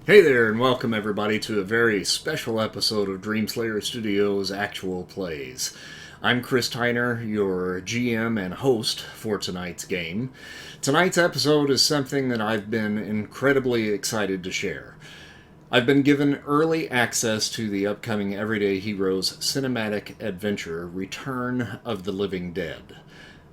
Hey there, and welcome everybody to a very special episode of Dreamslayer Studios Actual Plays. I'm Chris Tyner, your GM and host for tonight's game. Tonight's episode is something that I've been incredibly excited to share. I've been given early access to the upcoming Everyday Heroes cinematic adventure, Return of the Living Dead.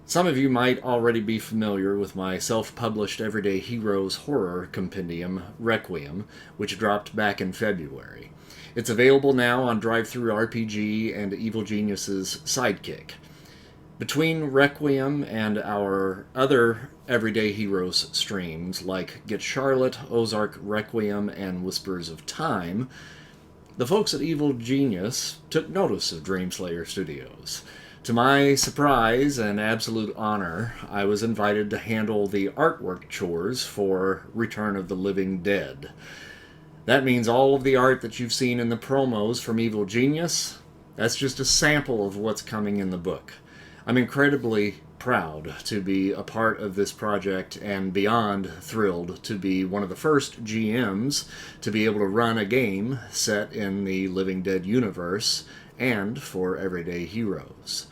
Some of you might already be familiar with my self-published Everyday Heroes horror compendium, Requiem, which dropped back in February. It's available now on DriveThru RPG and Evil Genius's Sidekick. Between Requiem and our other Everyday Heroes streams, like Get Charlotte, Ozark, Requiem, and Whispers of Time, the folks at Evil Genius took notice of Dreamslayer Studios. To my surprise and absolute honor, I was invited to handle the artwork chores for Return of the Living Dead. That means all of the art that you've seen in the promos from Evil Genius, that's just a sample of what's coming in the book. I'm incredibly proud to be a part of this project and beyond thrilled to be one of the first GMs to be able to run a game set in the Living Dead universe and for Everyday Heroes.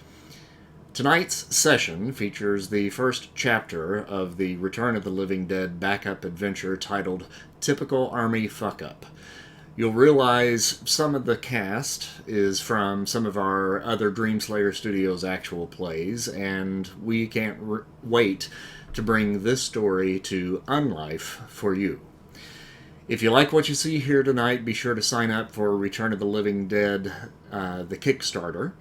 Tonight's session features the first chapter of the Return of the Living Dead backup adventure titled Typical Army Fuck Up. You'll realize some of the cast is from some of our other Dreamslayer Studios actual plays, and we can't wait to bring this story to unlife for you. If you like what you see here tonight, be sure to sign up for Return of the Living Dead, the Kickstarter,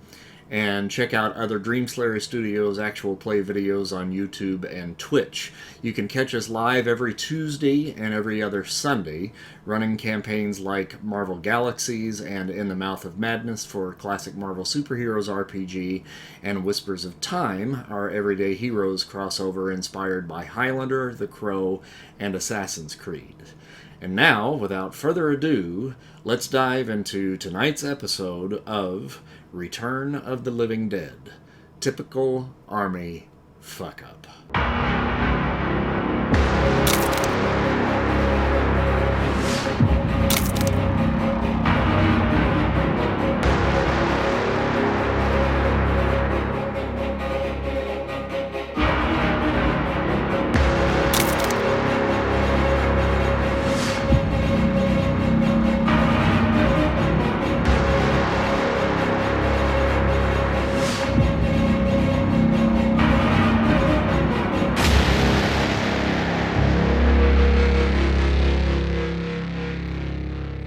and check out other Dreamslayer Studios actual play videos on YouTube and Twitch. You can catch us live every Tuesday and every other Sunday, running campaigns like Marvel Galaxies and In the Mouth of Madness for classic Marvel Superheroes RPG, and Whispers of Time, our Everyday Heroes crossover inspired by Highlander, The Crow, and Assassin's Creed. And now, without further ado, let's dive into tonight's episode of Return of the Living Dead. Typical Army Fuck Up.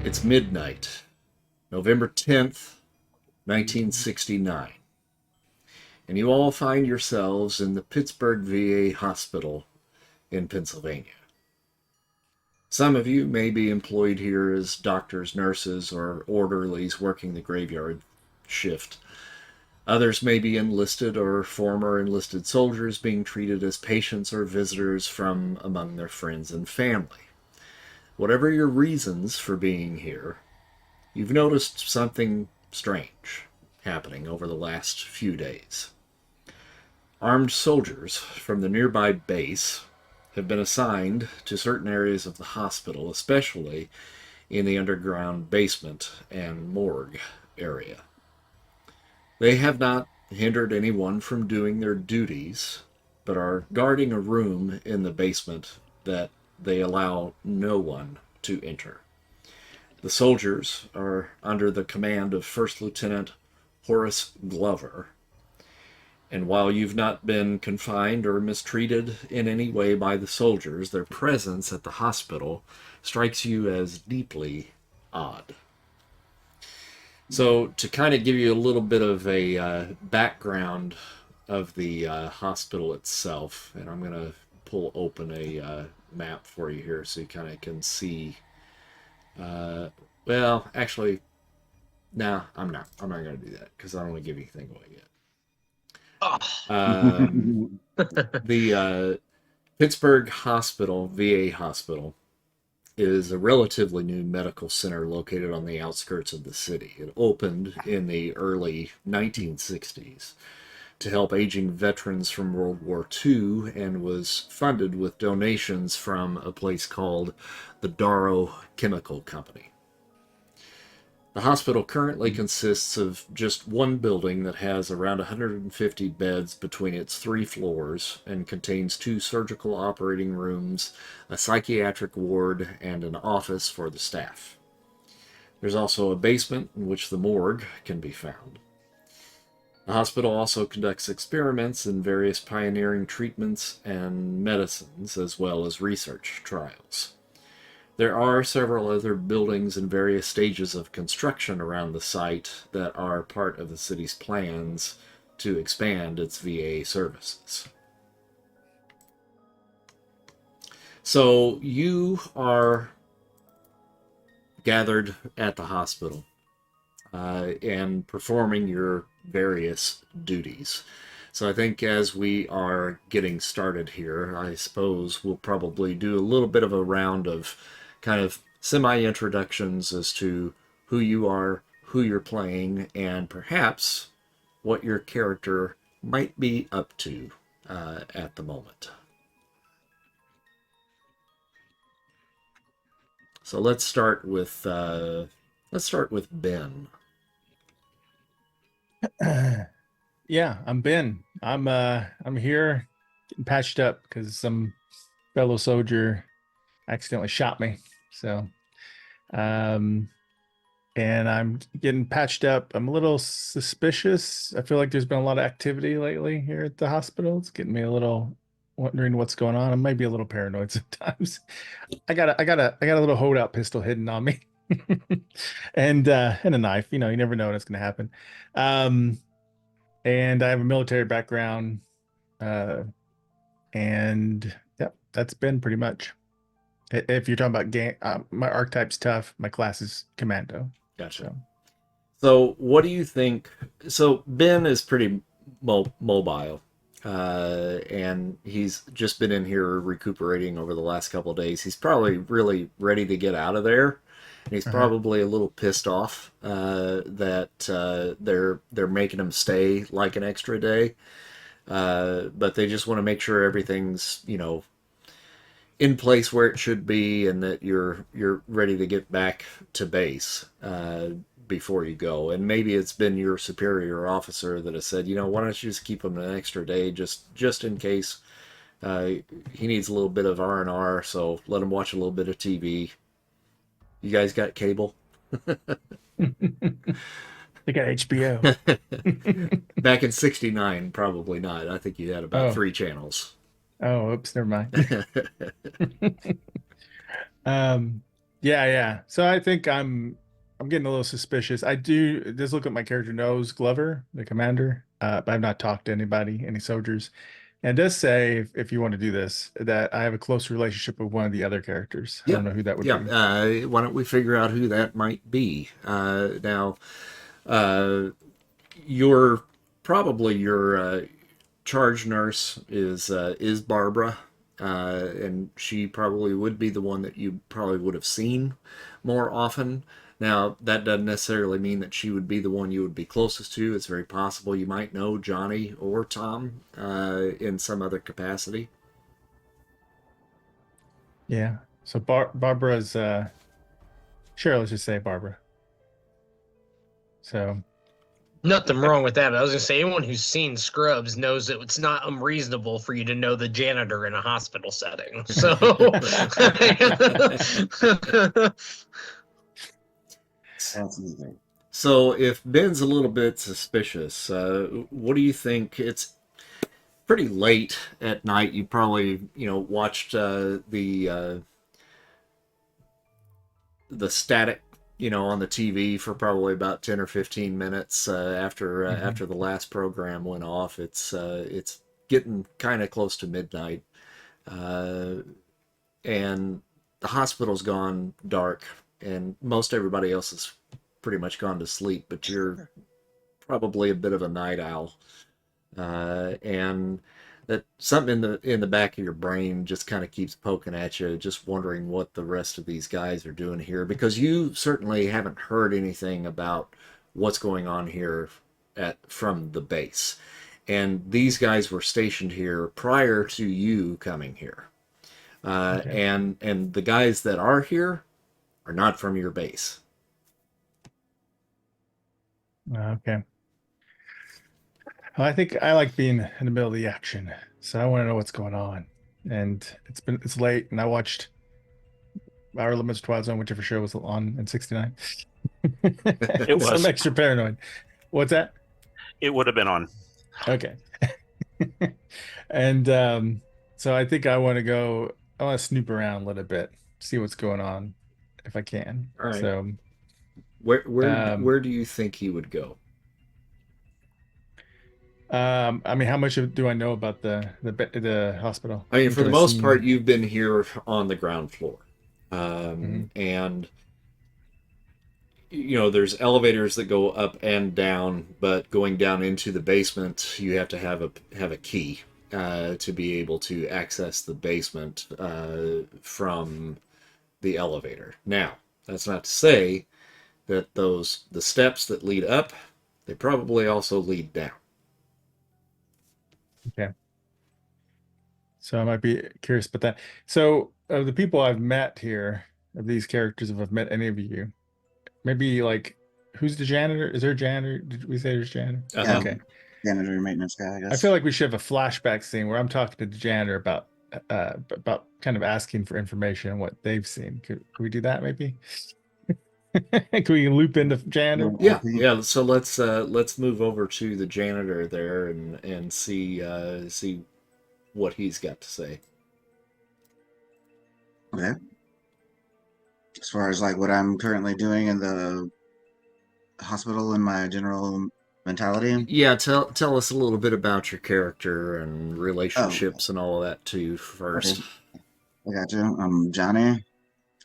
It's midnight, November 10th, 1969, and you all find yourselves in the Pittsburgh VA hospital in Pennsylvania. Some of you may be employed here as doctors, nurses, or orderlies working the graveyard shift. Others may be enlisted or former enlisted soldiers being treated as patients or visitors from among their friends and family. Whatever your reasons for being here, you've noticed something strange happening over the last few days. Armed soldiers from the nearby base have been assigned to certain areas of the hospital, especially in the underground basement and morgue area. They have not hindered anyone from doing their duties, but are guarding a room in the basement that they allow no one to enter. The soldiers are under the command of First Lieutenant Horace Glover, and while you've not been confined or mistreated in any way by the soldiers, their presence at the hospital strikes you as deeply odd. So, to kind of give you a little bit of a background of the hospital itself, and I'm going to pull open a map for you here so you kind of can see. Well, actually, no, I'm not going to do that because I don't want to give anything away yet. The Pittsburgh Hospital, VA Hospital, is a relatively new medical center located on the outskirts of the city. It opened in the early 1960s to help aging veterans from World War II and was funded with donations from a place called the Darrow Chemical Company. The hospital currently consists of just one building that has around 150 beds between its 3 floors and contains 2 surgical operating rooms, a psychiatric ward, and an office for the staff. There's also a basement in which the morgue can be found. The hospital also conducts experiments in various pioneering treatments and medicines, as well as research trials. There are several other buildings in various stages of construction around the site that are part of the city's plans to expand its VA services. So you are gathered at the hospital and performing your various duties. So I think as we are getting started here, I suppose we'll probably do a little bit of a round of kind of semi-introductions as to who you are, who you're playing, and perhaps what your character might be up to at the moment. So let's start with Ben. Yeah, I'm Ben. I'm here getting patched up because some fellow soldier accidentally shot me. So um and I'm getting patched up. I'm a little suspicious. I feel like there's been a lot of activity lately here at the hospital. It's getting me a little wondering what's going on. I might be a little paranoid sometimes. I got a little holdout pistol hidden on me. And a knife. You know, you never know what's gonna happen. Um and I have a military background. And yep, that's been pretty much. If you're talking about game, my archetype's tough. My class is commando. Gotcha. So what do you think? So Ben is pretty mobile, and he's just been in here recuperating over the last couple of days. He's probably really ready to get out of there. And he's probably a little pissed off that they're making him stay like an extra day, but they just want to make sure everything's in place where it should be, and that you're ready to get back to base before you go. And maybe it's been your superior officer that has said, why don't you just keep him an extra day, just in case he needs a little bit of R&R. So let him watch a little bit of TV. You guys got cable? They got HBO. Back in '69, probably not. I think you had about 3 channels. Oh, oops, never mind. Yeah. So I think I'm getting a little suspicious. I do just look at my character knows Glover, the commander, but I've not talked to any soldiers. And it does say, if you want to do this, that I have a close relationship with one of the other characters. I don't know who that would be. Why don't we figure out who that might be? Now, your charge nurse is Barbara, and she probably would be the one that you probably would have seen more often. Now, that doesn't necessarily mean that she would be the one you would be closest to. It's very possible you might know Johnny or Tom in some other capacity. Yeah. So Barbara's sure, let's just say Barbara. So nothing wrong with that. I was gonna say anyone who's seen Scrubs knows that it's not unreasonable for you to know the janitor in a hospital setting. So Absolutely. So if Ben's a little bit suspicious, what do you think? It's pretty late at night. You probably watched the static on the TV for probably about 10 or 15 minutes after the last program went off. It's getting kind of close to midnight, and the hospital's gone dark, and most everybody else has pretty much gone to sleep, but you're probably a bit of a night owl, and that something in the back of your brain just kind of keeps poking at you, just wondering what the rest of these guys are doing here, because you certainly haven't heard anything about what's going on here from the base. and these guys were stationed here prior to you coming here. Okay. And the guys that are here are not from your base. Okay. Well, I think I like being in the middle of the action, so I want to know what's going on. And it's late, and I watched Our Limits Twilight Zone, whichever show was on in '69. It So I'm was. extra paranoid. What's that? It would have been on. Okay. And so I think I want to go. I want to snoop around a little bit, see what's going on, if I can. All right. So Where do you think he would go? I mean, how much do I know about the hospital? I mean, What for have the I most seen? part, you've been here on the ground floor. Mhm. And you know, there's elevators that go up and down, but going down into the basement, you have to have a key to be able to access the basement from the elevator. Now, that's not to say that the steps that lead up, they probably also lead down. Okay. So I might be curious about that. So of the people I've met here, of these characters, if I've met any of you, maybe like who's the janitor? Is there a janitor? Did we say there's a janitor? Uh-huh. Okay. Janitor maintenance guy, I I guess. feel like we should have a flashback scene where I'm talking to the janitor about kind of asking for information on what they've seen. Could we do that maybe? Can we loop into janitor? Yeah. So let's move over to the janitor there and see what he's got to say. Okay. As far as like what I'm currently doing in the hospital and my general mentality. Yeah, tell us a little bit about your character and Oh, relationships and all of that too okay. first. I got you. I'm Johnny.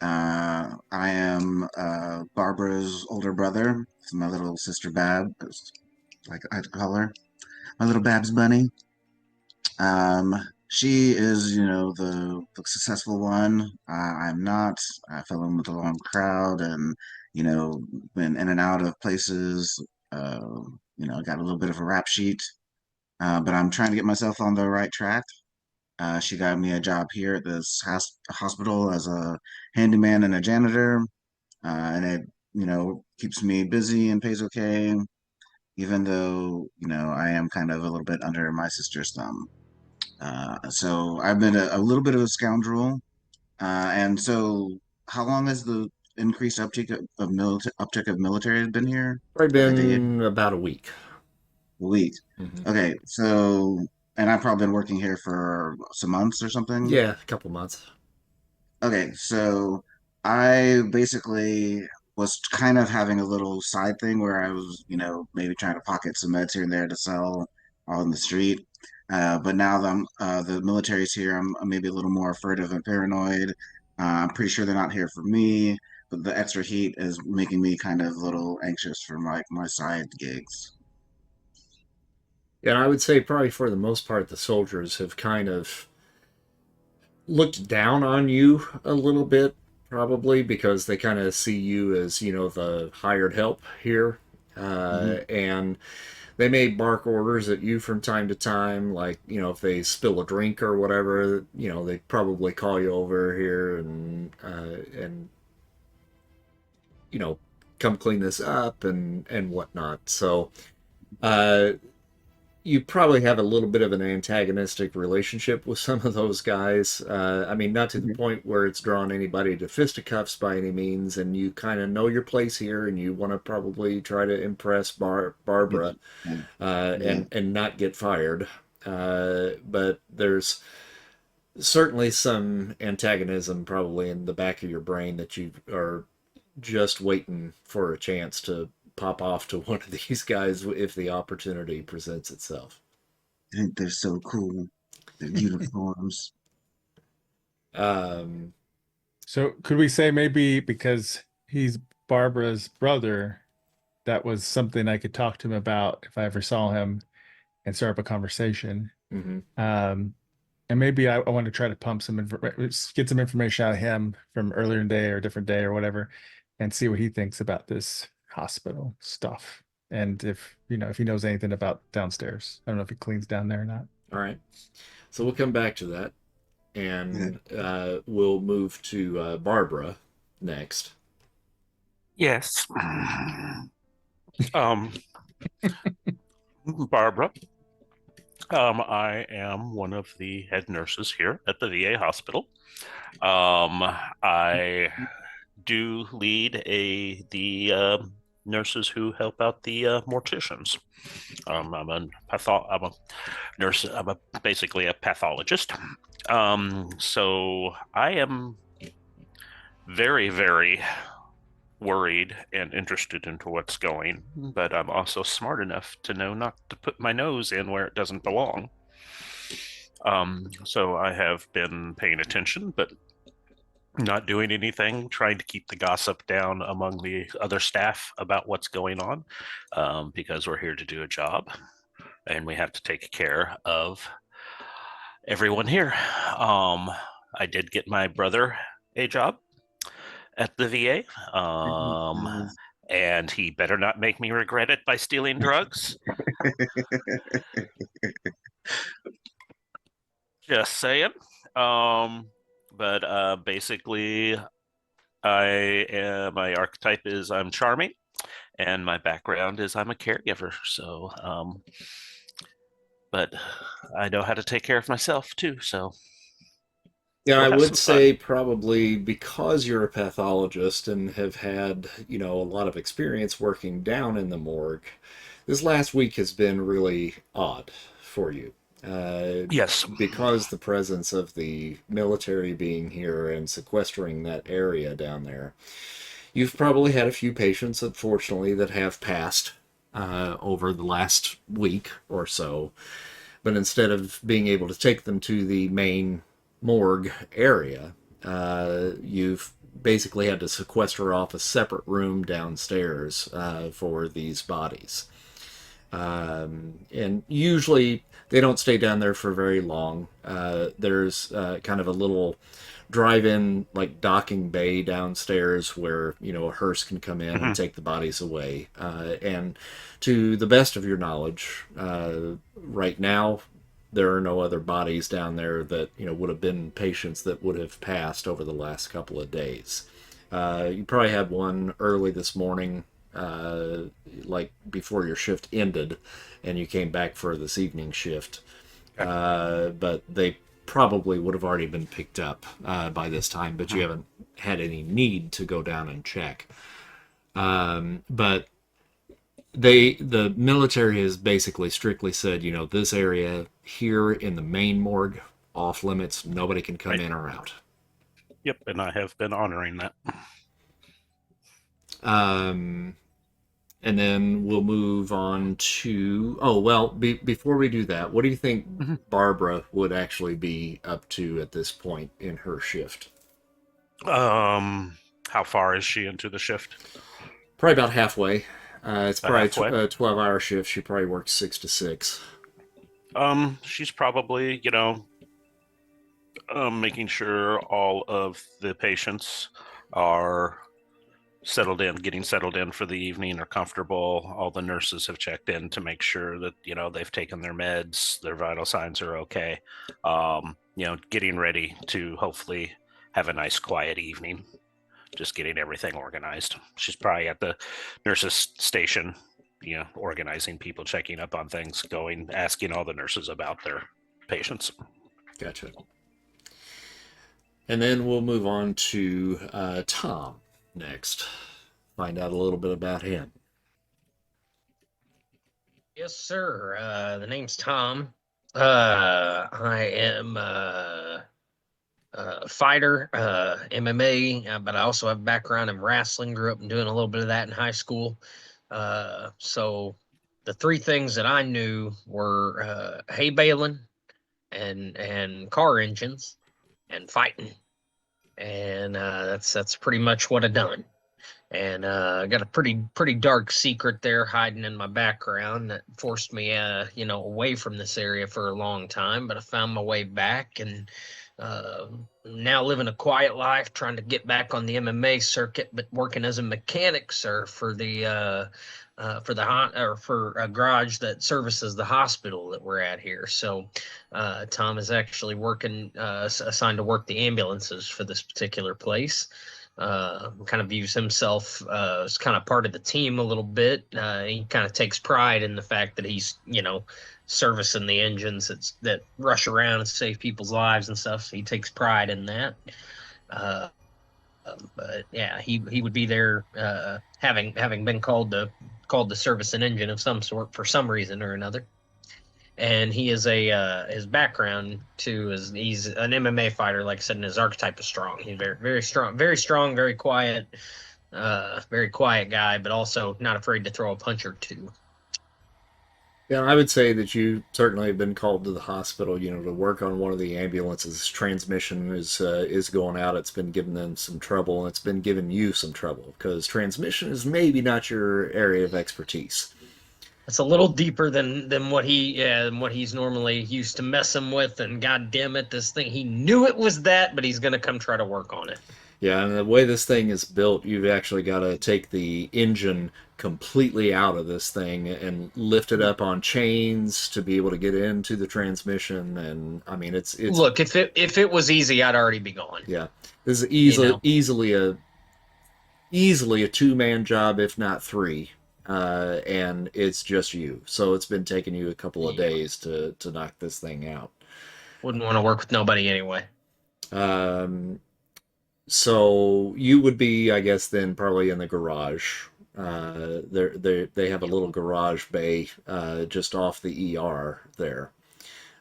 I am Barbara's older brother. It's my little sister Bab, like I call her. My little Babs Bunny. Um, she is, the successful one. I'm not. I fell in with the wrong crowd, and been in and out of places. Uh, got a little bit of a rap sheet, but I'm trying to get myself on the right track. She got me a job here at this hospital as a handyman and a janitor, and it, keeps me busy and pays okay, even though, I am kind of a little bit under my sister's thumb. So I've been a little bit of a scoundrel. And so how long has the increased uptick of military been here? Probably Like a day, been about a week. a week? Hmm. Okay, so and I've probably been working here for some months or something. Yeah, a couple months. Okay, so I basically was kind of having a little side thing where I was, maybe trying to pocket some meds here and there to sell on the street. But now that the military's here, I'm maybe a little more furtive and paranoid. I'm pretty sure they're not here for me, but the extra heat is making me kind of a little anxious for my side gigs. And I would say probably for the most part, the soldiers have kind of looked down on you a little bit, probably because they kind of see you as, you know, the hired help here. Hmm. And they may bark orders at you from time to time, like, you know, if they spill a drink or whatever, you know, they probably call you over here and you know, come clean this up and whatnot. So uh, you probably have a little bit of an antagonistic relationship with some of those guys. I mean, not to the point where it's drawn anybody to fisticuffs by any means, and you kind of know your place here, and you want to probably try to impress Barbara Yeah, yeah. and not get fired. But there's certainly some antagonism probably in the back of your brain that you are just waiting for a chance to pop off to one of these guys if the opportunity presents itself. I think they're so cool. Their uniforms. Um, So could we say maybe because he's Barbara's brother, that was something I could talk to him about if I ever saw him and start up a conversation. mhm. And maybe I want to try to pump get some information out of him from earlier in the day or a different day or whatever, and see what he thinks about this hospital stuff. and if he knows anything about downstairs. I don't know if he cleans down there or not. All right. So we'll come back to that, and we'll move to Barbara next. Yes. Barbara, I am one of the head nurses here at the VA hospital. I do lead the nurses who help out the morticians. I'm a nurse. I'm basically a pathologist. So I am very, very worried and interested into what's going, but I'm also smart enough to know not to put my nose in where it doesn't belong. So I have been paying attention, but not doing anything, trying to keep the gossip down among the other staff about what's going on, because we're here to do a job and we have to take care of everyone here. I did get my brother a job at the VA, and he better not make me regret it by stealing drugs. Just saying. But basically, my archetype is I'm charming, and my background is I'm a caregiver. So, but I know how to take care of myself too. So, Yeah, I we'll have would some say probably because you're a pathologist and have had, a lot of experience working down in the morgue, this last week has been really odd for you. Yes. Because the presence of the military being here and sequestering that area down there, you've probably had a few patients, unfortunately, that have passed over the last week or so. But instead of being able to take them to the main morgue area, you've basically had to sequester off a separate room downstairs for these bodies. And usually they don't stay down there for very long. There's kind of a little drive-in, like docking bay downstairs where a hearse can come in and take the bodies away. And to the best of your knowledge, right now there are no other bodies down there that would have been patients that would have passed over the last couple of days. You probably had one early this morning, like before your shift ended and you came back for this evening shift. But they probably would have already been picked up by this time, but you haven't had any need to go down and check. But the military has basically strictly said, this area here in the main morgue, off limits, nobody can come in or out. Yep, and I have been honoring that. And then we'll move on to... before we do that, what do you think Barbara would actually be up to at this point in her shift? How far is she into the shift? Probably about halfway. It's probably halfway? a 12-hour shift. She probably works 6 to 6. She's probably, making sure all of the patients are getting settled in for the evening, are comfortable. All the nurses have checked in to make sure that, they've taken their meds, their vital signs are okay. Getting ready to hopefully have a nice quiet evening, just getting everything organized. She's probably at the nurses station, organizing people, checking up on things, asking all the nurses about their patients. Gotcha. And then we'll move on to Tom next. Find out a little bit about him. Yes, sir. The name's Tom. I am a fighter, MMA, but I also have a background in wrestling. Grew up and doing a little bit of that in high school. So the three things that I knew were hay baling and car engines and fighting. And that's pretty much what I done. And I got a pretty dark secret there hiding in my background that forced me away from this area for a long time. But I found my way back and Now living a quiet life, trying to get back on the MMA circuit, but working as a mechanic, sir, for the or for a garage that services the hospital that we're at here. So Tom is actually working, assigned to work the ambulances for this particular place. Kind of views himself as kind of part of the team a little bit. He kind of takes pride in the fact that he's, servicing the engines that rush around and save people's lives and stuff. So he takes pride in that. Uh, but yeah, he would be there, having been called to service an engine of some sort for some reason or another. And he is his background too is he's an MMA fighter, like I said, and his archetype is strong. He's very strong, very quiet guy, but also not afraid to throw a punch or two. Yeah, I would say that you certainly have been called to the hospital, to work on one of the ambulances. Transmission is going out. It's been giving them some trouble, and it's been giving you some trouble because transmission is maybe not your area of expertise. It's a little deeper than what he's normally used to messing with. And god damn it, this thing, he knew it was that, but he's gonna come try to work on it. Yeah, and the way this thing is built, you've actually got to take the engine completely out of this thing and lift it up on chains to be able to get into the transmission. And I mean, it's look, if it was easy, I'd already be gone. Yeah, this is easily a two-man job, if not three, and it's just you. So it's been taking you a couple of days to knock this thing out. Wouldn't want to work with nobody anyway. So you would be, I guess, then probably in the garage. They have a little garage bay just off the ER there,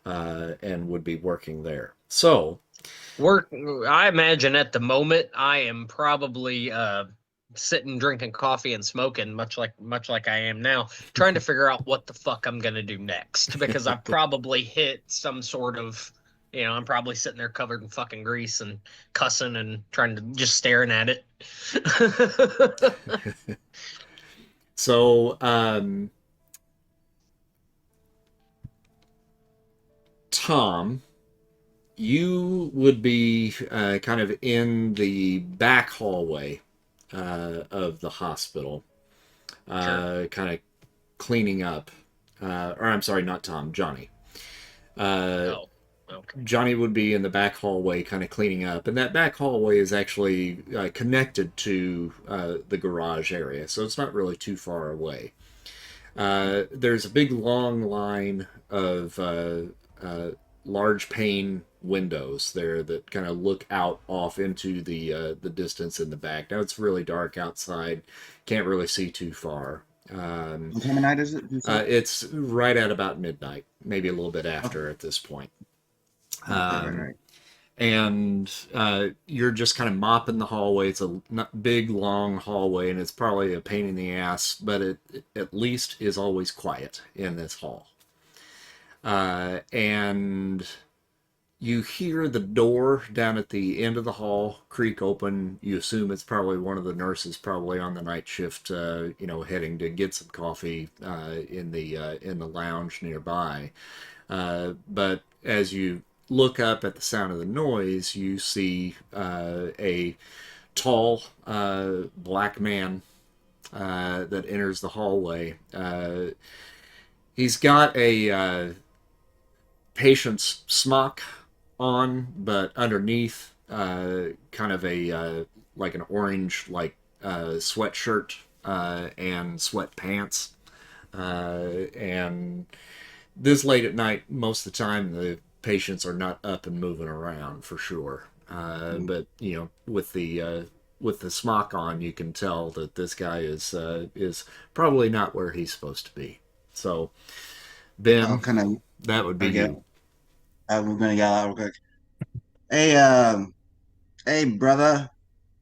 and would be working there. So, I imagine at the moment I am probably sitting, drinking coffee, and smoking, much like I am now, trying to figure out what the fuck I'm gonna do next because I probably hit some sort of. I'm probably sitting there covered in fucking grease and cussing and trying to just staring at it. So, Tom, you would be kind of in the back hallway of the hospital, Sure. kind of cleaning up. Or I'm sorry, not Tom, Johnny. Oh. Okay. Johnny would be in the back hallway kind of cleaning up, and that back hallway is actually connected to the garage area, so it's not really too far away. There's a big long line of large pane windows there that kind of look out off into the distance in the back. Now it's really dark outside, can't really see too far. What time of night is it? It's right at about midnight, maybe a little bit after at this point. Right. And you're just kind of mopping the hallway. It's a big, long hallway, and it's probably a pain in the ass, but it at least is always quiet in this hall. And you hear the door down at the end of the hall creak open. You assume it's probably one of the nurses, probably on the night shift, heading to get some coffee in the lounge nearby. But as you look up at the sound of the noise, you see a tall black man that enters the hallway. He's got a patient's smock on, but underneath kind of a like an orange sweatshirt and sweatpants. And this late at night, most of the time the patients are not up and moving around for sure. But with the smock on, you can tell that this guy is probably not where he's supposed to be. So, Ben, that would be you. I'm gonna yell out real quick. Hey, brother,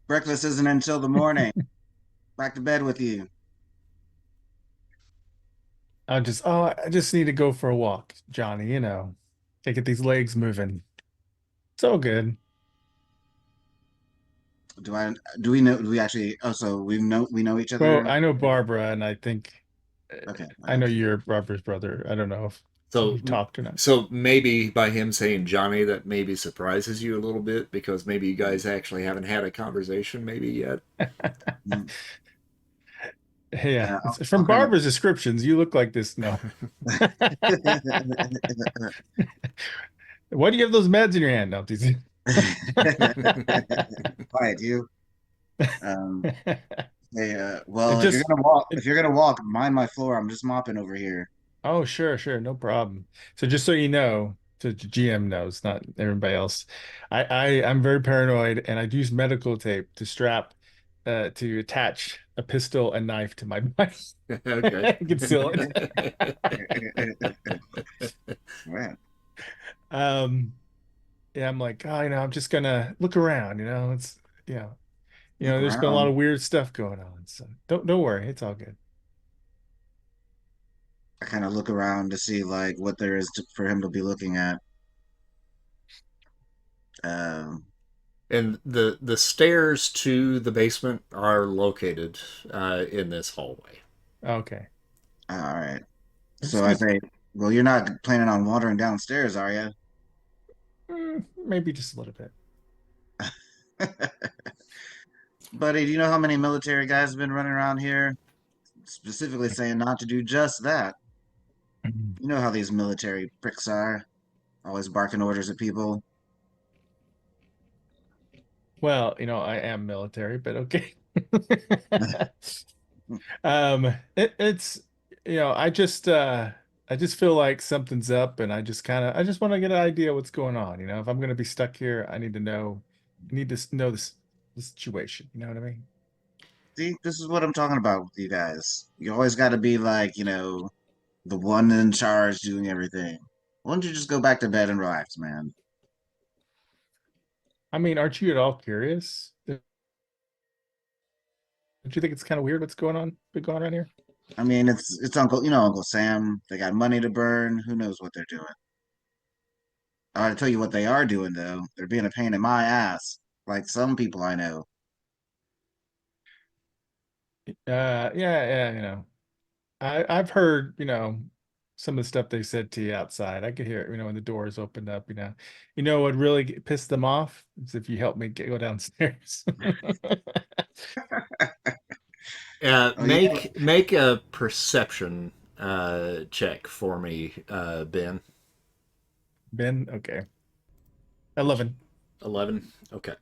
breakfast isn't until the morning. Back to bed with you. I just need to go for a walk, Johnny, Gotta get these legs moving. It's all good. Do we know? Do we actually? Oh, so we know each other. Well, I know Barbara, and I think Okay. I know you're Barbara's brother. I don't know if So you talked or not. so maybe by him saying Johnny, that maybe surprises you a little bit because maybe you guys actually haven't had a conversation maybe yet. Mm. Yeah, Yeah, it's I'll from kind Barbara's descriptions. You look like this. No. Why do you have those meds in your hand now? quiet you. Um, hey, It well, if you're just gonna walk, it, if you're gonna walk, mind my floor. I'm just mopping over here. oh, sure, no problem. So just so you know, so the GM knows, not everybody else. I'm very paranoid, and I use medical tape to strap, to attach a pistol and knife to my body, Okay. conceal it. Man, Um, yeah, I'm like, oh, I'm just gonna look around. It's look there's been a lot around. of weird stuff going on, so don't worry, it's all good. I kind of look around to see like what there is for him to be looking at. Um, And the stairs to the basement are located in this hallway. Okay, all right. I'm So just I gonna say, well, you're not planning on wandering downstairs, are you? maybe just a little bit. Buddy, do you know how many military guys have been running around here, specifically saying not to do just that? You know how these military pricks are, always barking orders at people. Well, I am military, but okay. It's I just feel like something's up, and I just want to get an idea what's going on. If I'm gonna be stuck here, I need to know the situation. You know what I mean? See, this is what I'm talking about with you guys. You always got to be like, the one in charge doing everything. Why don't you just go back to bed and relax, man? I mean, aren't you at all curious? Don't you think it's kind of weird what's been going on around here? I mean, it's Uncle Sam. They got money to burn. Who knows what they're doing? I'll tell you what they are doing though. They're being a pain in my ass, like some people I know. Yeah, I've heard, some of the stuff they said to you outside. I could hear it, when the doors opened up, what really pissed them off is if you help me go downstairs. Oh, you know, Make a perception check for me, Ben. Ben, okay. 11. 11. Okay.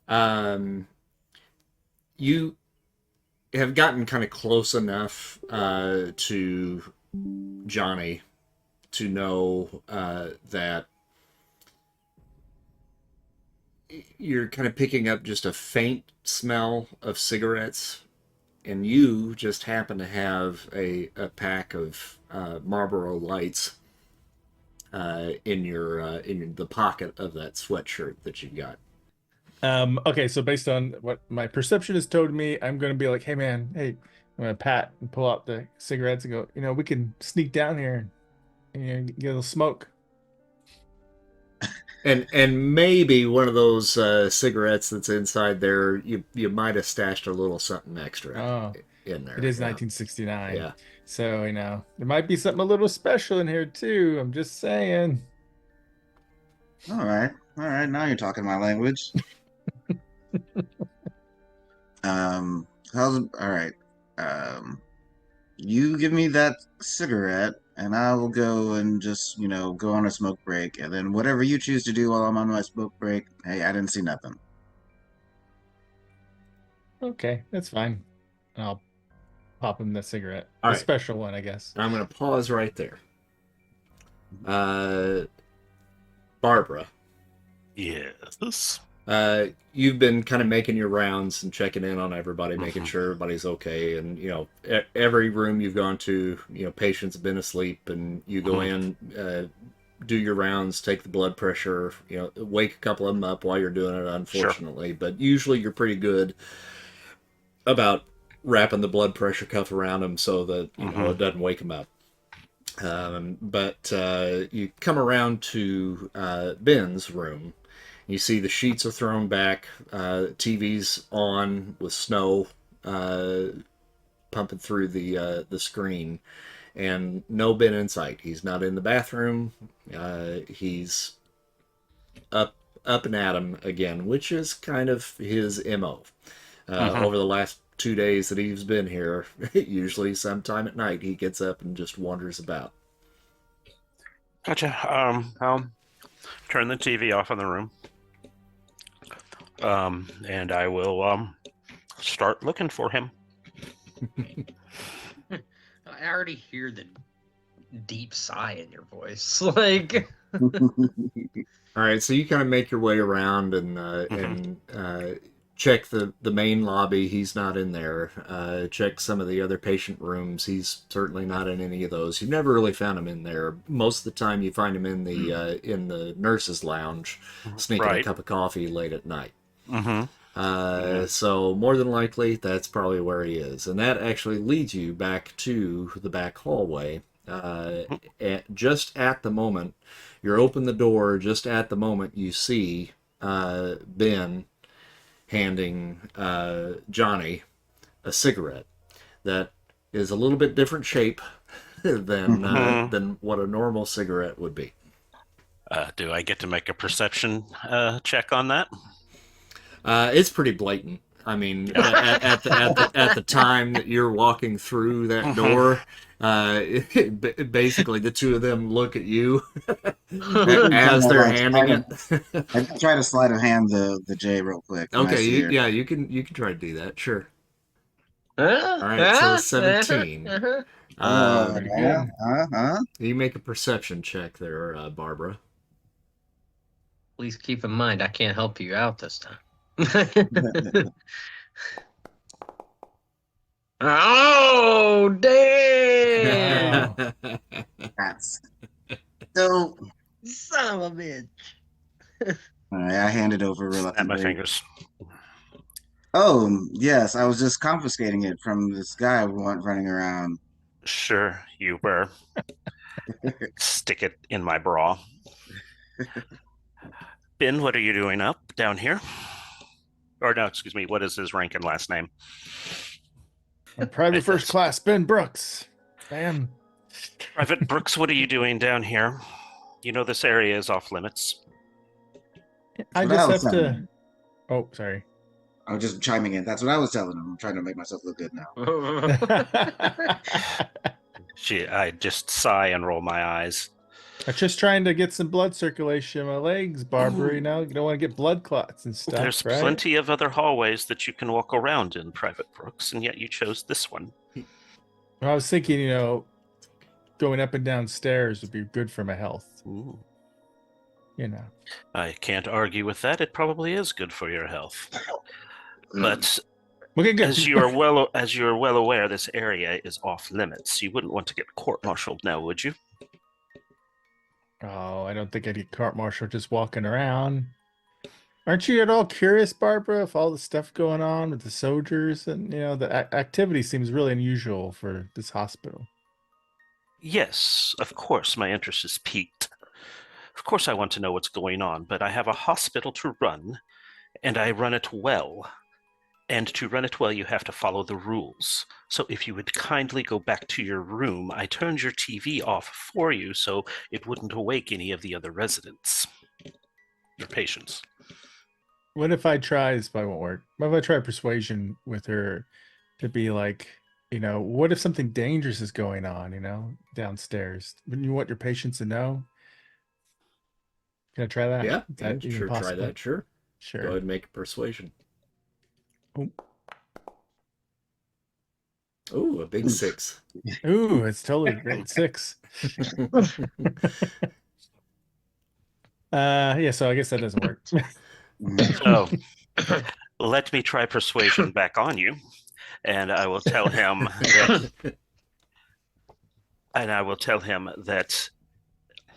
Um, you have gotten kind of close enough to Johnny to know that you're kind of picking up just a faint smell of cigarettes, and you just happen to have a pack of Marlboro Lights in the pocket of that sweatshirt that you got. Okay, so based on what my perception has told me, I'm gonna be like, hey man, hey, I'm gonna pat and pull out the cigarettes and go, we can sneak down here and get a little smoke. And maybe one of those cigarettes that's inside there, you might have stashed a little something extra Oh, in it there. is Yeah, 1969. yeah. So, there might be something a little special in here too. I'm just saying. all right. Now you're talking my language. How's all right? Um, you give me that cigarette, and I will go and just go on a smoke break, and then whatever you choose to do while I'm on my smoke break. Hey, I didn't see nothing. Okay, that's fine. I'll pop him the cigarette. All The right. special one, I guess. I'm going to pause right there. Barbara, Yes. you've been kind of making your rounds and checking in on everybody, making Mhm. sure everybody's okay. And, every room you've gone to, patients have been asleep, and you go in, do your rounds, take the blood pressure, wake a couple of them up while you're doing it, Sure. unfortunately. But usually you're pretty good about wrapping the blood pressure cuff around them so that, it doesn't wake them up. But you come around to Ben's room. You see the sheets are thrown back, TV's on with snow pumping through the screen, and no bin in sight. He's not in the bathroom. He's up and at him again, which is kind of his MO. Over the last 2 days that he's been here, usually sometime at night, he gets up and just wanders about. Gotcha. I'll turn the TV off in the room. And I will start looking for him. I already hear the deep sigh in your voice. Like, All right, so you kind of make your way around and check the main lobby. He's not in there. Check some of the other patient rooms. He's certainly not in any of those. You've never really found him in there. Most of the time, you find him in the nurses' lounge, sneaking a cup of coffee late at night. So more than likely, that's probably where he is, and that actually leads you back to the back hallway. Just at the moment, you're open the door. Just at the moment, you see Ben handing Johnny a cigarette that is a little bit different shape than what a normal cigarette would be. Do I get to make a perception check on that? It's pretty blatant. I mean, at the time that you're walking through that door, basically the two of them look at you as they're handing it. I try to sleight of hand the J real quick. Okay, you can try to do that. Sure. All right, so 17. You make a perception check there, Barbara. please keep in mind, I can't help you out this time. Oh, damn! That's so. Son of a bitch. All right, I hand it over At my reluctantly. fingers. Oh, yes, I was just confiscating it from this guy running around. Sure, you were. Stick it in my bra. Ben, what are you doing up down here? Or no, excuse me, what is his rank and last name? Private First Class Ben Brooks. Bam. Private Brooks, what are you doing down here? You know this area is off limits. I That's what I just was have telling to. him. Oh, sorry. I was just chiming in. That's what I was telling him. I'm trying to make myself look good now. I just sigh and roll my eyes. I'm just trying to get some blood circulation in my legs, Barbara. You know, you don't want to get blood clots and stuff. There's right? plenty of other hallways that you can walk around in, Private Brooks, and yet you chose this one. I was thinking, you know, going up and down stairs would be good for my health. Ooh. You know. I can't argue with that. It probably is good for your health. But Okay, good. as you are well aware, this area is off limits. You wouldn't want to get court-martialed now, would you? Oh, I don't think I'd get court-martialed just walking around. Aren't you at all curious, Barbara, if all the stuff going on with the soldiers and, you know, the activity seems really unusual for this hospital? Yes, of course, my interest is piqued. Of course I want to know what's going on, but I have a hospital to run, and I run it well. And to run it well, you have to follow the rules. So if you would kindly go back to your room, I turned your TV off for you so it wouldn't awake any of the other residents. Your patients. What if I try, this probably won't work. What if I try persuasion with her to be like, you know, what if something dangerous is going on, you know, downstairs? Wouldn't you want your patients to know? Can I try that? Yeah, Is that even sure, try possible? that, sure. Sure. Go ahead and make a persuasion. Oh. Ooh, a big 6. Ooh, it's totally great. 6. Yeah, so I guess that doesn't work. So let me try persuasion back on you, and I will tell him that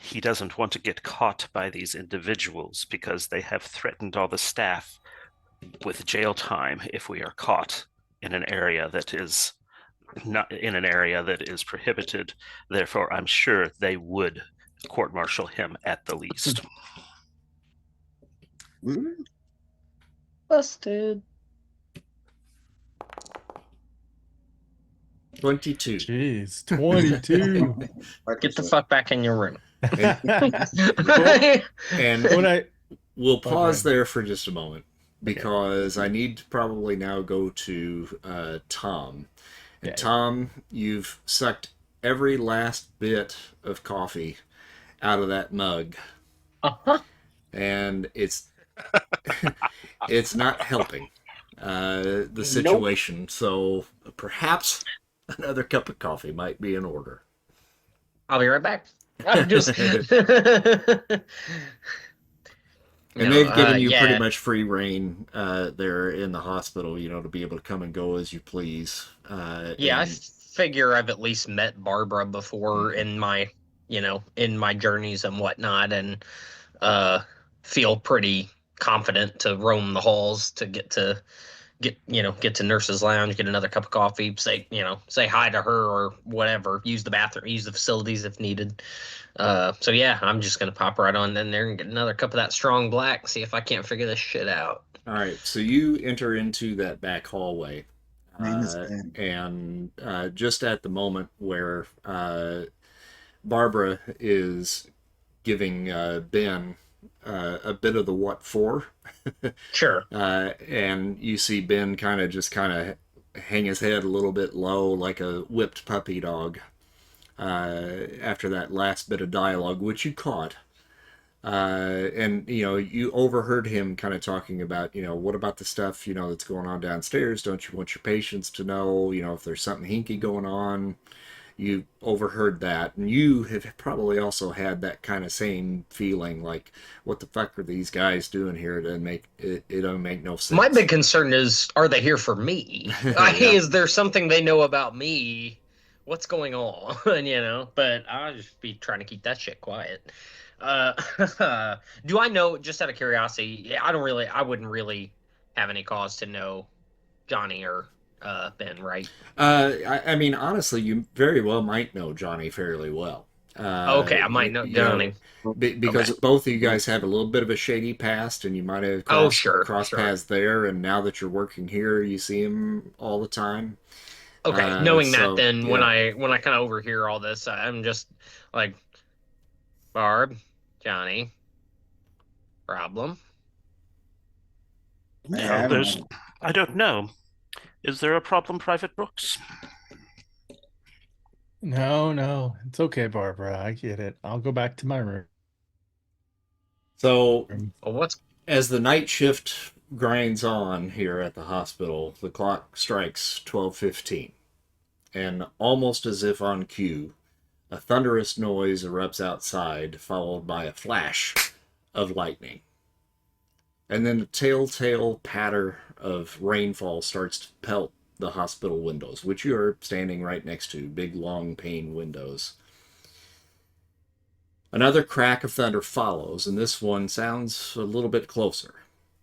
he doesn't want to get caught by these individuals because they have threatened all the staff with jail time if we are caught in an area that is prohibited. Therefore, I'm sure they would court-martial him at the least. Busted. 22. Jeez, 22. Get the fuck back in your room. And When I we'll go pause ahead. there for just a moment because I need to probably now go to Tom. And Yeah. Tom, you've sucked every last bit of coffee out of that mug, Uh-huh. and it's not helping the Nope. situation. So perhaps another cup of coffee might be in order. I'll be right back. I'm just And they've given you pretty yeah. much free reign there in the hospital, to be able to come and go as you please. Yeah, I And figure I've at least met Barbara before Mhm. in my journeys and whatnot, and uh, feel pretty confident to roam the halls to get to nurse's lounge, get another cup of coffee, say hi to her or whatever, use the bathroom, use the facilities if needed. So yeah, I'm just gonna pop right on in there and get another cup of that strong black, see if I can't figure this shit out. All right, so you enter into that back hallway, Name is Ben. and just at the moment where Barbara is giving Ben a bit of the what for, Sure. and you see Ben kind of hang his head a little bit low like a whipped puppy dog after that last bit of dialogue, which you caught. And you overheard him kind of talking about, what about the stuff, that's going on downstairs? Don't you want your patients to know, if there's something hinky going on? You overheard that, and you have probably also had that kind of same feeling, like, what the fuck are these guys doing here? It don't make no sense. My big concern is, are they here for me? Yeah. Is there something they know about me? What's going on? But I'll just be trying to keep that shit quiet. Do I know, just out of curiosity, yeah, I wouldn't really have any cause to know Johnny or Ben, right? I mean, honestly, you very well might know Johnny fairly well. Okay, I might know Johnny. Because Okay. both of you guys have a little bit of a shady past, and you might have Oh, crossed sure. paths there. And now that you're working here, you see him all the time. Okay, knowing that, So then when yeah, I kind of overhear all this, I'm just like, Barb, Johnny, problem. Yeah, I don't know. I don't know. Is there a problem, Private Brooks? No, it's okay, Barbara. I get it. I'll go back to my room. so Well, what's as the night shift grinds on here at the hospital, the clock strikes 12:15, and almost as if on cue, a thunderous noise erupts outside, followed by a flash of lightning. And then the telltale patter of rainfall starts to pelt the hospital windows, which you are standing right next to, big long pane windows. Another crack of thunder follows, and this one sounds a little bit closer.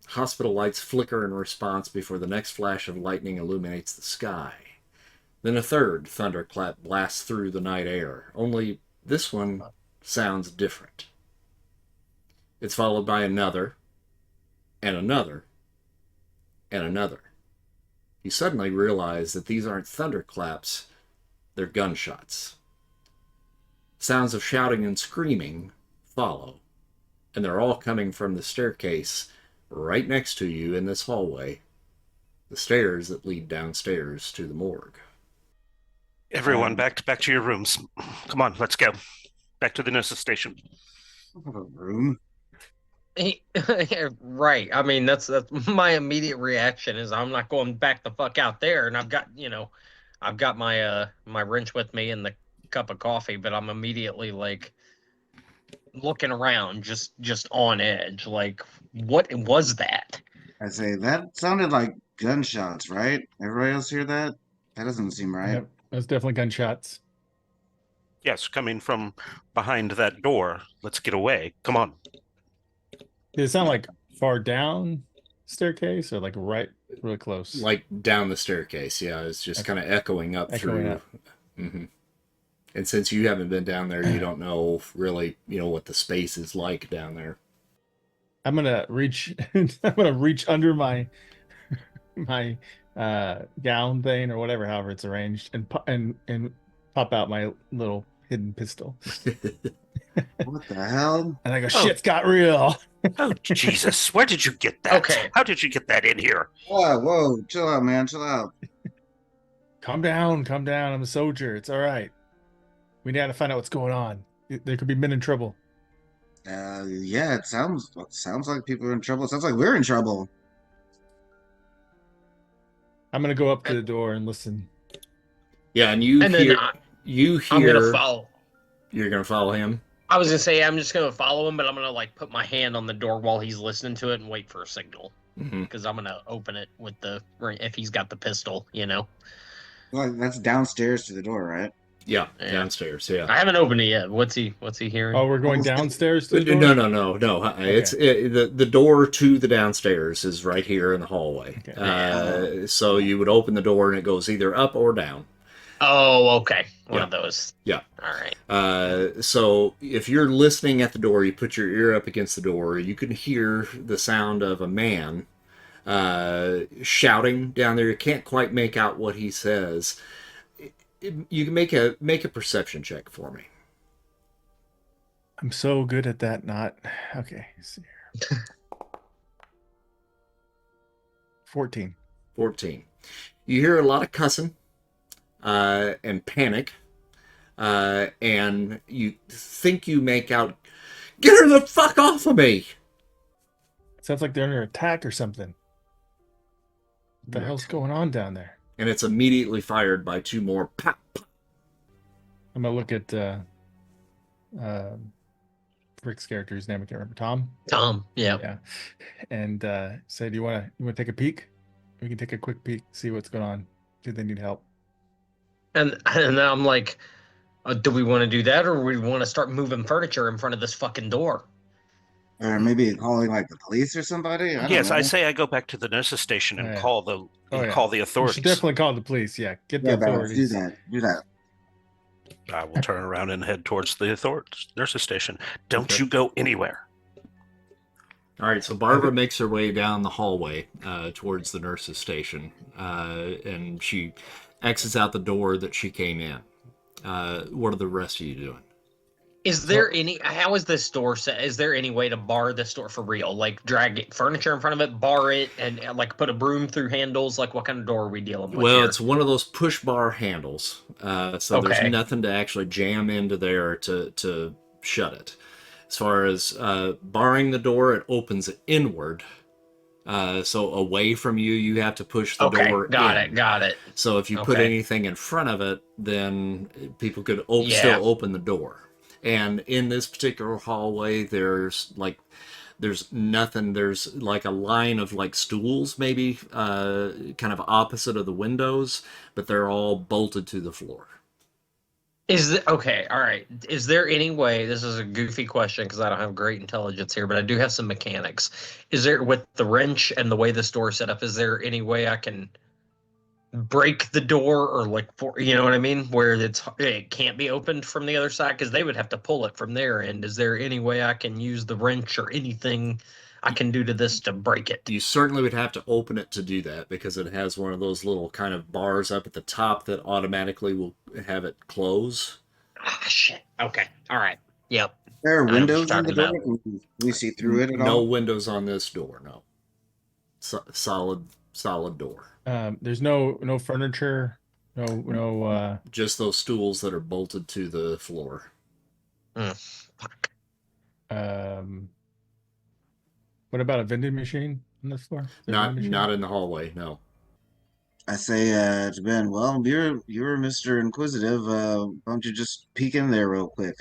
Hospital lights flicker in response before the next flash of lightning illuminates the sky. Then a third thunderclap blasts through the night air, only this one sounds different. It's followed by another, and another, and another. You suddenly realize that these aren't thunderclaps, they're gunshots. Sounds of shouting and screaming follow, and they're all coming from the staircase right next to you in this hallway, the stairs that lead downstairs to the morgue. Everyone, Um, back to your rooms. Come on, let's go. Back to the nurse's station. I have a room. right? I mean, that's my immediate reaction is I'm not going back the fuck out there, and I've got my wrench with me and the cup of coffee, but I'm immediately like looking around, just on edge, like what was that? I say that sounded like gunshots, right? Everybody else hear that? That doesn't seem right. Yep, that's definitely gunshots. Yes, coming from behind that door. Let's get away. Come on. Did it sound like far down staircase or like right really close? Like down the staircase, yeah, it's just kind of echoing up Echoing through. up. Mm-hmm. And since you haven't been down there, you don't know really, what the space is like down there. I'm gonna reach I'm gonna reach under my gown thing or whatever, however it's arranged, and pop out my little hidden pistol. What the hell? And I go, Oh. shit's got real. Oh, Jesus. Where did you get that? Okay. How did you get that in here? Whoa, chill out, man, chill out. Calm down, calm down. I'm a soldier. It's all right. We got to find out what's going on. There could be men in trouble. Yeah, it sounds like people are in trouble. It sounds like we're in trouble. I'm gonna go up to the door and listen. Yeah, and you And hear. then You I'm gonna hear. follow. You're gonna follow him. I was gonna say I'm just gonna follow him, but I'm gonna like put my hand on the door while he's listening to it and wait for a signal Mm-hmm. because I'm gonna open it with the if he's got the pistol, you know. Well, that's downstairs to the door, right? Yeah, Yeah. downstairs. Yeah. I haven't opened it yet. What's he hearing? Oh, we're going downstairs to the door? No. It's the door to the downstairs is right here in the hallway. Okay. So you would open the door and it goes either up or down. Oh, okay. One Yeah. of those. Yeah. All right. So if you're listening at the door, you put your ear up against the door, you can hear the sound of a man shouting down there. You can't quite make out what he says. You can make a perception check for me. I'm so good at that. Not okay. Let's see here. 14. 14. You hear a lot of cussing and panic, and you think you make out, "Get her the fuck off of me!" Sounds like they're under attack or something. What the hell's going on down there? And it's immediately fired by two more. Pop, pop. I'm gonna look at Rick's character's name. I can't remember. Tom. Tom. Yeah. Yeah. And say, do you want to take a peek? We can take a quick peek, see what's going on. Do they need help? And then I'm like, do we want to do that, or we want to start moving furniture in front of this fucking door? Or maybe calling like the police or somebody. I don't Yes, know. I say I go back to the nurse's station and Oh, yeah. call the yeah. call the You authorities. should definitely call the police. Yeah, get the Yeah, Babs, authorities. do that. I will turn around and head towards the nurse's station. Don't Okay. you go anywhere. All right, so Barbara makes her way down the hallway towards the nurse's station, and she exits out the door that she came in. What are the rest of you doing? Is there any? How is this door set? Is there any way to bar this door for real? Like drag furniture in front of it, bar it, and like put a broom through handles? Like what kind of door are we dealing with? Well, here? it's one of those push bar handles, so Okay. there's nothing to actually jam into there to shut it. As far as barring the door, it opens inward. So away from you, you have to push the okay. door Got in. it. Got it. So if you put Okay. anything in front of it, then people could Yeah. still open the door. And in this particular hallway, there's nothing. There's like a line of like stools, maybe kind of opposite of the windows, but they're all bolted to the floor. Okay? All right. Is there any way? This is a goofy question because I don't have great intelligence here, but I do have some mechanics. Is there with the wrench and the way this door is set up? Is there any way I can break the door or like you know what I mean, where it can't be opened from the other side because they would have to pull it from their end? Is there any way I can use the wrench or anything I can do to this to break it? You certainly would have to open it to do that because it has one of those little kind of bars up at the top that automatically will have it close. Ah, shit. Okay. All right. Yep. There are I know what windows you're in the talking door. about. Can we see through it at No all? windows on this door. No. Solid door. There's no furniture. No. Just those stools that are bolted to the floor. Fuck. What about a vending machine on this floor? Is there a Not vending machine? not in the hallway. No. I say to Ben, well, you're Mr. Inquisitive. Why don't you just peek in there real quick?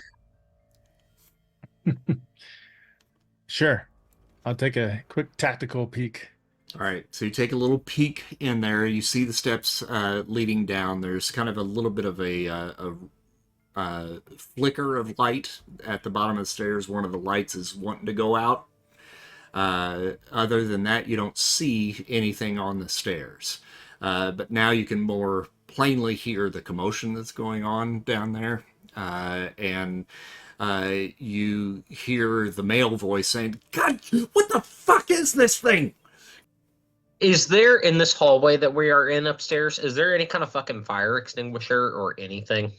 Sure. I'll take a quick tactical peek. All right, so you take a little peek in there. You see the steps leading down. There's kind of a little bit of a flicker of light at the bottom of the stairs. One of the lights is wanting to go out. Other than that, you don't see anything on the stairs. But now you can more plainly hear the commotion that's going on down there. And you hear the male voice saying, "God, what the fuck is this thing?" Is there in this hallway that we are in upstairs? Is there any kind of fucking fire extinguisher or anything?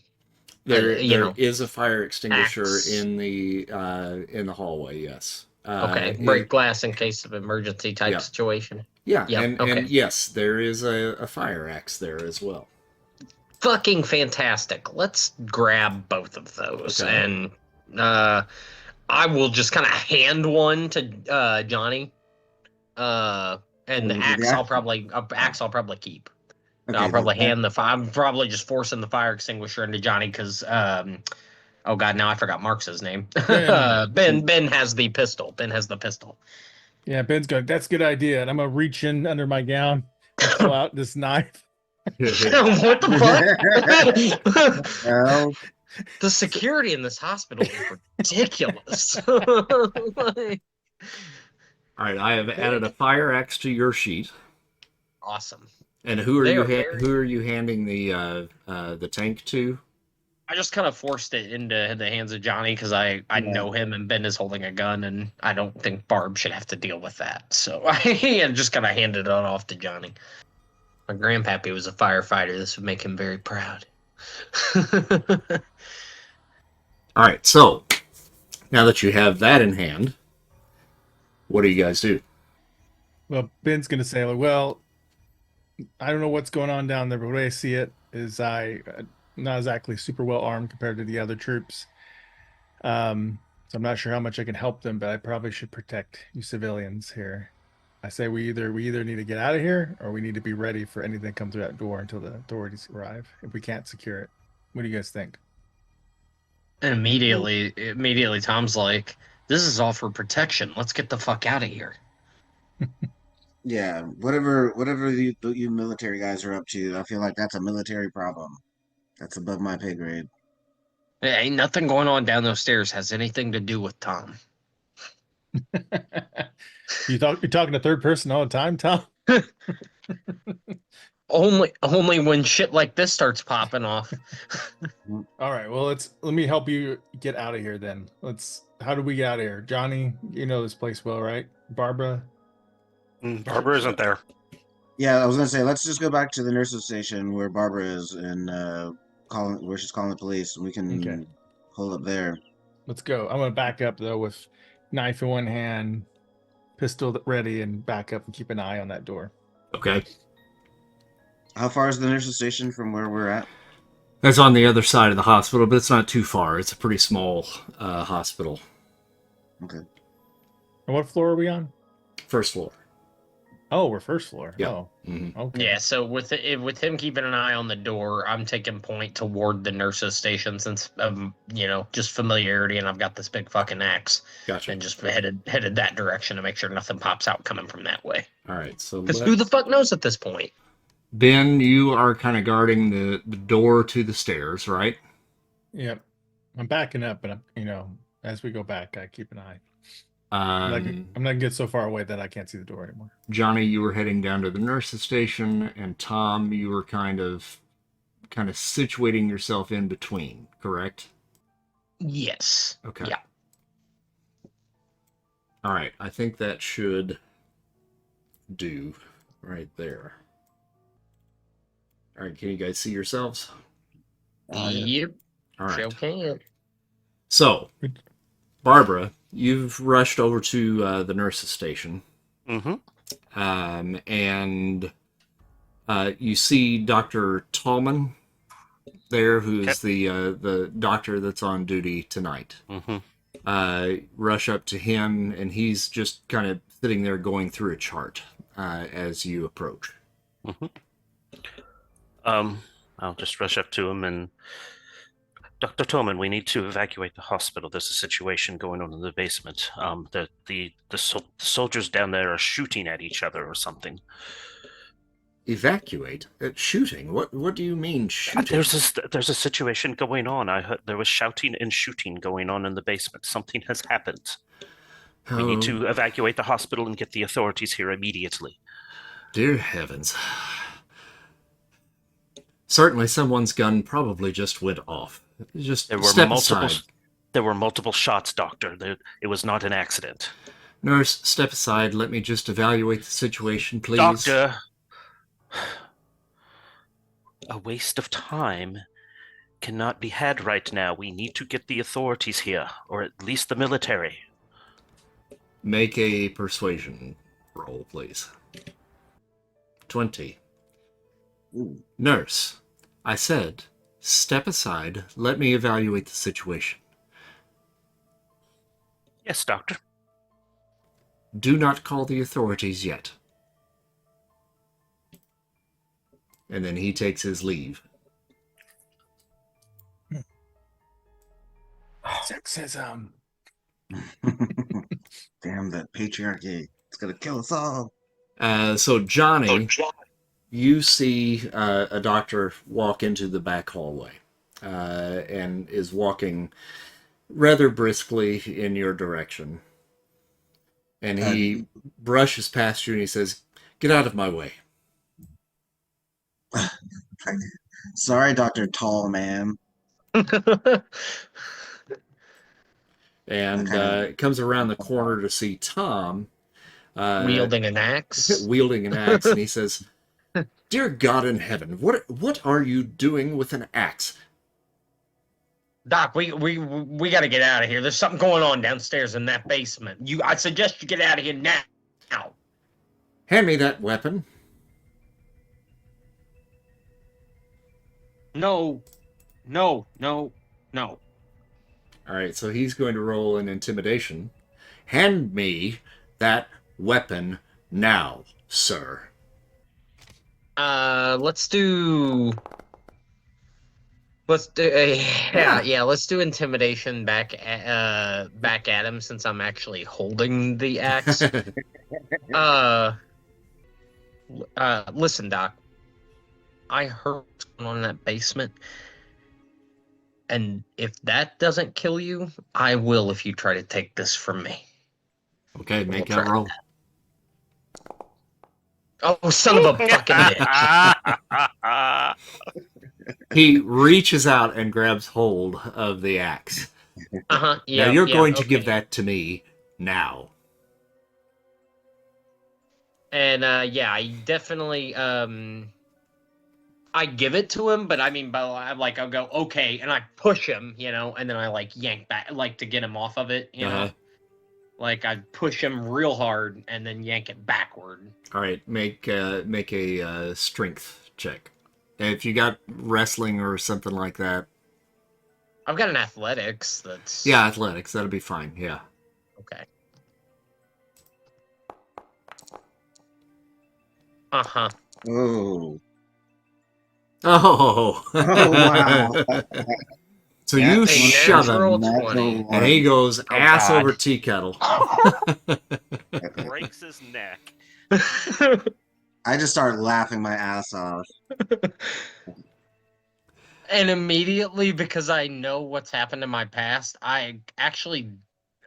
There is a fire extinguisher Axe. in the hallway. Yes. Okay, break glass in case of emergency type Yeah. situation. Yeah, Yep. and Okay. yes, there is a fire axe there as well. Fucking fantastic. Let's grab both of those, Okay. and I will just kind of hand one to Johnny. And the axe I'll probably keep. Okay, I'll probably that- hand I'm probably just forcing the fire extinguisher into Johnny because oh god, now I forgot Mark's name. Ben. Ben has the pistol. Ben has the pistol. Yeah, Ben's going, that's a good idea. And I'm going to reach in under my gown and pull out this knife. What the fuck? well, The security in this hospital is ridiculous. All right, I have added a fire axe to your sheet. Awesome. And who are They you are very- who are you handing the tank to? I just kind of forced it into the hands of Johnny because I know him and Ben is holding a gun and I don't think Barb should have to deal with that. So I just kind of handed it off to Johnny. My grandpappy was a firefighter. This would make him very proud. All right, so now that you have that in hand, what do you guys do? Well, Ben's going to say, well, I don't know what's going on down there, but the way I see it is I'm not exactly super well armed compared to the other troops. So I'm not sure how much I can help them, but I probably should protect you civilians here. I say we either need to get out of here or we need to be ready for anything that comes through that door until the authorities arrive if we can't secure it. What do you guys think? And immediately Tom's like, this is all for protection. Let's get the fuck out of here. yeah, whatever you military guys are up to, I feel like that's a military problem. That's above my pay grade. There ain't nothing going on down those stairs has anything to do with Tom. You're talking to third person all the time, Tom? Only when shit like this starts popping off. All right, well let me help you get out of here then. How do we get out of here? Johnny, you know this place well, right? Barbara? Barbara isn't there. Yeah, I was gonna say let's just go back to the nurse's station where Barbara is and where she's calling the police, and we can Okay. hold up there. Let's go. I'm gonna back up though with knife in one hand, pistol ready, and back up and keep an eye on that door. Okay. How far is the nurse's station from where we're at? That's on the other side of the hospital, but it's not too far. It's a pretty small hospital. Okay. And what floor are we on? First floor. Oh, we're first floor. Yeah. Oh, Mhm. okay. Yeah, so with him keeping an eye on the door, I'm taking point toward the nurse's station since just familiarity, and I've got this big fucking axe, Gotcha. and just headed that direction to make sure nothing pops out coming from that way. All right, so Because who the fuck knows at this point? Ben, you are kind of guarding the door to the stairs, right? Yep. I'm backing up, but as we go back, I keep an eye. I'm not gonna get so far away that I can't see the door anymore. Johnny, you were heading down to the nurse's station, and Tom, you were kind of situating yourself in between, correct? Yes. Okay. Yeah. All right, I think that should do right there. All right, can you guys see yourselves? Yep. All right. Sure can. So, Barbara, you've rushed over to the nurse's station. Mm-hmm. And you see Dr. Tallman there, who's the doctor that's on duty tonight. Mm-hmm. Rush up to him, and he's just kind of sitting there going through a chart as you approach. Mm-hmm. I'll just rush up to him and, Dr. Tolman, we need to evacuate the hospital. There's a situation going on in the basement. The soldiers down there are shooting at each other or something. Evacuate? Shooting? What do you mean shooting? There's a situation going on. I heard there was shouting and shooting going on in the basement. Something has happened. We need to evacuate the hospital and get the authorities here immediately. Dear heavens. Certainly someone's gun probably just went off. Just step aside. There were multiple shots, Doctor. It was not an accident. Nurse, step aside. Let me just evaluate the situation, please. Doctor, a waste of time cannot be had right now. We need to get the authorities here, or at least the military. Make a persuasion roll, please. 20. Ooh. Nurse, I said, step aside. Let me evaluate the situation. Yes, doctor. Do not call the authorities yet. And then he takes his leave. Sexism. Damn that patriarchy. It's gonna kill us all. So Johnny, you see a doctor walk into the back hallway and is walking rather briskly in your direction. And he brushes past you and he says, "Get out of my way." Sorry, Dr. Tall Man. And Okay. comes around the corner to see Tom Wielding an axe. wielding an axe, and he says, "Dear God in heaven, what are you doing with an axe?" Doc, we got to get out of here. There's something going on downstairs in that basement. I suggest you get out of here now. Hand me that weapon. No. All right, so he's going to roll an intimidation. Hand me that weapon now, sir. Let's do let's do intimidation back at him since I'm actually holding the axe. Listen, Doc. I heard what's going on in that basement. And if that doesn't kill you, I will if you try to take this from me. Okay, make We'll a try. roll. Oh, son of a fucking bitch. He reaches out and grabs hold of the axe. Yeah. Now you're going to okay. give that to me now. And I definitely I give it to him, but I mean, I'll go okay, and I push him, and then I yank back, to get him off of it, know. I push him real hard and then yank it backward. All right, make a strength check. If you got wrestling or something like that. I've got an athletics. Yeah, athletics. That'll be fine. Yeah. Okay. Uh-huh. Oh. Oh. Oh, wow. So you shove him, and he goes ass God. over tea kettle. Breaks his neck. I just start laughing my ass off. And immediately, because I know what's happened in my past, I actually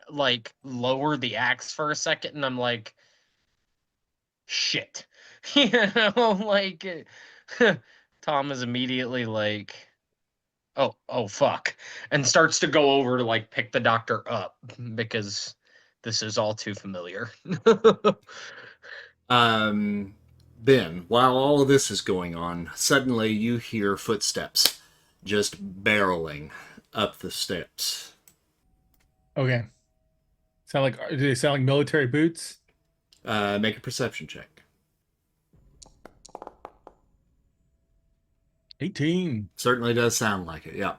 lower the axe for a second, and I'm like, shit. Tom is immediately like, oh fuck, and starts to go over to pick the doctor up because this is all too familiar. Ben, while all of this is going on, suddenly you hear footsteps just barreling up the steps. Okay. Do they sound like military boots? Make a perception check. 18. Certainly does sound like it, yeah.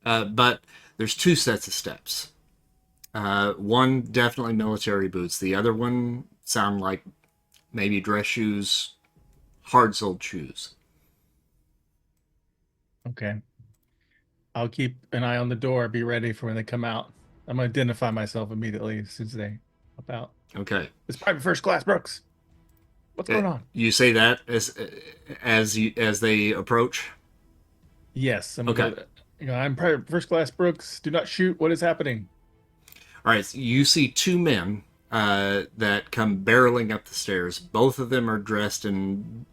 But there's two sets of steps. One definitely military boots. The other one sound like maybe dress shoes, hard-soled shoes. Okay. I'll keep an eye on the door. Be ready for when they come out. I'm going to identify myself immediately as soon as they hop out. Okay. It's Private First Class Brooks. What's going on? You say that as they approach? Yes. Okay. I'm Private First Class Brooks. Do not shoot. What is happening? All right. So you see two men that come barreling up the stairs. Both of them are dressed in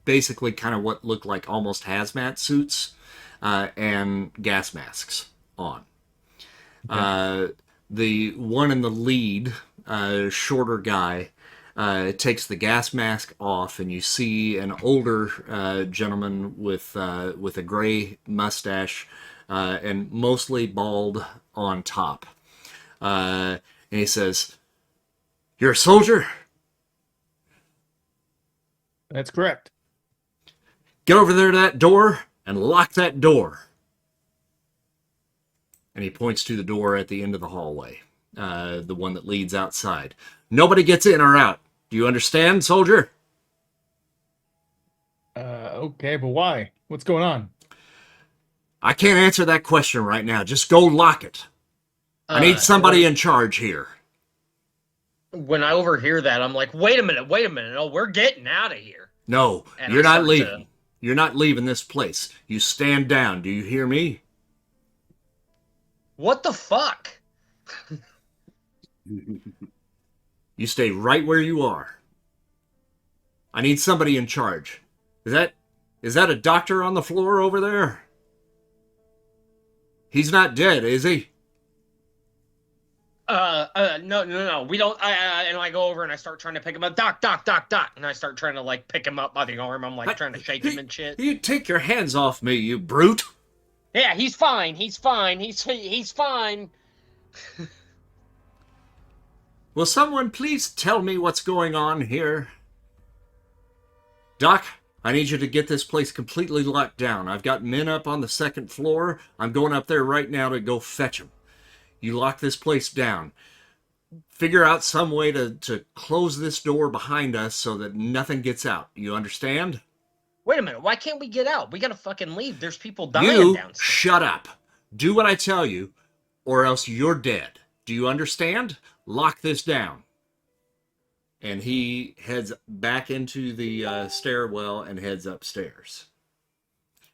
basically kind of what look like almost hazmat suits and gas masks on. Okay. The one in the lead, shorter guy, takes the gas mask off, and you see an older gentleman with a gray mustache and mostly bald on top. And he says, "You're a soldier? That's correct. Get over there to that door and lock that door." And he points to the door at the end of the hallway, the one that leads outside. "Nobody gets in or out. Do you understand, soldier?" Okay, but why? What's going on? "I can't answer that question right now. Just go lock it. I need somebody in charge here." When I overhear that, I'm like, wait a minute. Oh, we're getting out of here. "No, And you're I not start leaving. You're not leaving this place. You stand down. Do you hear me?" What the fuck? "You stay right where you are. I need somebody in charge. Is that a doctor on the floor over there? He's not dead, is he?" No. We don't. And I go over and I start trying to pick him up. Doc. And I start trying to like pick him up by the arm. I'm like trying to shake him and shit. You take your hands off me, you brute. Yeah, he's fine. He's fine. Will someone please tell me what's going on here? Doc, I need you to get this place completely locked down. I've got men up on the second floor. I'm going up there right now to go fetch them. You lock this place down. Figure out some way to close this door behind us so that nothing gets out. You understand? Wait a minute. Why can't we get out? We gotta fucking leave. There's people dying You downstairs. shut up. Do what I tell you, or else you're dead. Do you understand? Lock this down. And he heads back into the stairwell and heads upstairs.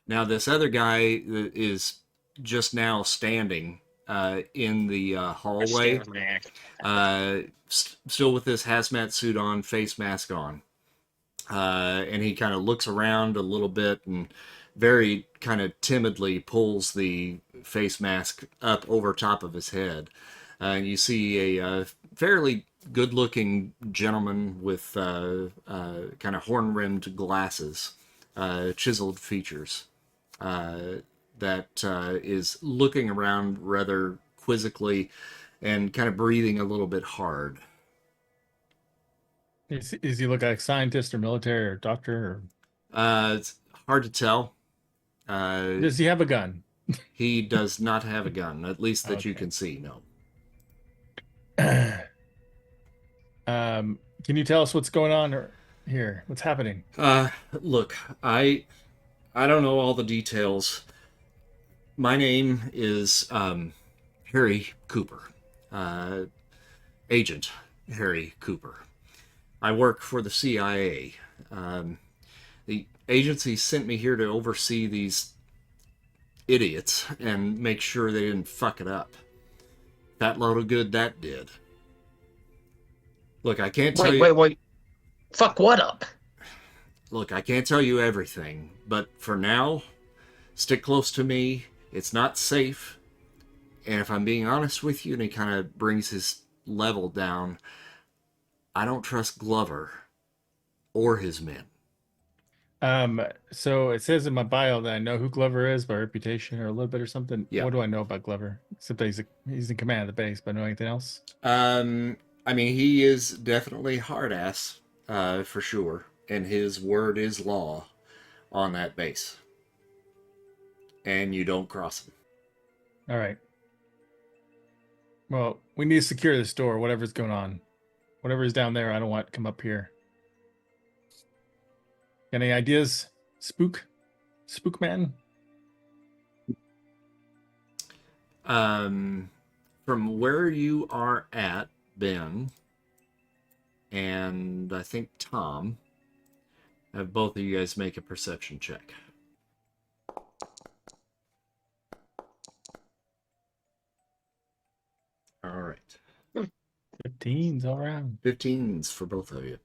Now, this other guy is just now standing in the hallway, still with this hazmat suit on, face mask on. And he kind of looks around a little bit and very kind of timidly pulls the face mask up over top of his head. And you see a fairly good-looking gentleman with kind of horn-rimmed glasses, chiseled features, that is looking around rather quizzically and kind of breathing a little bit hard. Is he look like a scientist or military or doctor? It's hard to tell. Does he have a gun? He does not have a gun, at least that you Okay. can see, no. Can you tell us what's going on here? What's happening? Look, I don't know all the details. My name is Harry Cooper, Agent Harry Cooper. I work for the CIA. The agency sent me here to oversee these idiots and make sure they didn't fuck it up. That load of good that did. Look, I can't tell you. Wait. Fuck what up? Look, I can't tell you everything, but for now, stick close to me. It's not safe. And if I'm being honest with you, and he kind of brings his level down, I don't trust Glover or his men. So it says in my bio that I know who Glover is by reputation or a little bit or something. Yeah. What do I know about Glover? Except that he's in command of the base, but I know anything else? I mean, he is definitely hard ass, for sure, and his word is law on that base. And you don't cross him. All right. Well, we need to secure this door, whatever's going on. Whatever is down there, I don't want to come up here. Got any ideas? Spook man? From where you are at, Ben, and I think Tom, have both of you guys make a perception check. All right. 15s all around. 15s for both of you.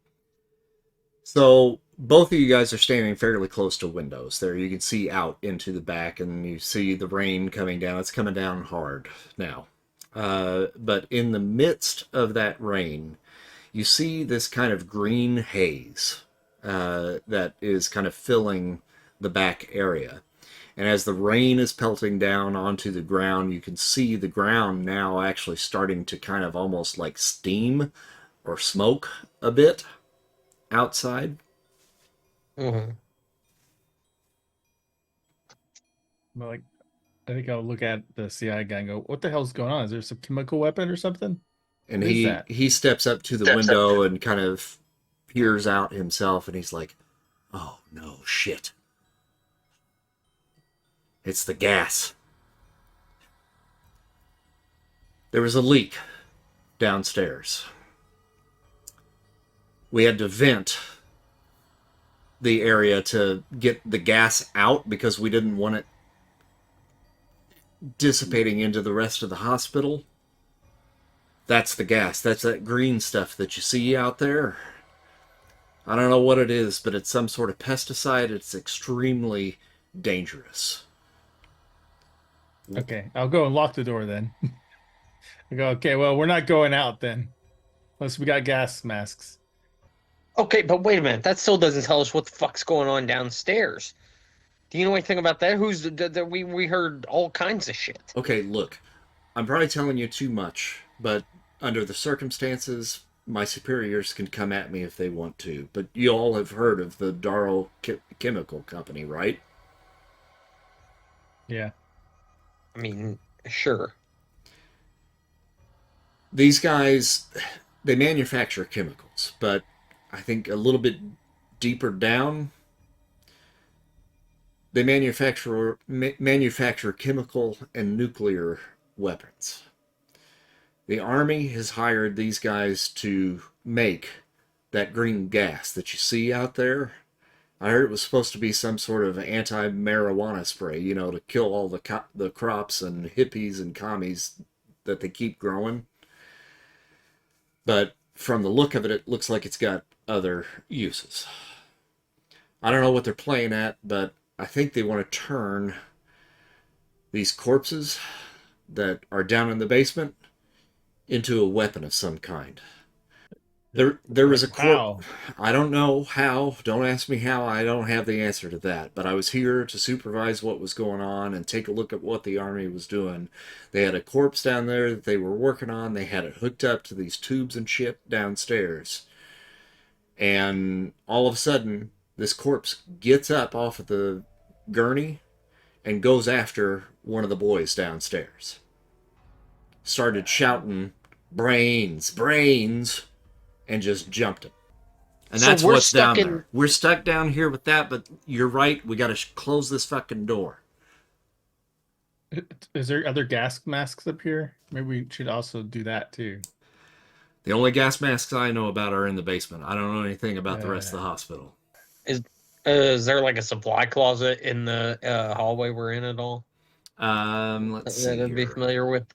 So both of you guys are standing fairly close to windows there. You can see out into the back and you see the rain coming down. It's coming down hard now. But in the midst of that rain, you see this kind of green haze that is kind of filling the back area. And as the rain is pelting down onto the ground, you can see the ground now actually starting to kind of almost like steam or smoke a bit outside. Mm-hmm. But like, I think I'll look at the CI guy and go, "What the hell's going on? Is there some chemical weapon or something?" And What is he that? he steps up to the window and kind of peers out himself, and he's like, "Oh no, shit! It's the gas. There was a leak downstairs. We had to vent the area to get the gas out because we didn't want it dissipating into the rest of the hospital. That's the gas. That's that green stuff that you see out there. I don't know what it is, but it's some sort of pesticide. It's extremely dangerous." Okay, I'll go and lock the door then. I go, okay, well, we're not going out then, unless we got gas masks. Okay, but wait a minute. That still doesn't tell us what the fuck's going on downstairs. Do you know anything about that? We heard all kinds of shit. Okay, look, I'm probably telling you too much, but under the circumstances, my superiors can come at me if they want to. But you all have heard of the Darrow Chemical Company, right? Yeah. I mean, sure. These guys, they manufacture chemicals, but I think a little bit deeper down, they manufacture chemical and nuclear weapons. The Army has hired these guys to make that green gas that you see out there. I heard it was supposed to be some sort of anti-marijuana spray, you know, to kill all the crops and hippies and commies that they keep growing. But from the look of it, it looks like it's got other uses. I don't know what they're playing at, but I think they want to turn these corpses that are down in the basement into a weapon of some kind. There was a How? I don't know how. Don't ask me how. I don't have the answer to that. But I was here to supervise what was going on and take a look at what the Army was doing. They had a corpse down there that they were working on. They had it hooked up to these tubes and shit downstairs. And all of a sudden, this corpse gets up off of the gurney and goes after one of the boys downstairs. Started shouting, "Brains, brains," and just jumped him. And that's what's down there. We're stuck down here with that, but you're right. We got to close this fucking door. Is there other gas masks up here? Maybe we should also do that too. The only gas masks I know about are in the basement. I don't know anything about the rest of the hospital. Is there like a supply closet in the hallway we're in at all? Let's see. That I'd be familiar with.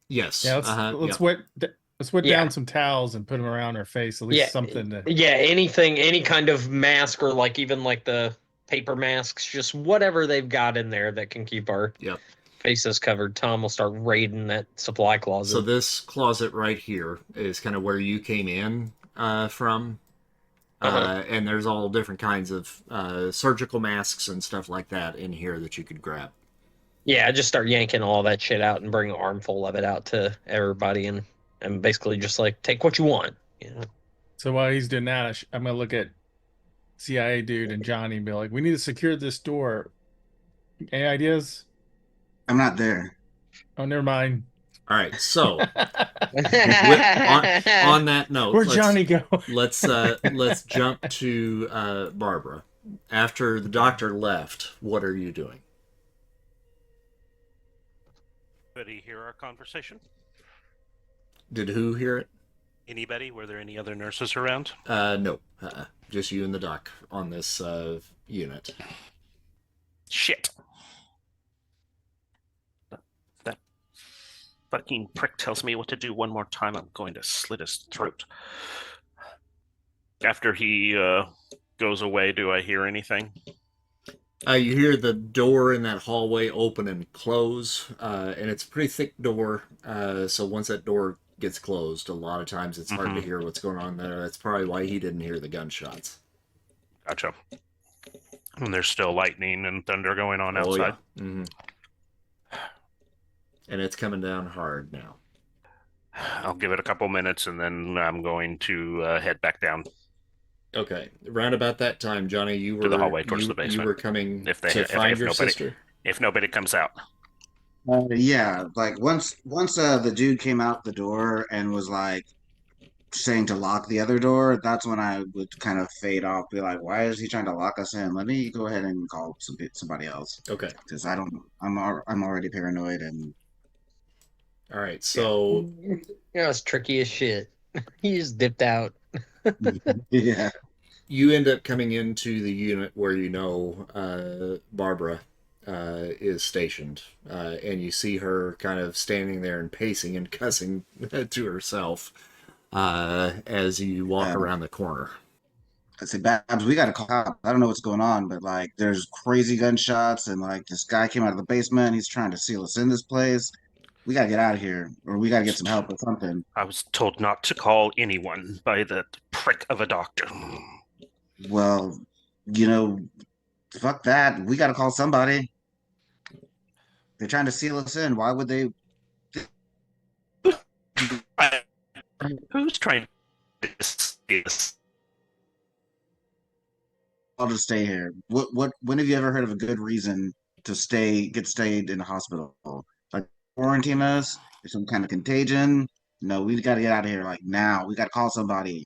Yes. Yeah, let's wet down some towels and put them around our face. At least something to. Yeah, anything, any kind of mask, or like even like the paper masks, just whatever they've got in there that can keep our faces covered. Tom will start raiding that supply closet. So this closet right here is kind of where you came in from. And there's all different kinds of surgical masks and stuff like that in here that you could grab. Yeah, just start yanking all that shit out and bring an armful of it out to everybody and basically just like take what you want. You know? So while he's doing that, I'm going to look at CIA dude and Johnny and be like, we need to secure this door. Any ideas? I'm not there. Oh, never mind. All right, so on that note, where'd Johnny go? let's jump to Barbara. After the doctor left, what are you doing? Anybody hear our conversation? Did who hear it? Anybody? Were there any other nurses around? No. Just you and the doc on this unit. Shit. That fucking prick tells me what to do one more time. I'm going to slit his throat. After he goes away, do I hear anything? You hear the door in that hallway open and close, and it's a pretty thick door. So once that door gets closed, a lot of times it's hard to Mhm. hear what's going on there. That's probably why he didn't hear the gunshots. Gotcha. And there's still lightning and thunder going on Oh outside. yeah, and it's coming down hard now. I'll give it a couple minutes and then I'm going to head back down Okay, around about that time, Johnny, you to the were hallway towards the you basement. were coming If to find your nobody sister. if nobody comes out. Yeah, like once the dude came out the door and was like saying to lock the other door, that's when I would kind of fade off, be like, why is he trying to lock us in? Let me go ahead and call somebody else Okay, because I don't. I'm already paranoid and all right. yeah. So It's tricky as shit. He just dipped out. Yeah. you end up coming into the unit where you know Barbara is stationed, and you see her kind of standing there and pacing and cussing to herself as you walk Um, around the corner. I say, Babs, we got to call cops. I don't know what's going on, but like, there's crazy gunshots, and like, this guy came out of the basement. He's trying to seal us in this place. We got to get out of here, or we got to get some help or something. I was told not to call anyone by the prick of a doctor. Well, you know, fuck that. We got to call somebody. They're trying to seal us in. Why would they? I, who's trying to see this? I'll just stay here. When have you ever heard of a good reason to get stayed in the hospital? Like quarantine us or some kind of contagion? No, we got to get out of here like now. We got to call somebody.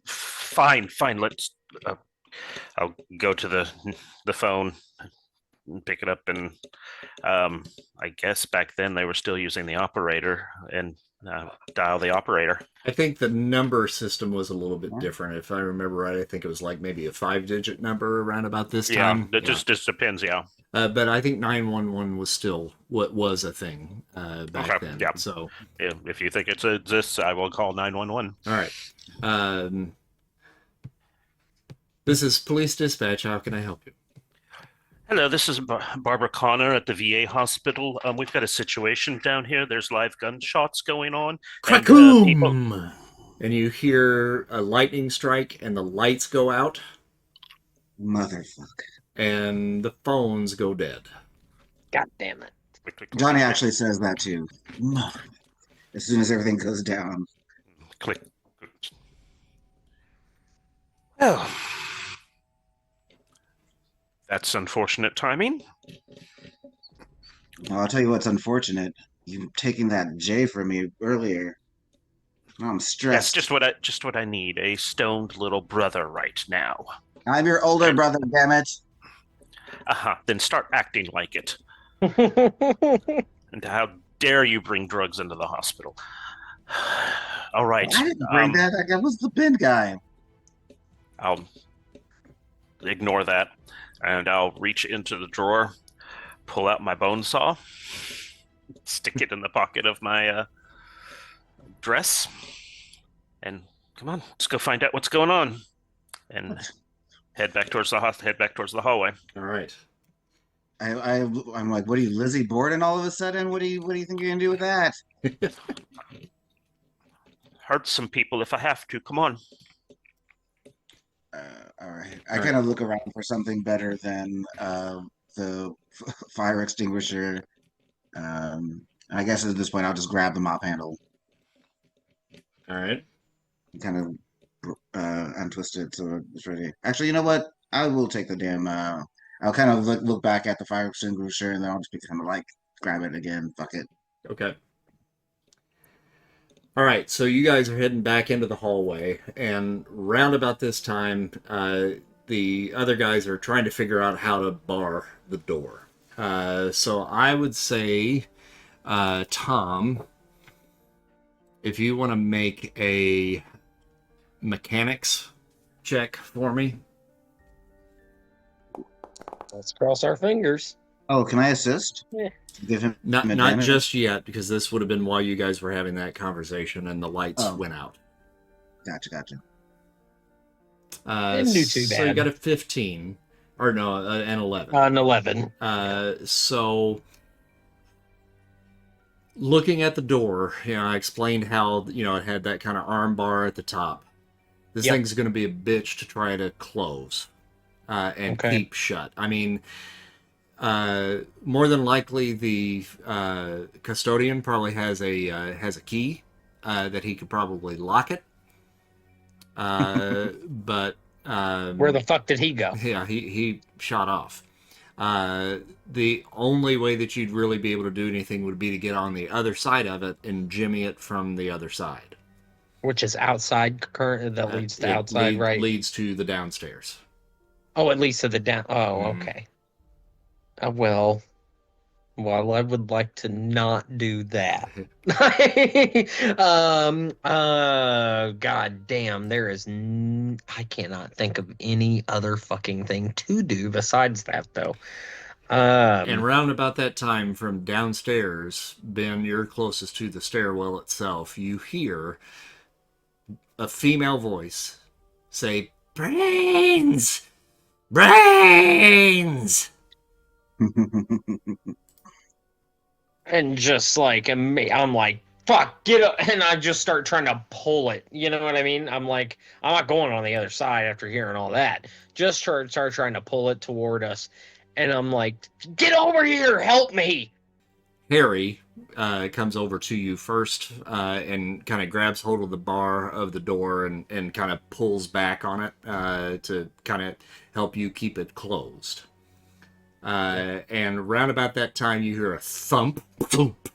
Fine. Let's. I'll go to the phone, and pick it up, and I guess back then they were still using the operator and dial the operator. I think the number system was a little bit Yeah. different. If I remember right, I think it was like maybe a 5-digit number around about this Yeah, time. it just depends. Yeah. But I think 911 was still what was a thing back Okay, then. yeah. So, If you think it exists, I will call 911. all right. This is police dispatch. How can I help you? Hello, this is Barbara Connor at the VA hospital. We've got a situation down here. There's live gunshots going on. And, Crackoom! And you hear a lightning strike, and the lights go out, Motherfucker. and the phones go dead. God damn it. Click. Johnny actually says that too. As soon as everything goes down. Click. Oh, that's unfortunate timing. Well, I'll tell you what's unfortunate. You taking that J from me earlier. I'm That's stressed. just what I need. A stoned little brother right now. I'm your older brother, damn it. Then start acting like it. And how dare you bring drugs into the hospital? All right. I didn't bring that. I was the bin guy. I'll ignore that, and I'll reach into the drawer, pull out my bone saw, stick it in the pocket of my dress, and come on, let's go find out what's going on, and head back towards the hallway. All right. I'm like, what are you, Lizzie Borden? All of a sudden, what do you think you're gonna do with that? Hurt some people if I have to. Come on. All right. I kind of look around for something better than the fire extinguisher. I guess at this point, I'll just grab the mop handle. All right. Kind of untwist it so it's ready. Actually, you know what? I will take the damn. I'll kind of look back at the fire extinguisher and then I'll just be kind of like grab it again. Fuck it. Okay. All right, so you guys are heading back into the hallway, and round about this time, the other guys are trying to figure out how to bar the door. So I would say, Tom, if you want to make a mechanics check for me. Let's cross our fingers. Oh, can I assist? Yeah. Give him Not advantage? just yet, because this would have been while you guys were having that conversation and the lights Oh. went out. Gotcha. Didn't do too So you bad. got a 15, or no, an 11. An 11. So looking at the door, I explained how it had that kind of arm bar at the top. This Yep. thing's going to be a bitch to try to close and Okay. keep shut. I mean, more than likely, the custodian probably has a key that he could probably lock it. But Where the fuck did he go? yeah, he shot off. The only way that you'd really be able to do anything would be to get on the other side of it and jimmy it from the other side. Which is outside current that leads to outside, right? Leads to the downstairs. Oh, it leads to the down. Oh, Mhm. okay. Well, I would like to not do that. God damn, I cannot think of any other fucking thing to do besides that, though. And round about that time from downstairs, Ben, you're closest to the stairwell itself, you hear a female voice say, "Brains! Brains!" And just like, I'm like, fuck, get up. And I just start trying to pull it. You know what I mean? I'm like, I'm not going on the other side after hearing all that. Just start trying to pull it toward us. And I'm like, get over here, help me. Harry comes over to you first and kind of grabs hold of the bar of the door and kind of pulls back on it to kind of help you keep it closed. And round about that time, you hear a thump, thump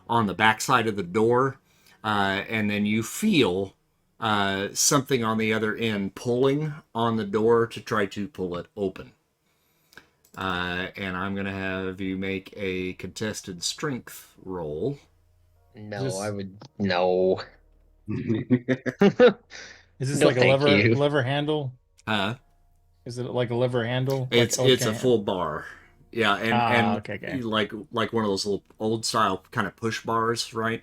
on the backside of the door, and then you feel something on the other end pulling on the door to try to pull it open. And I'm going to have you make a contested strength roll. No, I would. No. Is this No, like a thank you. lever handle? Uh, Is it like a lever handle? it's Like, it's a okay. full bar. Yeah, and okay. like one of those little old style kind of push bars, right?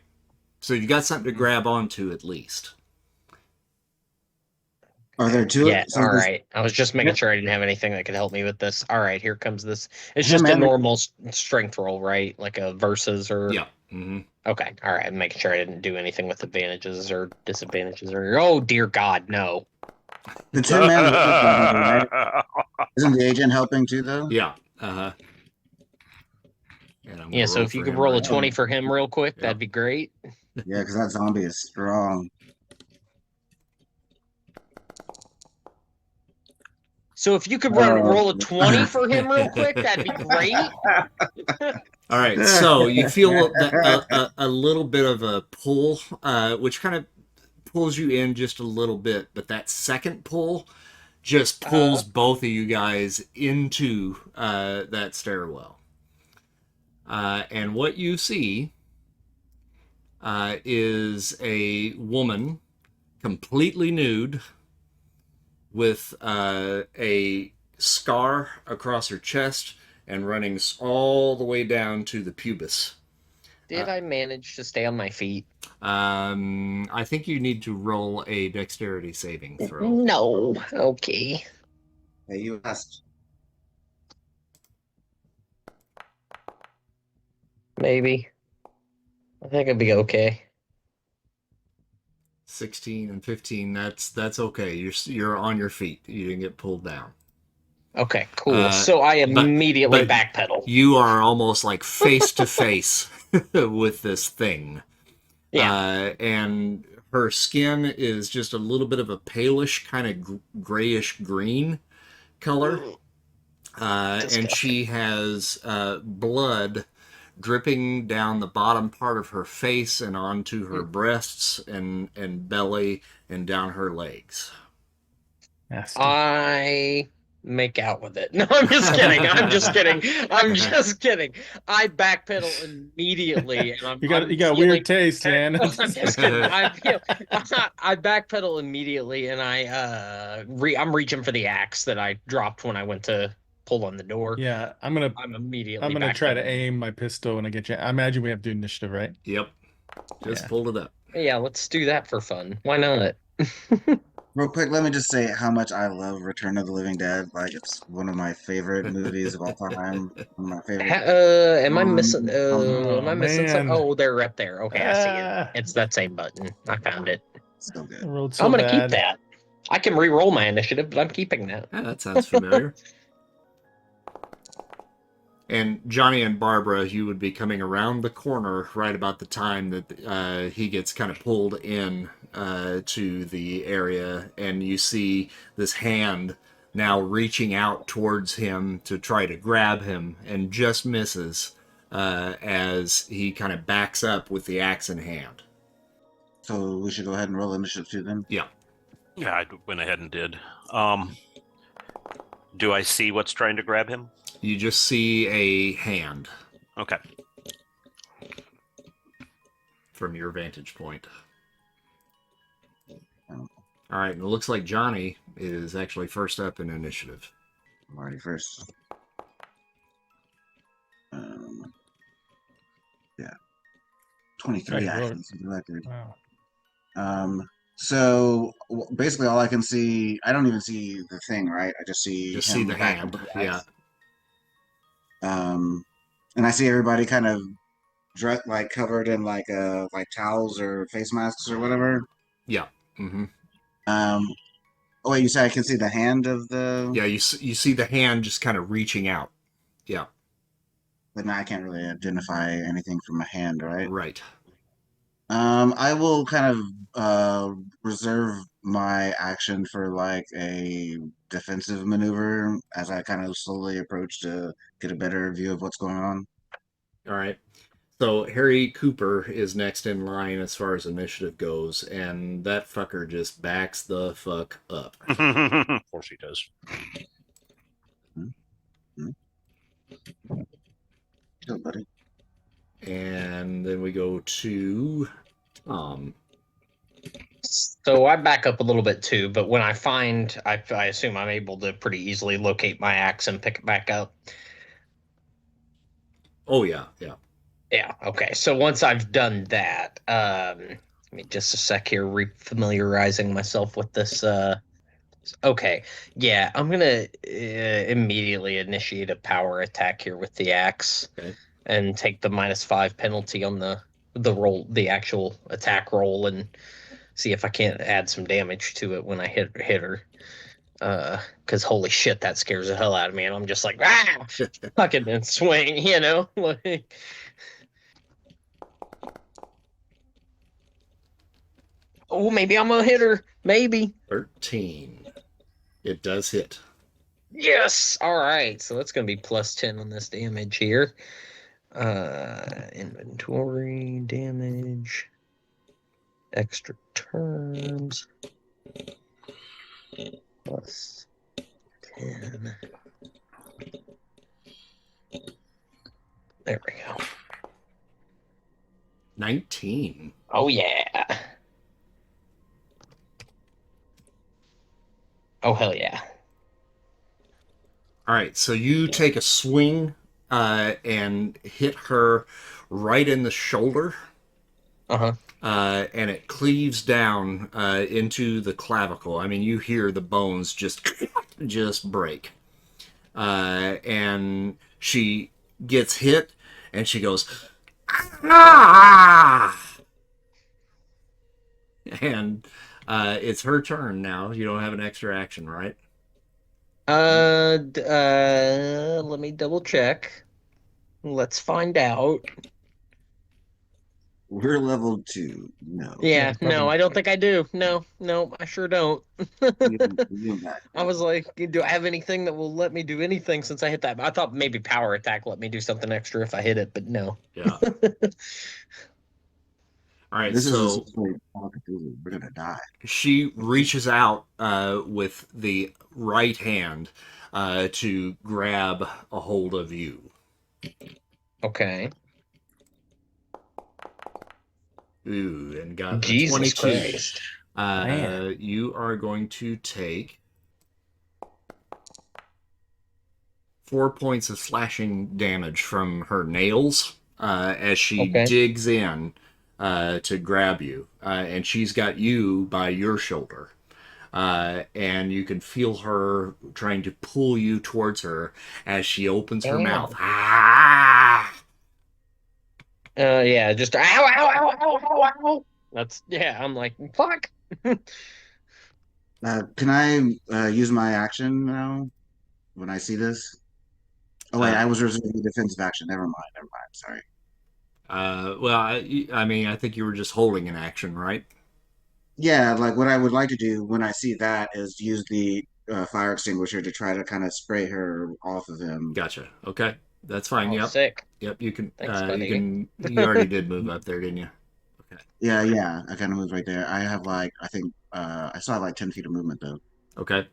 So you got something to grab onto at least. Are there two? Yeah, so all this- right. I was just making sure I didn't have anything that could help me with this. All right, here comes this. It's Yeah, just a man. normal strength roll, right? Like a versus or. Yeah. Mm-hmm. Okay, all right. I'm making sure I didn't do anything with advantages or disadvantages or. Oh dear God, no. The Tin Man is helping, right? Isn't the agent helping too, though? Yeah. Uh-huh. Yeah, so if you could roll a 20 for him real quick, Yep. that'd be great. Yeah, because that zombie is strong. So if you could Oh. roll a 20 for him real quick, that'd be great. All right, so you feel a little bit of a pull, which kind of pulls you in just a little bit, but that second pull just pulls both of you guys into that stairwell. And what you see is a woman completely nude with a scar across her chest and running all the way down to the pubis. Did I manage to stay on my feet? I think you need to roll a dexterity saving throw. No. Okay. Hey, you asked. Maybe. I think it'd be okay. 16 and 15. That's okay. You're on your feet. You didn't get pulled down. Okay, cool. So I immediately backpedal. You are almost like face to face with this thing. Yeah. And her skin is just a little bit of a palish, kind of grayish green color. And she has blood dripping down the bottom part of her face and onto her breasts and belly and down her legs. Nasty. I make out with it. No, I'm just kidding. I'm just kidding. I'm just kidding. I backpedal immediately, and You got weird taste, man. I'm just kidding. I backpedal immediately, and I'm reaching for the axe that I dropped when I went to pull on the door. Yeah, I'm gonna try to aim my pistol when I get you. I imagine we have to do initiative, right? Yep. Just pulled it up. Yeah, let's do that for fun. Why not? Real quick, let me just say how much I love Return of the Living Dead. Like, it's one of my favorite movies of all time. One of my favorite. Am I missing? Am Oh I missing something? man. Oh, they're right there. Okay, I see it. Ah, It's that same button. I found it. So I good. rolled I'm so gonna keep bad. that. I can re-roll my initiative, but I'm keeping that. Yeah, that sounds familiar. And Johnny and Barbara, you would be coming around the corner right about the time that he gets kind of pulled in to the area, and you see this hand now reaching out towards him to try to grab him, and just misses as he kind of backs up with the axe in hand. So we should go ahead and roll initiative too then. Yeah. Yeah, I went ahead and did. Do I see what's trying to grab him? You just see a hand Okay. from your vantage point. Um, All right, and it looks like Johnny is actually first up in initiative. I'm already first. Yeah. 23 Hey, actions. Record. Wow. So basically, all I can see, I don't even see the thing, right? I just see Just him see the back hand. up with the Yeah. axe. And I see everybody kind of like covered in like towels or face masks or whatever. Yeah. Mm-hmm. Oh wait, you said I can see the hand of the. Yeah, you see the hand just kind of reaching out. Yeah. But now I can't really identify anything from a hand, right? Right. I will kind of reserve my action for like a defensive maneuver as I kind of slowly approach to get a better view of what's going on. All right. So Harry Cooper is next in line as far as initiative goes, and that fucker just backs the fuck up. Of course he does. Chill, buddy. And then we go to Tom. So I back up a little bit too, but when I find, I assume I'm able to pretty easily locate my axe and pick it back up. Oh yeah, yeah. Yeah, okay. So once I've done that, give me just a sec here, refamiliarizing myself with this. Okay, yeah, I'm gonna immediately initiate a power attack here with the axe Okay. and take the -5 penalty on the roll, the actual attack roll, and see if I can't add some damage to it when I hit her. Because holy shit, that scares the hell out of me, and I'm just like, ah, fucking and swing, you know, like. Oh, maybe I'm gonna hit her. Maybe. 13. It does hit. Yes. All right. So that's gonna be +10 on this damage here. Inventory damage. Extra terms. +10. There we go. 19. Oh yeah. Oh hell yeah. All right, so you take a swing and hit her right in the shoulder. Uh-huh. And it cleaves down into the clavicle. I mean, you hear the bones just break. And she gets hit, and she goes, ah! And it's her turn now. You don't have an extra action, right? Let me double check. Let's find out. We're level 2. No. Yeah, Yeah, no, probably. I don't think I do. No, I sure don't. I was like, do I have anything that will let me do anything since I hit that? I thought maybe power attack let me do something extra if I hit it, but no. Yeah. All right, This is so essentially Call of Cthulhu. We're gonna die. she reaches out with the right hand to grab a hold of you. Okay. Ooh, and got a Jesus 22. Christ. Man. You are going to take 4 points of slashing damage from her nails as she Okay. digs in to grab you. And she's got you by your shoulder. and you can feel her trying to pull you towards her as she opens her Damn. mouth. Ah! Yeah, just ow, ow, ow, ow, ow, ow. That's I'm like, fuck. Can I use my action now when I see this? Oh wait, Uh, I was reserving a defensive action. Never mind. Never mind. Sorry. well, I mean, I think you were just holding an action, right? Yeah, like what I would like to do when I see that is use the fire extinguisher to try to kind of spray her off of him. Gotcha. Okay, that's fine. Oh, Yep. sick. Yep. You can. Thanks, You buddy. can. You already did move up there, didn't you? Okay. Yeah, yeah. I kind of moved right there. I have like I think I still have like 10 feet of movement though. Okay.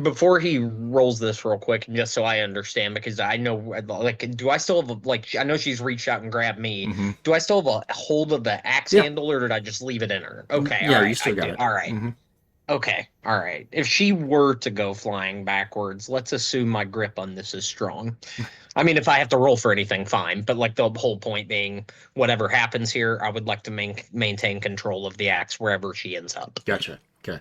Before he rolls this real quick, just so I understand, because I know, like, do I still have like, I know she's reached out and grabbed me. Mm-hmm. Do I still have a hold of the axe Yeah. handle, or did I just leave it in her? Okay, Yeah, all you right, still I got do. it. All right. Mm-hmm. Okay, all right. If she were to go flying backwards, let's assume my grip on this is strong. I mean, if I have to roll for anything, fine. But like the whole point being, whatever happens here, I would like to maintain control of the axe wherever she ends up. Gotcha. Okay.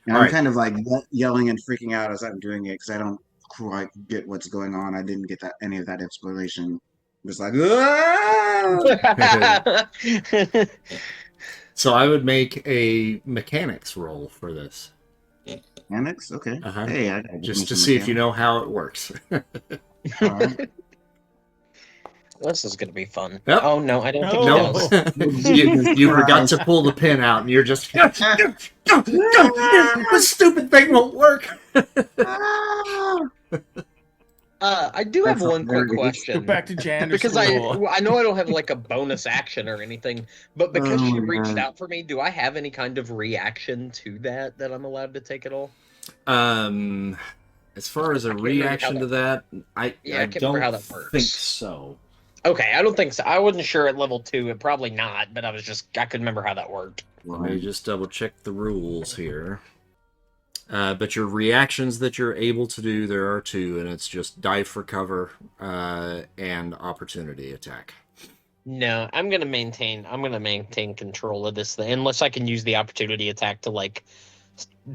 And All I'm right. kind of like yelling and freaking out as I'm doing it because I don't quite get what's going on. I didn't get that any of that exploration. Just like, "Ah!" So I would make a mechanics roll for this. Mechanics? Okay. Uh-huh. Hey, I gotta Just give to me some see if you mechanics. know how it works. All right. This is gonna be fun. Yep. Oh no, I don't think he No, does. you forgot to pull the pin out, and you're just this stupid thing won't work. I do have That's one quick hilarious. Go question. back to janitor Because school. I know I don't have like a bonus action or anything, but because Oh she my reached God. out for me, do I have any kind of reaction to that I'm allowed to take at all? As far as a I can't remember how reaction to that, I I can't remember don't how that think works. so. Okay, I don't think so. I wasn't sure at level 2, it probably not, but I couldn't remember how that worked. Let me just double check the rules here. But your reactions that you're able to do, there are 2, and it's just dive for cover and opportunity attack. No, I'm gonna maintain control of this thing unless I can use the opportunity attack to like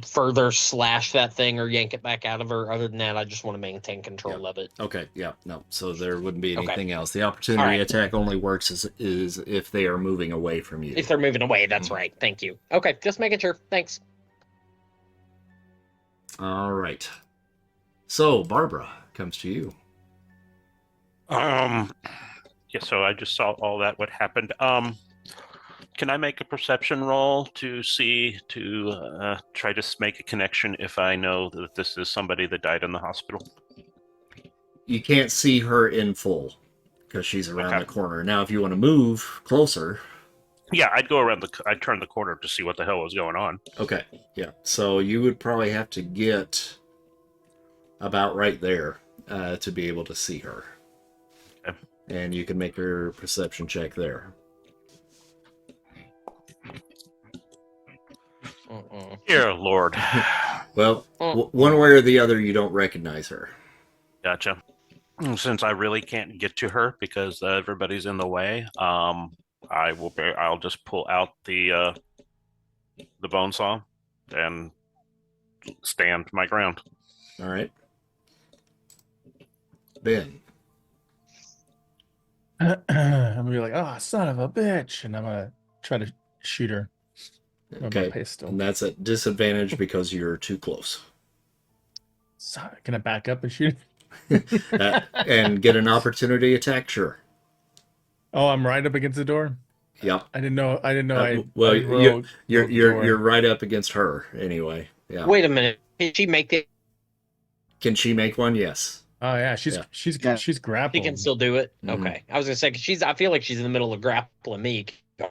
further slash that thing or yank it back out of her. Other than that, I just want to maintain control of it. Okay, yeah, no. So there wouldn't be Okay. anything else. The opportunity All right. attack only works is if they are moving away from you. If they're moving away, that's right. Thank you. Okay, just making sure. Thanks. All right. So Barbara comes to you. Yeah, so I just saw all that what happened. Can I make a perception roll to try to make a connection if I know that this is somebody that died in the hospital? You can't see her in full because she's around Okay. the corner. Now, if you want to move closer, Yeah, I'd turn the corner to see what the hell was going on. okay, yeah. So you would probably have to get about right there to be able to see her. Okay. And you can make your perception check there. Dear Lord. Well, one way or the other, you don't recognize her. Gotcha. Since I really can't get to her because everybody's in the way, I'll just pull out the bone saw and stand my ground. All right. Ben. I'm gonna be like, oh, son of a bitch, and I'm gonna try to shoot her with my Okay. pistol. And that's at disadvantage because you're too close. So, can I back up and shoot? And get an opportunity attack? Sure. Oh, I'm right up against the door. Yep. I didn't know. Well, rolled the door. you're right up against her anyway. Yeah. Wait a minute. Did she make it? Can she make one? Yes. Oh yeah, she's She grappled. can still do it. Mhm. Okay, I was gonna say 'cause I feel like she's in the middle of grappling me.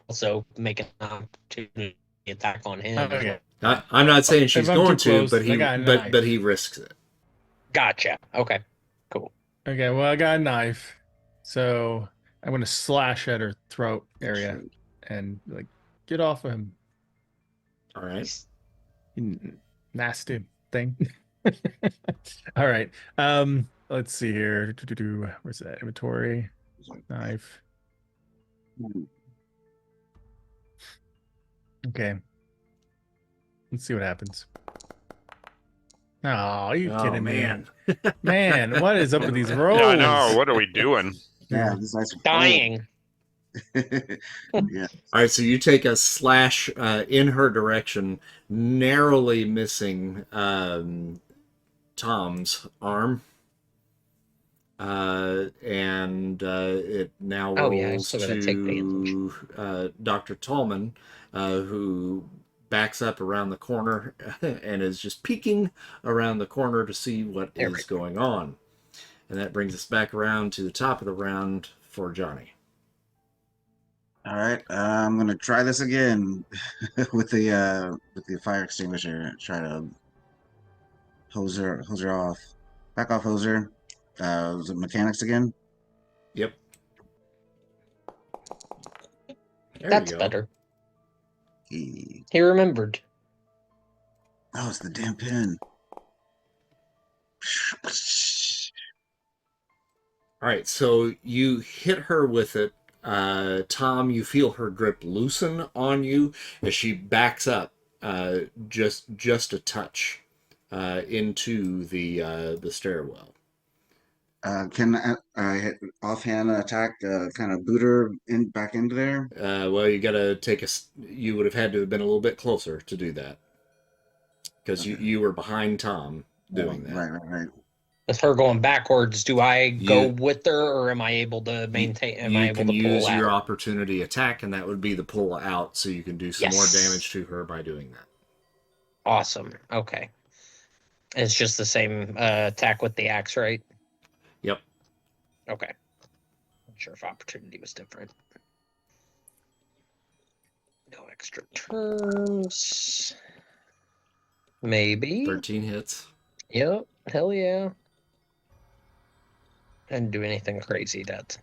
Also make an opportunity attack on him. Okay. I'm not saying If she's I'm going too to, close, but I got a knife. but he risks it. Gotcha. Okay. Cool. Okay, well I got a knife, so I'm gonna slash at her throat area and like get off of him, All right. you nasty thing. All right. Let's see here. Where's that inventory? Knife. Okay. Let's see what happens. Oh, are you Oh, kidding man. me? Man, what is up with these Yeah, rolls? I know. What are we doing? Yeah, these dice are Dying. yeah. All right, so you take a slash in her direction, narrowly missing Tom's arm. And it now Oh, yeah, I rolls still gotta take to Dr. Tallman, who backs up around the corner and is just peeking around the corner to see what There we is go. going on. And that brings us back around to the top of the round for Johnny. All right, I'm gonna try this again with the fire extinguisher. Try to hose her off. Back off, hoser. Was it mechanics again? Yep. There That's you go. better. E- He remembered. Oh, it's the damn pin. All right, so you hit her with it. Tom, you feel her grip loosen on you as she backs up just a touch into the stairwell. Can I hit offhand attack? Kind of boot her back into there. Well, you got to take a. You would have had to have been a little bit closer to do that because Okay. you were behind Tom doing that. Right. With her going backwards, do I go You- with her, or am I able to maintain? Am I You able can to pull use your out? opportunity attack, and that would be the pull out, so you can do some more Yes. damage to her by doing that. Awesome. Okay. It's just the same attack with the axe, right? Yep. Okay. Not sure if opportunity was different. No extra turns. Maybe. 13 hits. Yep. Hell yeah. Didn't do anything crazy that.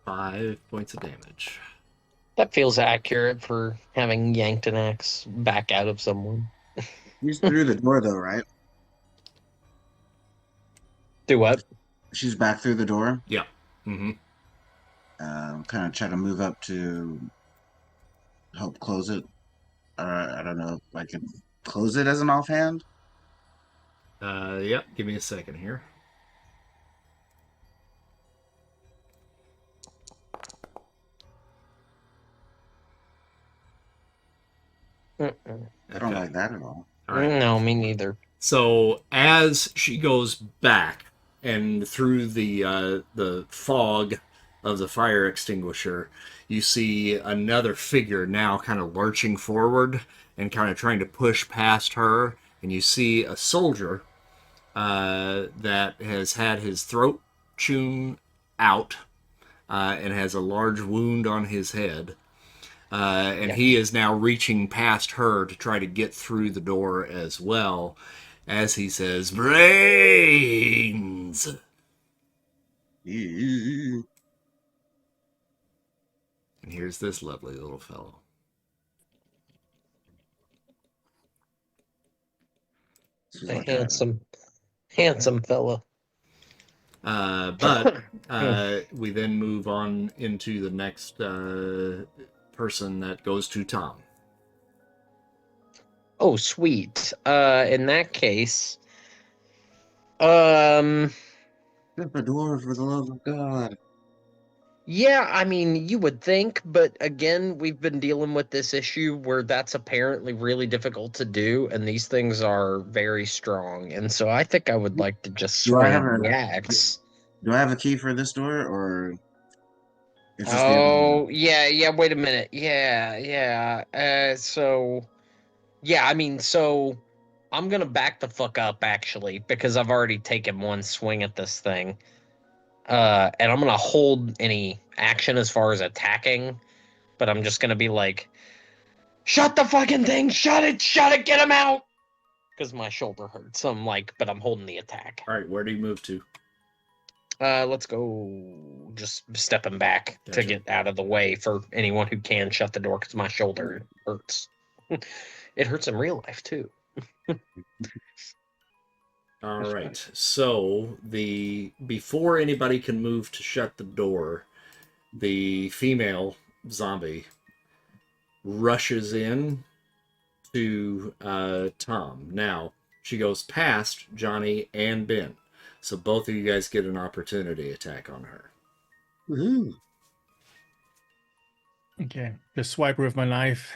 5 points of damage. That feels accurate for having yanked an axe back out of someone. She's through the door though, right? Do what? She's back through the door. Yeah. Mm-hmm. Kind of try to move up to help close it. I don't know if I can close it as an offhand. Yep. Give me a second here. Mm-mm. I don't Okay. like that at all. All right. No, me neither. So as she goes back and through the fog of the fire extinguisher, you see another figure now kind of lurching forward and kind of trying to push past her. And you see a soldier that has had his throat chewn out and has a large wound on his head. And Yeah. he is now reaching past her to try to get through the door as well, as he says, "Brains!" Ew. And here's this lovely little fellow. This was A like handsome fella. But we then move on into the next person that goes to Tom. Oh, sweet. In that case, shut the door for the love of God. yeah, I mean, you would think, but again, we've been dealing with this issue where that's apparently really difficult to do, and these things are very strong. And so I think I would like to just Do I have swing the a axe. Do I have a key for this door, or it's just the other Oh, door? yeah, wait a minute. Yeah. So, yeah, I mean, so I'm gonna back the fuck up, actually, because I've already taken one swing at this thing. And I'm gonna hold any action as far as attacking, but I'm just gonna be like, shut the fucking thing, shut it, get him out! Because my shoulder hurts. So I'm like, but I'm holding the attack. All right, where do you move to? Let's go just stepping back to Gotcha. get out of the way for anyone who can shut the door because my shoulder hurts. It hurts in real life too. All right. So before anybody can move to shut the door, the female zombie rushes in to Tom. Now, she goes past Johnny and Ben. So both of you guys get an opportunity attack on her. Woohoo. Okay. Just swipe her with my knife.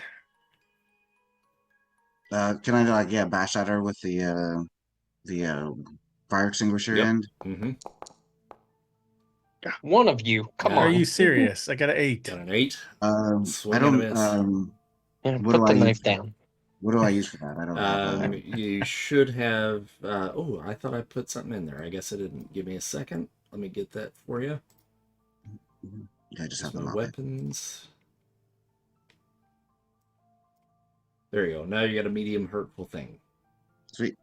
Can I like bash at her with the fire extinguisher Yep. end? Mm-hmm. One of you, come Yeah. Are on. you serious? I got an 8. Got an 8. I Swing and a don't. miss. Yeah, What put do the I knife use? down. What do I use for that? I don't have. You should have. Oh, I thought I put something in there. I guess I didn't. Give me a second. Let me get that for you. I just have My the mop. weapons. There you go. Now you got a medium hurtful thing. Sweet.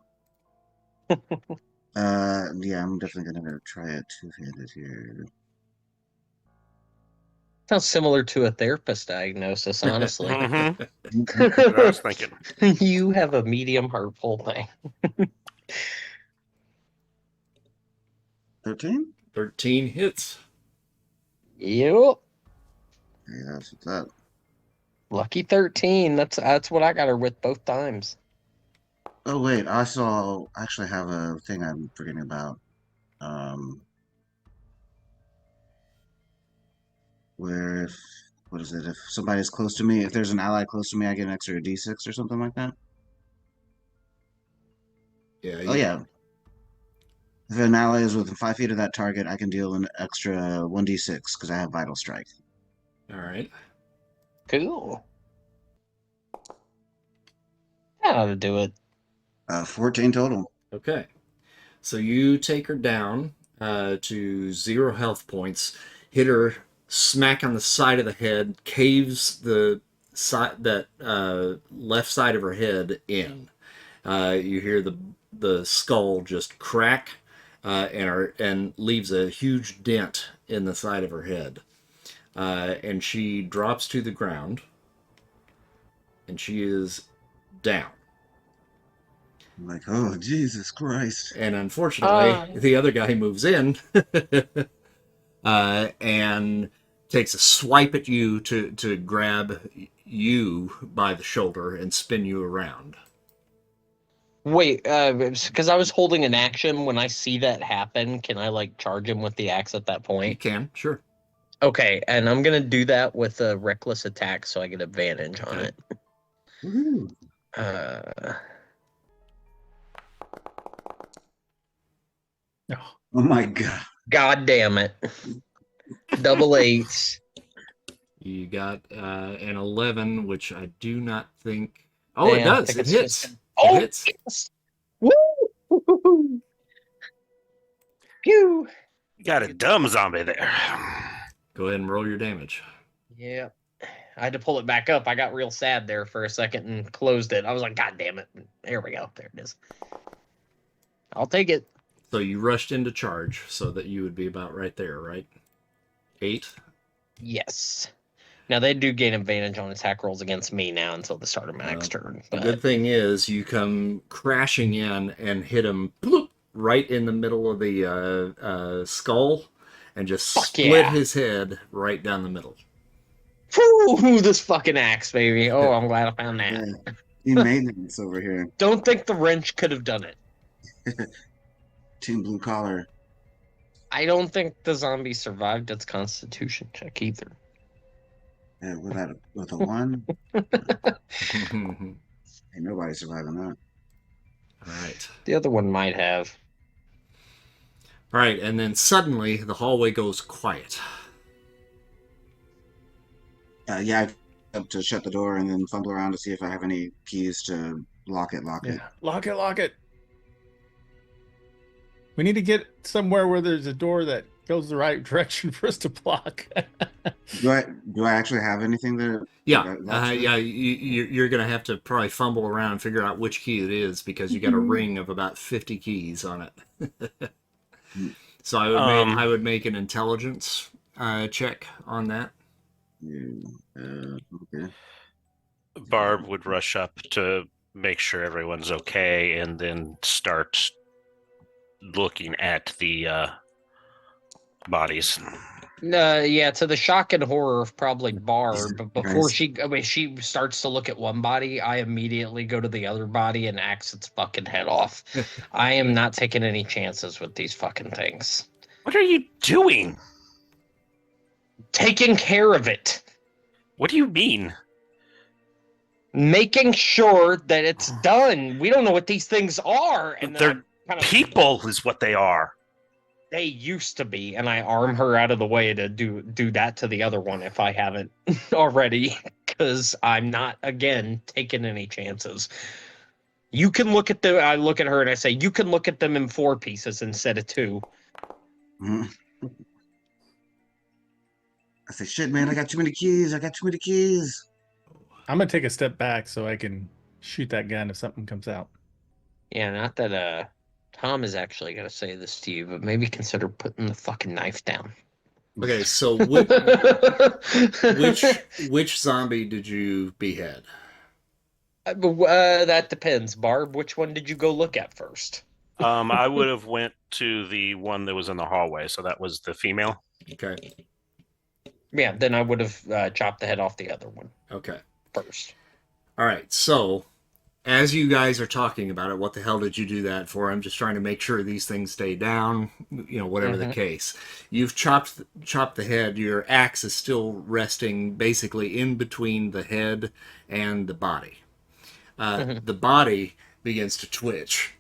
Yeah, I'm definitely gonna try it two-handed here. Sounds similar to a therapist diagnosis, honestly. Mm-hmm. That's what I was thinking. You have a medium hurtful thing. 13? 13 hits. Yep. Hey, that's what's up. Lucky 13. That's what I got her with both times. Oh wait, I also actually have a thing I'm forgetting about. Where if what is it? If somebody's close to me, if there's an ally close to me, I get an extra D6 or something like that. Yeah. Oh yeah. If an ally is within 5 feet of that target, I can deal an extra 1d6 because I have vital strike. All right. Cool. That ought to do it. 14 total. Okay. So you take her down to 0 health points, hit her smack on the side of the head, caves the side that left side of her head in. You hear the skull just crack and leaves a huge dent in the side of her head. And she drops to the ground, and she is down. I'm like, oh Jesus Christ! And unfortunately, the other guy moves in and takes a swipe at you to grab you by the shoulder and spin you around. Wait, because I was holding an action. When I see that happen, can I like charge him with the axe at that You point? can, sure. Okay, and I'm gonna do that with a reckless attack, so I get advantage on Okay. it. Woohoo. Oh, Oh my God! God damn it! Double eights. You got an 11, which I do not think. Oh, Yeah, it I does. think It it's hits. just- It Oh, hits. yes! Woo! Pew! You got a dumb zombie there. Go ahead and roll your damage. Yeah. I had to pull it back up. I got real sad there for a second and closed it. I was like, God damn it. Here we go. There it is. I'll take it. So you rushed into charge so that you would be about right there, right? 8. Yes. Now they do gain advantage on attack rolls against me now until the start of my next turn. The But good thing is you come crashing in and hit him bloop, right in the middle of the skull and just Fuck split yeah. his head right down the middle. whew, this fucking axe, baby. Oh, I'm glad I found that. Yeah. Team maintenance over here. Don't think the wrench could have done it. Team blue collar. I don't think the zombie survived its constitution check either. Yeah, with a 1. Ain't nobody surviving that. All right. The other one might have. All right, and then suddenly the hallway goes quiet. Yeah, I have to shut the door and then fumble around to see if I have any keys to lock it. yeah. Lock it. We need to get somewhere where there's a door that goes the right direction for us to block. Do I actually have anything that? Yeah, locks it? yeah. You're gonna have to probably fumble around and figure out which key it is because you got a ring of about 50 keys on it. So I would make an intelligence check on that. Yeah, okay. Barb would rush up to make sure everyone's okay and then start looking at the bodies. Yeah, to the shock and horror of probably Barb, but before Guys, she starts to look at one body, I immediately go to the other body and axe its fucking head off. I am not taking any chances with these fucking things. What are you doing? Taking care of it. What do you mean? Making sure that it's done. We don't know what these things are. And then They're I kind of people is what they are. They used to be, and I arm her out of the way to do that to the other one if I haven't already, because I'm not again taking any chances. You can look at the. I look at her and I say, you can look at them in 4 pieces instead of 2. I say, shit, man, I got too many keys. I got too many keys. I'm gonna take a step back so I can shoot that gun if something comes out. Yeah, not that Tom is actually gonna say this to you, but maybe consider putting the fucking knife down. Okay, so which zombie did you behead? That depends. Barb, which one did you go look at first? I would have went to the one that was in the hallway, so that was the female. Okay. Yeah, then I would have chopped the head off the other one Okay. first. All right. So, as you guys are talking about it, what the hell did you do that for? I'm just trying to make sure these things stay down, whatever the case. You've chopped the head. Your axe is still resting basically in between the head and the body. The body begins to twitch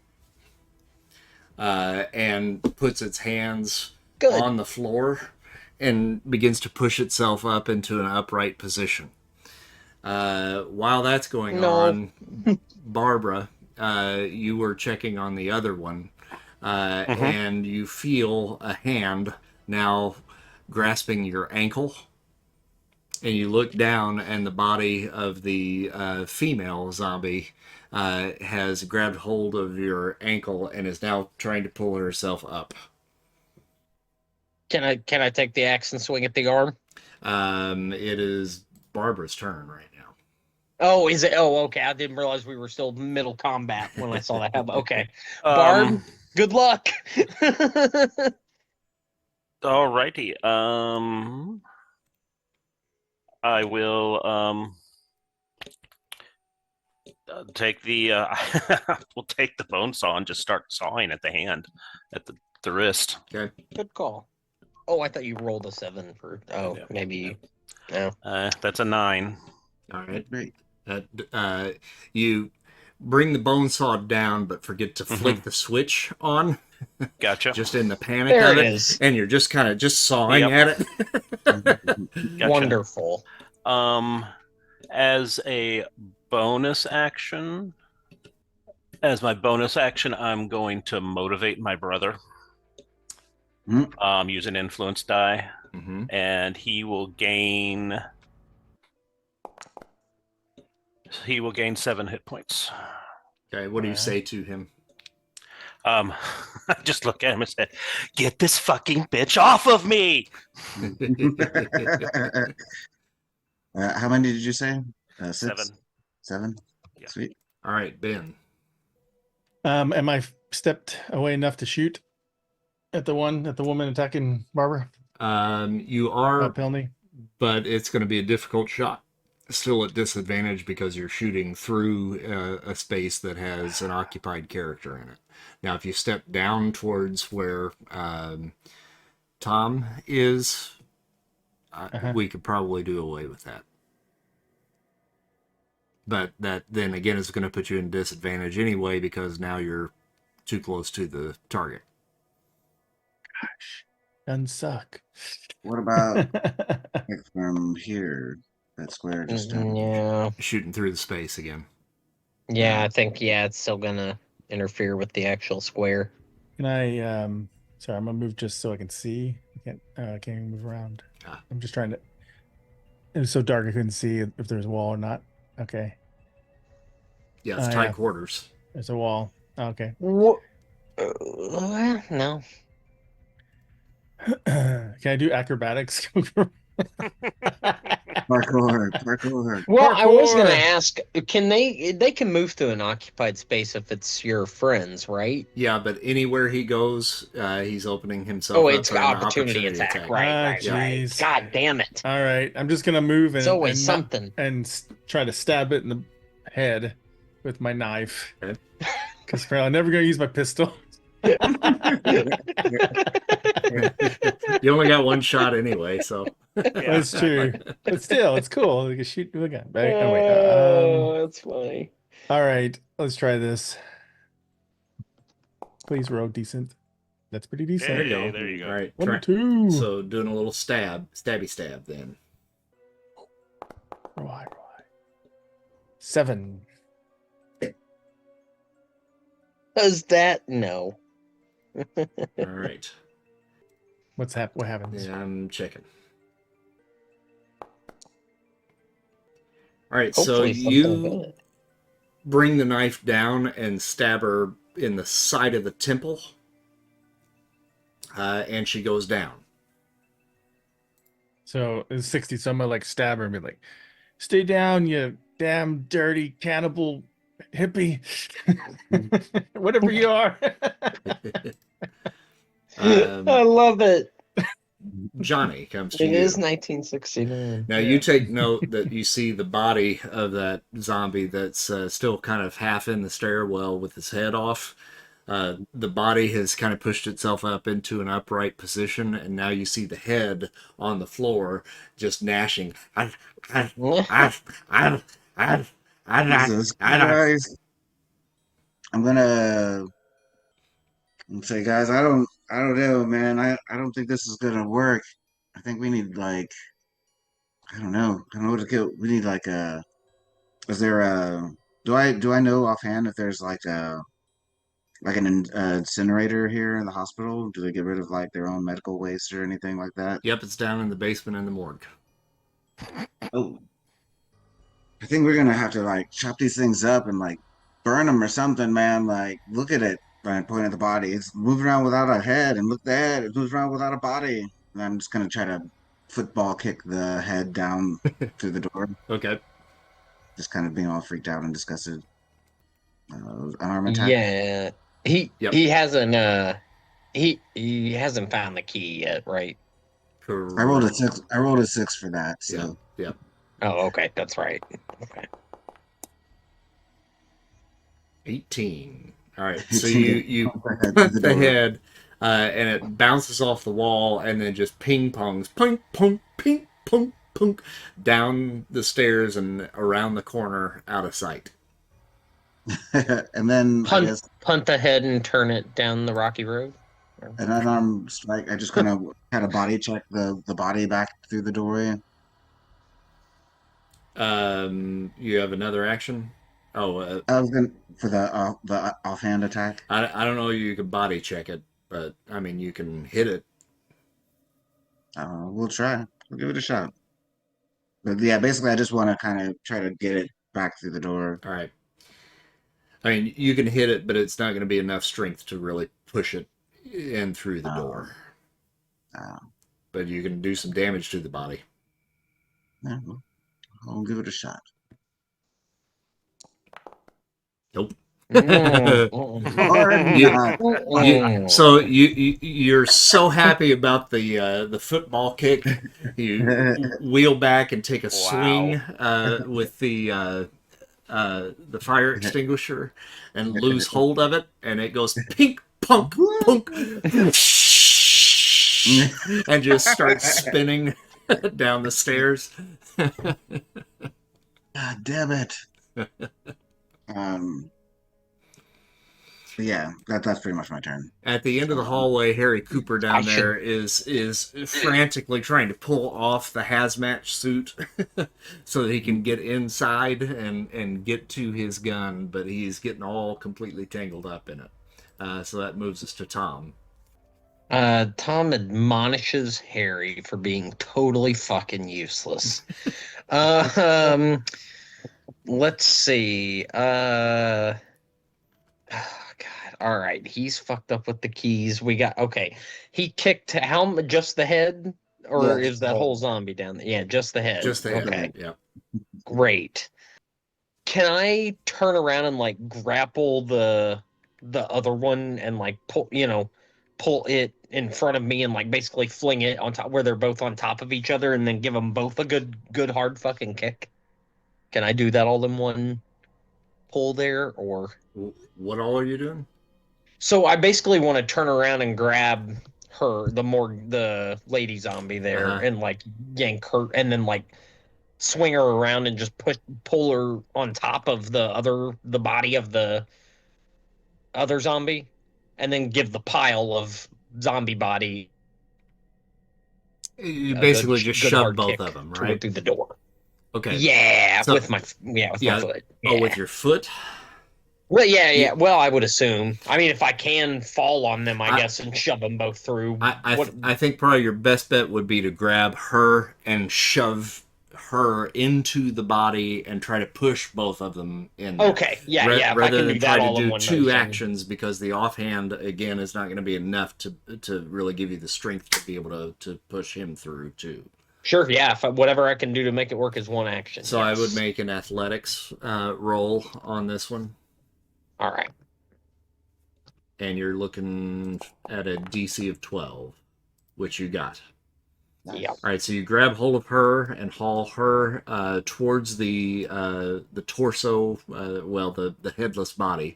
and puts its hands on the floor and begins to push itself up into an upright position. While that's going on, Barbara, you were checking on the other one, and you feel a hand now grasping your ankle, and you look down, and the body of the female zombie has grabbed hold of your ankle and is now trying to pull herself up. Can I take the axe and swing at the arm? It is Barbara's turn right now. Oh, is it? Oh, okay. I didn't realize we were still middle combat when I saw that. Okay, Barb, good luck. Alrighty. I will take the we'll take the bone saw and just start sawing at the hand, at the wrist. Okay. Good call. Oh, I thought you rolled a 7 for. Oh, Yeah. maybe. No. That's a 9. All right. Great. You bring the bone saw down, but forget to flick the switch on. Gotcha. Just in the panic There of it it, is. and you're just kind of sawing at it. Gotcha. Wonderful. As a bonus action, I'm going to motivate my brother. Use an influence die, and he will gain 7 hit points. Okay, what do you say to him? I just look at him and say, "Get this fucking bitch off of me!" How many did you say? 6? 7. 7? Yeah. Sweet. All right, Ben. Am I stepped away enough to shoot at the woman attacking Barbara? You are, penalty, but it's going to be a difficult shot. Still at disadvantage because you're shooting through a space that has an occupied character in it. Now, if you step down towards where Tom is, we could probably do away with that. But that then again is going to put you in disadvantage anyway because now you're too close to the target. Gosh, guns suck. What about like from here? That square just down. Yeah. Shooting through the space again. Yeah, I think it's still gonna interfere with the actual square. Can I sorry, I'm gonna move just so I can see. I can't even move around. I'm just trying to. It was so dark I couldn't see if there's a wall or not. Okay. Yeah, it's tight quarters. There's a wall. Okay. No. Can I do acrobatics? Parkour. Well, I was gonna Parkour. ask, can they can move to an occupied space if it's your friends, right? Yeah, but anywhere he goes, he's opening himself Oh, up it's for an an opportunity opportunity attack. attack. Right, Ah, right, right. jeez. God damn it. All right, I'm just gonna move It's and always and not, something. and try to stab it in the head with my knife. Okay. Because I'm never gonna use my pistol. You only got one shot anyway, so. Yeah, That's true, but still, it's cool. You can shoot with a gun. Right? Oh, wait. That's funny. All right, let's try this. Please roll decent. That's pretty There decent. you go. There you go. All right. 1 try- and 2. So doing a little stabby stab then. Roll high. 7. Does that? No. All right. What happens? Yeah, I'm checking. All right, Hopefully so something you good. bring the knife down and stab her in the side of the temple, and she goes down. So it's 60. So I'm gonna like stab her and be like, "Stay down, you damn dirty cannibal hippie, whatever you are." I love it. Johnny comes to It you. is 1969. Now you take note that you see the body of that zombie that's still kind of half in the stairwell with his head off. The body has kind of pushed itself up into an upright position, and now you see the head on the floor just gnashing. Jesus Christ. I'm gonna say, guys, I don't know, man. I don't think this is gonna work. I think we need like, I don't know. I don't know what to get. We need like a. Is there a? Do I know offhand if there's like an incinerator here in the hospital? Do they get rid of like their own medical waste or anything like that? Yep, it's down in the basement in the morgue. Oh, I think we're gonna have to like chop these things up and like burn them or something, man. Like, look at it. And I point at the body. It's moving around without a head, and look at that. It moves around without a body. And I'm just gonna try to football kick the head down through the door. Okay. Just kind of being all freaked out and disgusted. Unarmed attack. Yeah. He Yep. he hasn't he hasn't found the key yet, right? Correct. I rolled a 6. I rolled a 6 for that. So Yep. Oh, okay, that's right. Okay. 18. All right. So you Through punch the the door. head, and it bounces off the wall, and then just ping pongs, punk, punk, ping, punk, punk, down the stairs and around the corner, out of sight. And then I guess Punt ahead and turn it down the rocky road. an unarmed strike. I just kind of had a body check the body back through the doorway. You have another action. Oh, I was gonna for the offhand attack. I don't know. You can body check it, but I mean, you can hit it. We'll try. We'll give it a shot. But yeah, basically, I just want to kind of try to get it back through the door. All right. I mean, you can hit it, but it's not going to be enough strength to really push it in through the door. But you can do some damage to the body. Yeah, I'll give it a shot. Nope. Mm. So you're so happy about the football kick, you wheel back and take a swing with the fire extinguisher and lose hold of it, and it goes pink punk punk and just starts spinning down the stairs. God damn it. Yeah, that's pretty much my turn. At the end of the hallway, Harry Cooper down there is frantically trying to pull off the hazmat suit so that he can get inside and get to his gun, but he's getting all completely tangled up in it. So that moves us to Tom. Tom admonishes Harry for being totally fucking useless. Let's see. Oh, God. All right. He's fucked up with the keys. We got okay. He kicked just the head, or Yeah, is that whole zombie down there? Yeah, just the head. Just the head. Okay, Yeah. great. Can I turn around and like grapple the other one and like pull it in front of me and like basically fling it on top where they're both on top of each other and then give them both a good hard fucking kick? Can I do that all in one pull there, or? What all are you doing? So I basically want to turn around and grab her, the lady zombie there, Uh-huh. and like yank her, and then like swing her around and just pull her on top of the body of the other zombie, and then give the pile of zombie body You a basically just good shove hard both kick of them, to it right? through the door. Okay. Yeah, So with my yeah. foot. Oh, Yeah. with your foot. Well, yeah. You, Well, I would assume. I mean, if I can fall on them, I I, guess, and shove them both through. What? I think probably your best bet would be to grab her and shove her into the body and try to push both of them in there. Okay, yeah. If I Rather can than do try that to all in do one two motion. actions, because the offhand again is not going to be enough to really give you the strength to be able to push him through too. Sure, yeah. Whatever I can do to make it work is one action. So yes. I would make an athletics roll on this one, All right. and you're looking at a DC of 12, which you got. Yeah. All right, so you grab hold of her and haul her towards the torso, the headless body,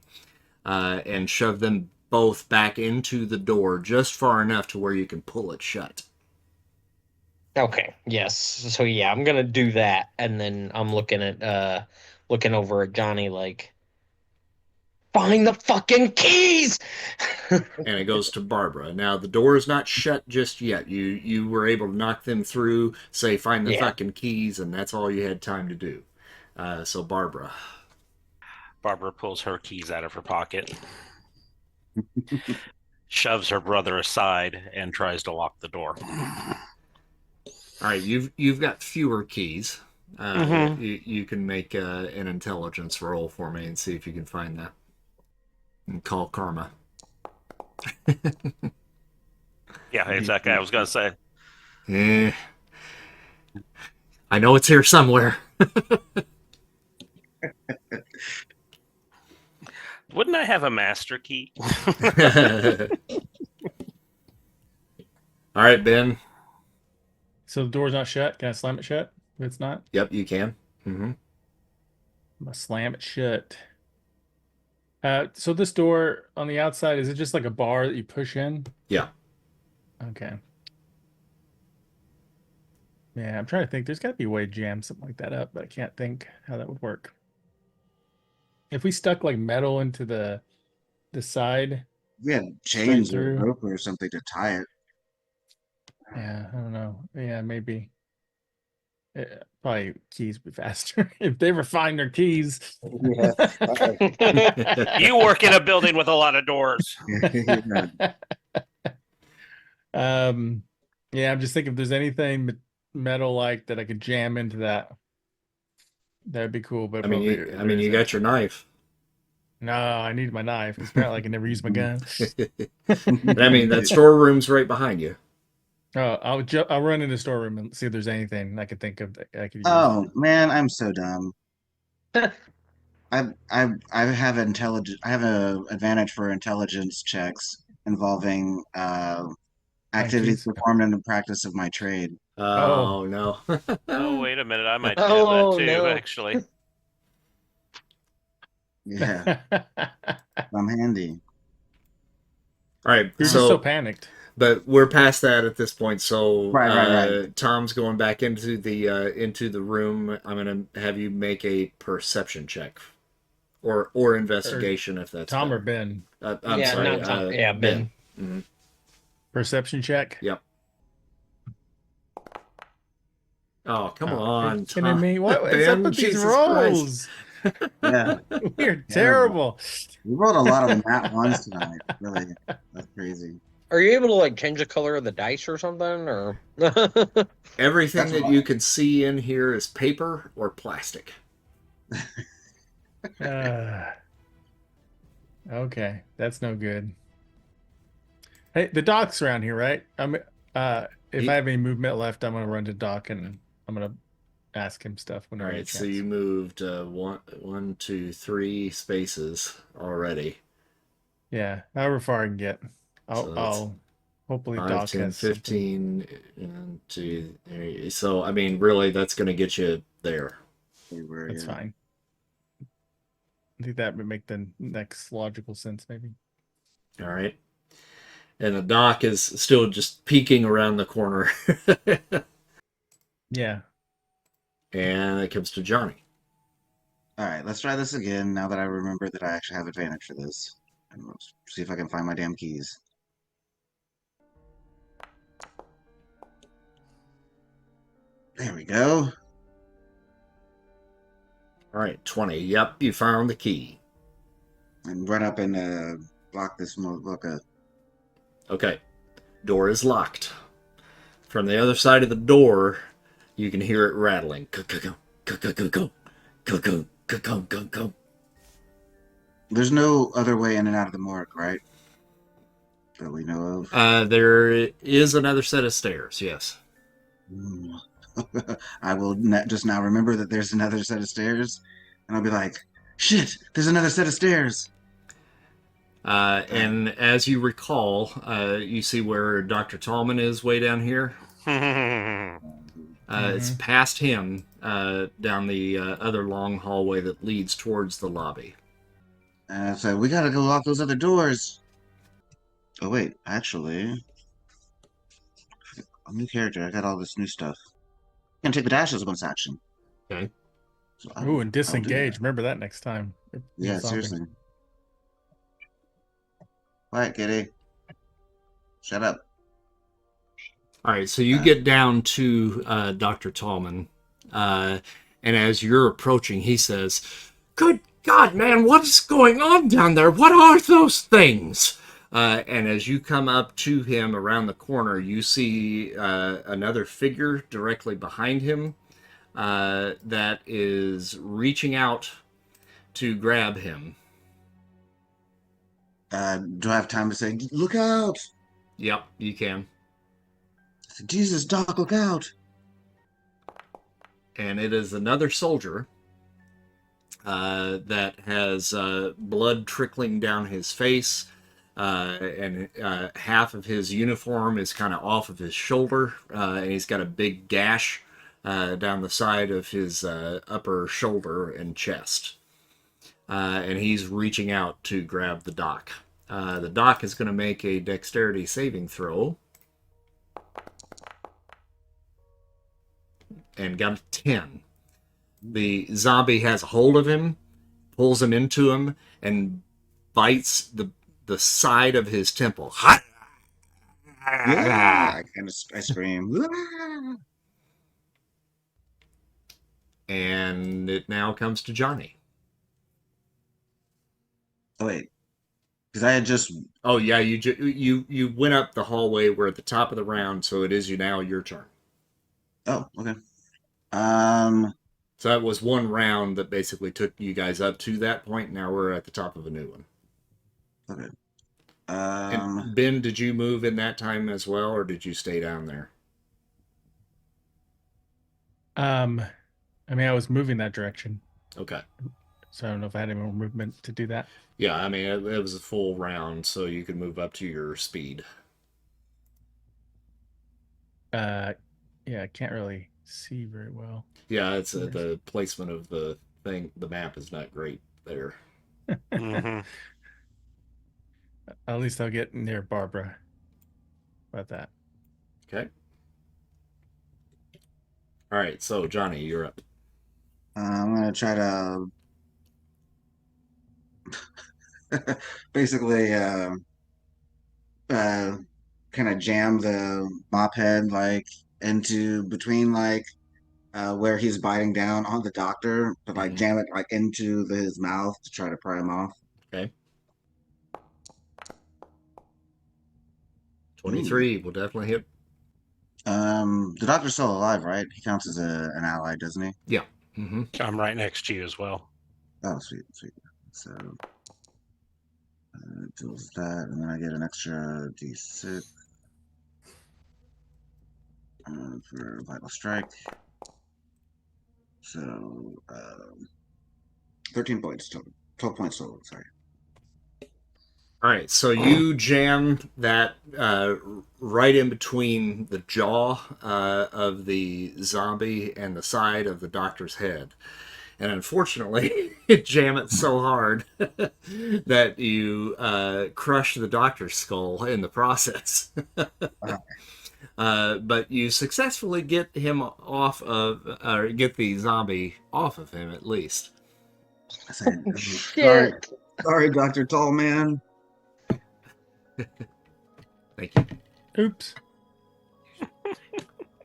and shove them both back into the door just far enough to where you can pull it shut. Okay. Yes. So yeah, I'm gonna do that, and then I'm looking over at Johnny like, find the fucking keys. And it goes to Barbara. Now the door is not shut just yet. You were able to knock them through, say find the Yeah. fucking keys, and that's all you had time to do. So Barbara. Barbara pulls her keys out of her pocket, shoves her brother aside, and tries to lock the door. All right, you've got fewer keys. Mhm. You can make an intelligence roll for me and see if you can find that. And call karma. Yeah, exactly. I was gonna say. Eh, I know it's here somewhere. Wouldn't I have a master key? All right, Ben. So the door's not shut. Can I slam it shut? If it's not, Yep, you can. I'm gonna slam it shut. So this door on the outside, is it just like a bar that you push in? Yeah. Okay. Yeah, I'm trying to think. There's got to be a way to jam something like that up, but I can't think how that would work. If we stuck like metal into the side, We had straight chains or through. rope or something to tie it. Yeah, I don't know. Yeah, maybe. Probably keys would be faster if they ever find their keys. Yeah. You work in a building with a lot of doors. Yeah. Yeah, I'm just thinking if there's anything metal like that I could jam into that, that'd be cool. But I mean, you got your knife. No, I need my knife because apparently I can never use my gun. But I mean, that storeroom's right behind you. Oh, I'll run in the storeroom and see if there's anything I could think of that I could use. Oh man, I'm so dumb. I have intelligence. I have a advantage for intelligence checks involving activities IQs. performed in the practice of my trade. Oh no. Oh, wait a minute. I might have Oh, that too, no. actually. Yeah, I'm handy. All right, You're just so panicked. But we're past that at this point. So Right. Tom's going back into the room. I'm gonna have you make a perception check, or investigation if that's Tom better. or Ben? I'm Yeah, sorry. not Tom. Yeah, Ben. Mhm. Perception check. Yep. Oh, come Oh, on, you're kidding Tom. me? What is Ben, up with these Jesus rolls? Yeah, We're terrible. we rolled a lot of nat ones tonight. Really, that's crazy. Are you able to like change the color of the dice or something, or? Everything That's that why. you can see in here is paper or plastic. Okay, that's no good. Hey, the doc's around here, right? if I have any movement left, I'm gonna run to Doc and I'm gonna ask him stuff All whenever I get a right, so chance. you moved one, two, three spaces already. Yeah, however far I can get. So that's I'll hopefully 5, Doc 10, has something. 15, and so I mean, really, that's going to get you there. We were, That's yeah. fine. I think that would make the next logical sense, maybe. All right. And the doc is still just peeking around the corner. Yeah. And it comes to Johnny. All right, let's try this again now that I remember that I actually have advantage for this. And we'll see if I can find my damn keys. There we go. All right, 20. Yep, you found the key. And run up and block this motherfucker. Okay, door is locked. From the other side of the door, you can hear it rattling. There's no other way in and out of the morgue, right? That we know of. There is another set of stairs, yes. I will just now remember that there's another set of stairs, and I'll be like, shit, there's another set of stairs. And as you recall, you see where Dr. Tallman is way down here? It's past him down the other long hallway that leads towards the lobby. So we gotta go lock those other doors. Oh wait, actually, a new character. I got all this new stuff. Gonna take the dash as a bonus action. Okay. So Ooh, and I'll do disengage. that. Remember that next time. Yeah, seriously. Quiet, kitty. Shut up. All right, so you get down to Dr. Tallman, and as you're approaching, he says, "Good God, man, what is going on down there? What are those things?" And as you come up to him around the corner, you see another figure directly behind him that is reaching out to grab him. Do I have time to say, look out? Yep, you can. Jesus, Doc, look out. And it is another soldier that has blood trickling down his face, and half of his uniform is kind of off of his shoulder, and he's got a big gash down the side of his upper shoulder and chest. And he's reaching out to grab the doc. The doc is going to make a dexterity saving throw. And got a 10. The zombie has a hold of him, pulls him into him, and bites the side of his temple. Yeah, I scream. And it now comes to Johnny. Oh wait, because I had just. Oh yeah, you went up the hallway. We're at the top of the round, so it is now your turn. Oh, okay. So that was one round that basically took you guys up to that point. Now we're at the top of a new one. Okay. And Ben, did you move in that time as well, or did you stay down there? I mean, I was moving that direction, Okay. so I don't know if I had any more movement to do that. Yeah, I mean, it was a full round, so you could move up to your speed. Yeah, I can't really see very well. Yeah, it's the placement of the thing. The map is not great there. Mm-hmm. At least I'll get near Barbara. About that. Okay. All right, so Johnny, you're up. I'm gonna try to basically kind of jam the mop head like into between like where he's biting down on the doctor, but like jam it like into his mouth to try to pry him off. Okay. 23 will definitely hit. The doctor's still alive, right? He counts as an ally, doesn't he? Yeah. Mm-hmm. I'm right next to you as well. Oh, sweet, sweet. So it deals that, and then I get an extra d6. for vital strike. So 13 points total. 12 points total. Sorry. All right, so you jam that right in between the jaw of the zombie and the side of the doctor's head. And unfortunately, you jam it so hard that you crush the doctor's skull in the process. But you successfully get him off of, or get the zombie off of him at least. I said, Shit. sorry, Dr. Tallman. Thank you. Oops.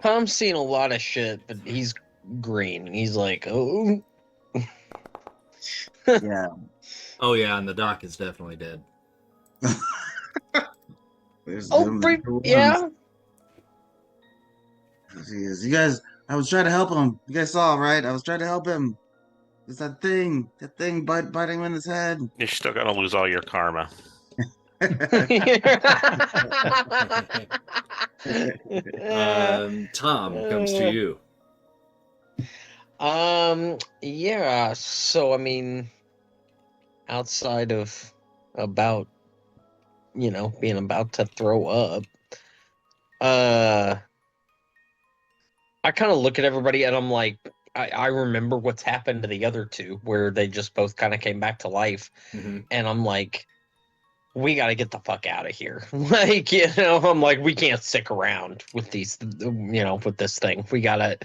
Tom's seen a lot of shit, but he's green. He's like, oh. Yeah. Oh yeah, and the doc is definitely dead. Yeah. You guys, I was trying to help him. You guys saw, right? I was trying to help him. It's that thing biting him in his head. You're still gonna lose all your karma. Tom comes to you. Yeah. So I mean, outside of about being about to throw up, I kind of look at everybody and I'm like, I remember what's happened to the other two where they just both kind of came back to life, and I'm like, we got to get the fuck out of here. Like, I'm like, we can't stick around with these, with this thing. We gotta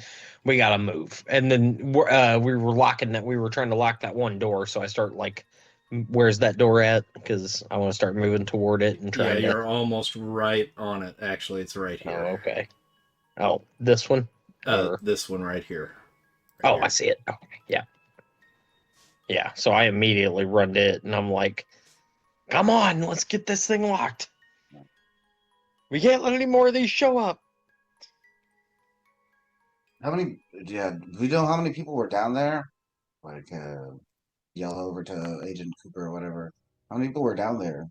move. And then we were trying to lock that one door. So I start like, where's that door at? Because I want to start moving toward it and try. Yeah, you're almost right on it. Actually, it's right here. Oh, okay. Oh, this one. This one right here. Here. I see it. Okay, yeah. Yeah. So I immediately run to it, and I'm like, come on, let's get this thing locked. We can't let any more of these show up. How many? Yeah, do we know how many people were down there? Like, yell over to Agent Cooper or whatever. How many people were down there?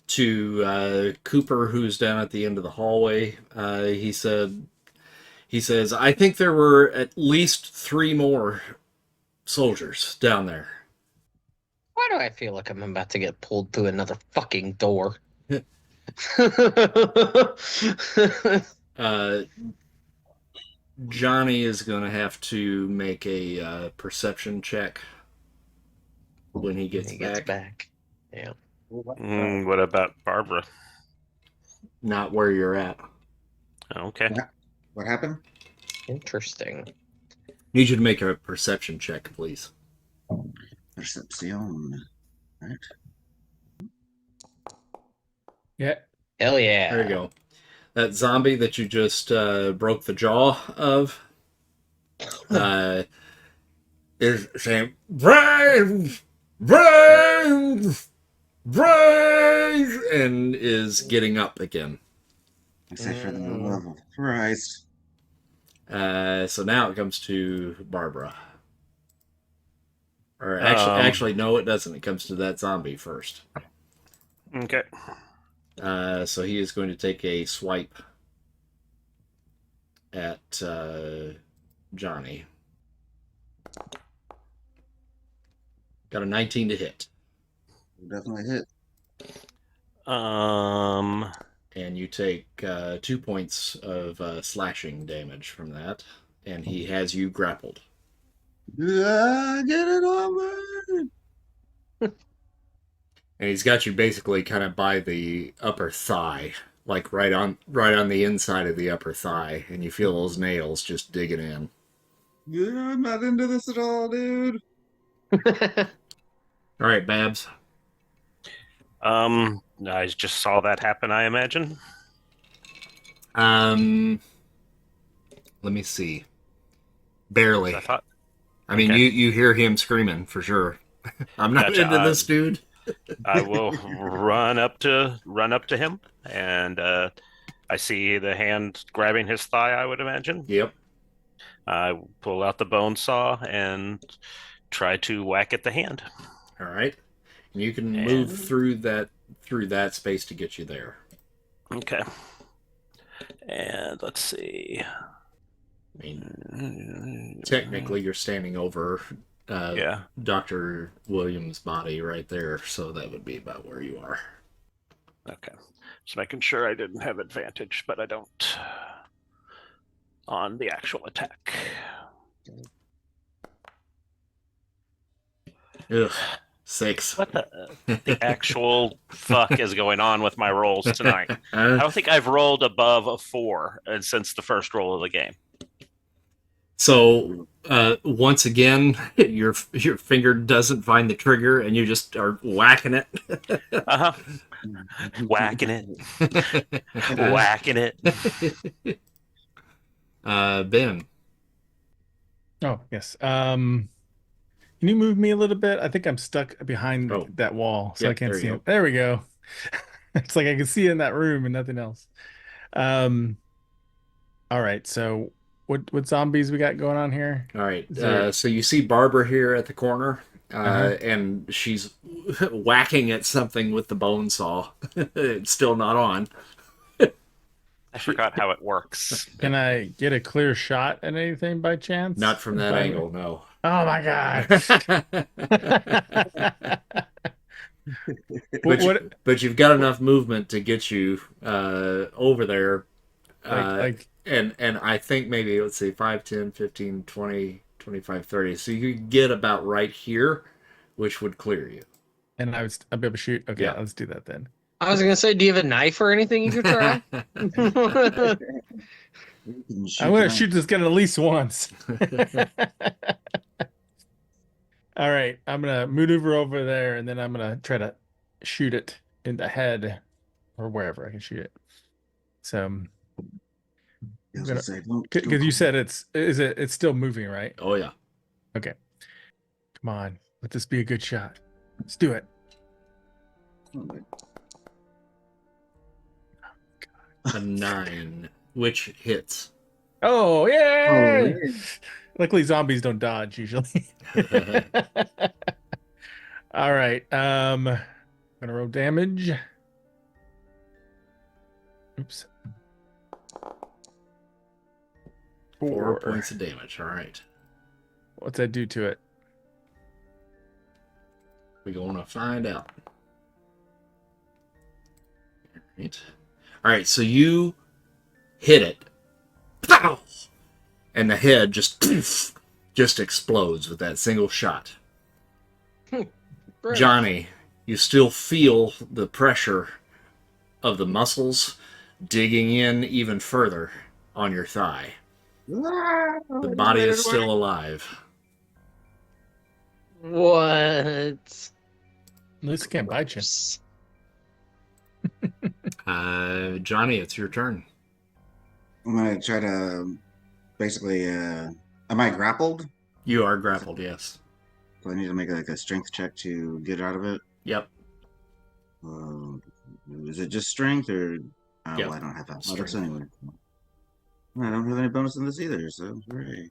To Cooper, who's down at the end of the hallway, he says, I think there were at least 3 more soldiers down there. Why do I feel like I'm about to get pulled through another fucking door? Johnny is going to have to make a perception check when he gets back. Yeah. What about Barbara? Not where you're at. Okay. What happened? Interesting. Need you to make a perception check, please. Perception. Right. Yeah. Hell yeah. There you go. That zombie that you just broke the jaw of is saying, brains, brains, brains, and is getting up again. Except for the love of Christ. So now it comes to Barbara. Or actually, no, it doesn't. It comes to that zombie first. Okay. So he is going to take a swipe at Johnny. Got a 19 to hit. Definitely hit. And you take 2 points of slashing damage from that. And he has you grappled. Get it over. And he's got you basically kind of by the upper thigh, like right on the inside of the upper thigh, and you feel those nails just digging in. Yeah, I'm not into this at all, dude. All right, Babs. I just saw that happen, I imagine. Let me see. Barely. I mean, you hear him screaming for sure. I'm not into this, dude. I will run up to him, and I see the hand grabbing his thigh, I would imagine. Yep. I pull out the bone saw and try to whack at the hand. All right. And you can move through that space to get you there. Okay. And let's see. I mean, technically, you're standing over Yeah. Dr. Williams' body right there, so that would be about where you are. Okay. Just making sure I didn't have advantage, but I don't on the actual attack. Ugh, 6. What the actual fuck is going on with my rolls tonight? I don't think I've rolled above a 4 since the first roll of the game. So once again, your finger doesn't find the trigger, and you just are whacking it. Uh-huh. Whacking it. Whacking it. Ben. Oh, yes. Can you move me a little bit? I think I'm stuck behind that wall, so I Yep, can't there see you it. There we go. It's like I can see in that room and nothing else. All right. So what zombies we got going on here? All right. there- So you see Barbara here at the corner, Uh-huh. and she's whacking at something with the bone saw. It's still not on. I forgot how it works. Can I get a clear shot at anything by chance? Not from that angle, no. Oh my god. But you've got enough movement to get you over there. And I think maybe, let's see, 5, 10, 15, 20, 25, 30. So you could get about right here, which would clear you. And I'd be able to shoot. Okay, Yeah. let's do that then. I was gonna say, do you have a knife or anything you could try? I'm gonna shoot this gun at least once. All right, I'm gonna maneuver over there, and then I'm gonna try to shoot it in the head or wherever I can shoot it. So, because you said it's still moving, right? Oh yeah. Okay. Come on, let this be a good shot. Let's do it. A 9, which hits. Oh yeah! Luckily, zombies don't dodge usually. All right. Gonna roll damage. Oops. 4 points of damage. All right. What's that do to it? We're going to find out. All right. So you hit it. Pow! And the head just explodes with that single shot. Johnny, you still feel the pressure of the muscles digging in even further on your thigh. The body is still alive. What? At least it can't bite you. Johnny, it's your turn. I'm gonna try to basically. Am I grappled? You are grappled, yes. So I need to make like a strength check to get out of it. Yep. Is it just strength or? Yep. Well, I don't have athletics anyway. I don't have any bonus in this either, so hooray.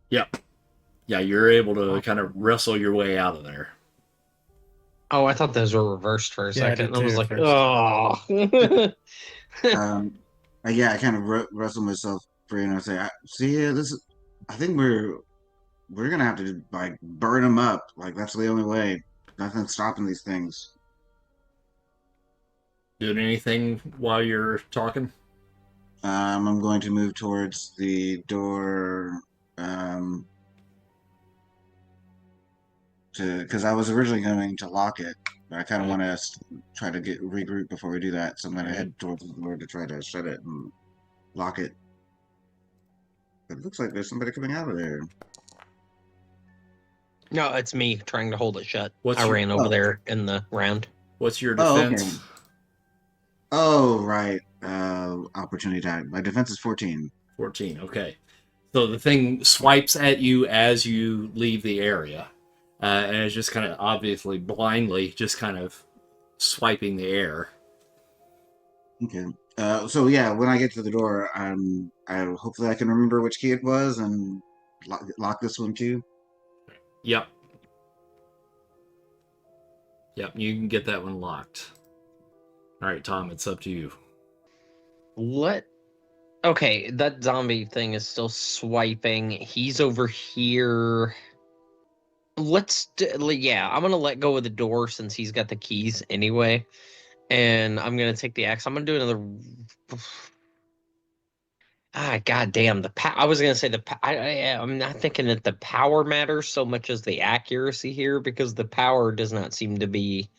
Yep. Yeah, you're able to kind of wrestle your way out of there. Oh, I thought those were reversed for a second. I was like, first. oh. Yeah, I kind of wrestle myself free, and I say, I think we're gonna have to like burn them up. Like that's the only way. Nothing's stopping these things. Doing anything while you're talking? I'm going to move towards the door. Because I was originally going to lock it, but I kind of want to try to regroup before we do that. So I'm going to head towards the door to try to shut it and lock it. But it looks like there's somebody coming out of there. No, it's me trying to hold it shut. I ran over there in the round. What's your defense? Oh, right. Opportunity attack. My defense is 14. 14, okay. So the thing swipes at you as you leave the area. And it's just kind of obviously blindly just kind of swiping the air. Okay. So yeah, when I get to the door, hopefully I can remember which key it was and lock this one too. Yep. Yep, you can get that one locked. All right, Tom, it's up to you. Okay, that zombie thing is still swiping. He's over here. Yeah, I'm gonna let go of the door since he's got the keys anyway, and I'm gonna take the axe. I'm gonna do another. God damn I was gonna say I'm not thinking that the power matters so much as the accuracy here, because the power does not seem to be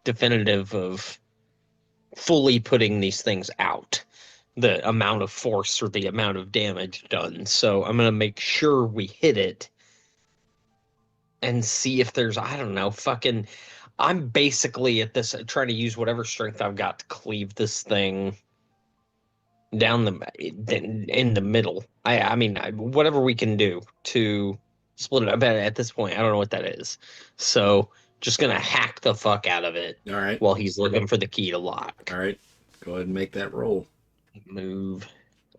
definitive of fully putting these things out, the amount of force or the amount of damage done. So I'm gonna make sure we hit it and see if there's, I don't know, fucking. I'm basically at this trying to use whatever strength I've got to cleave this thing down in the middle. I mean, whatever we can do to split it up. At this point, I don't know what that is. So just gonna hack the fuck out of it. All right. While he's looking for the key to lock. All right. Go ahead and make that roll. Move.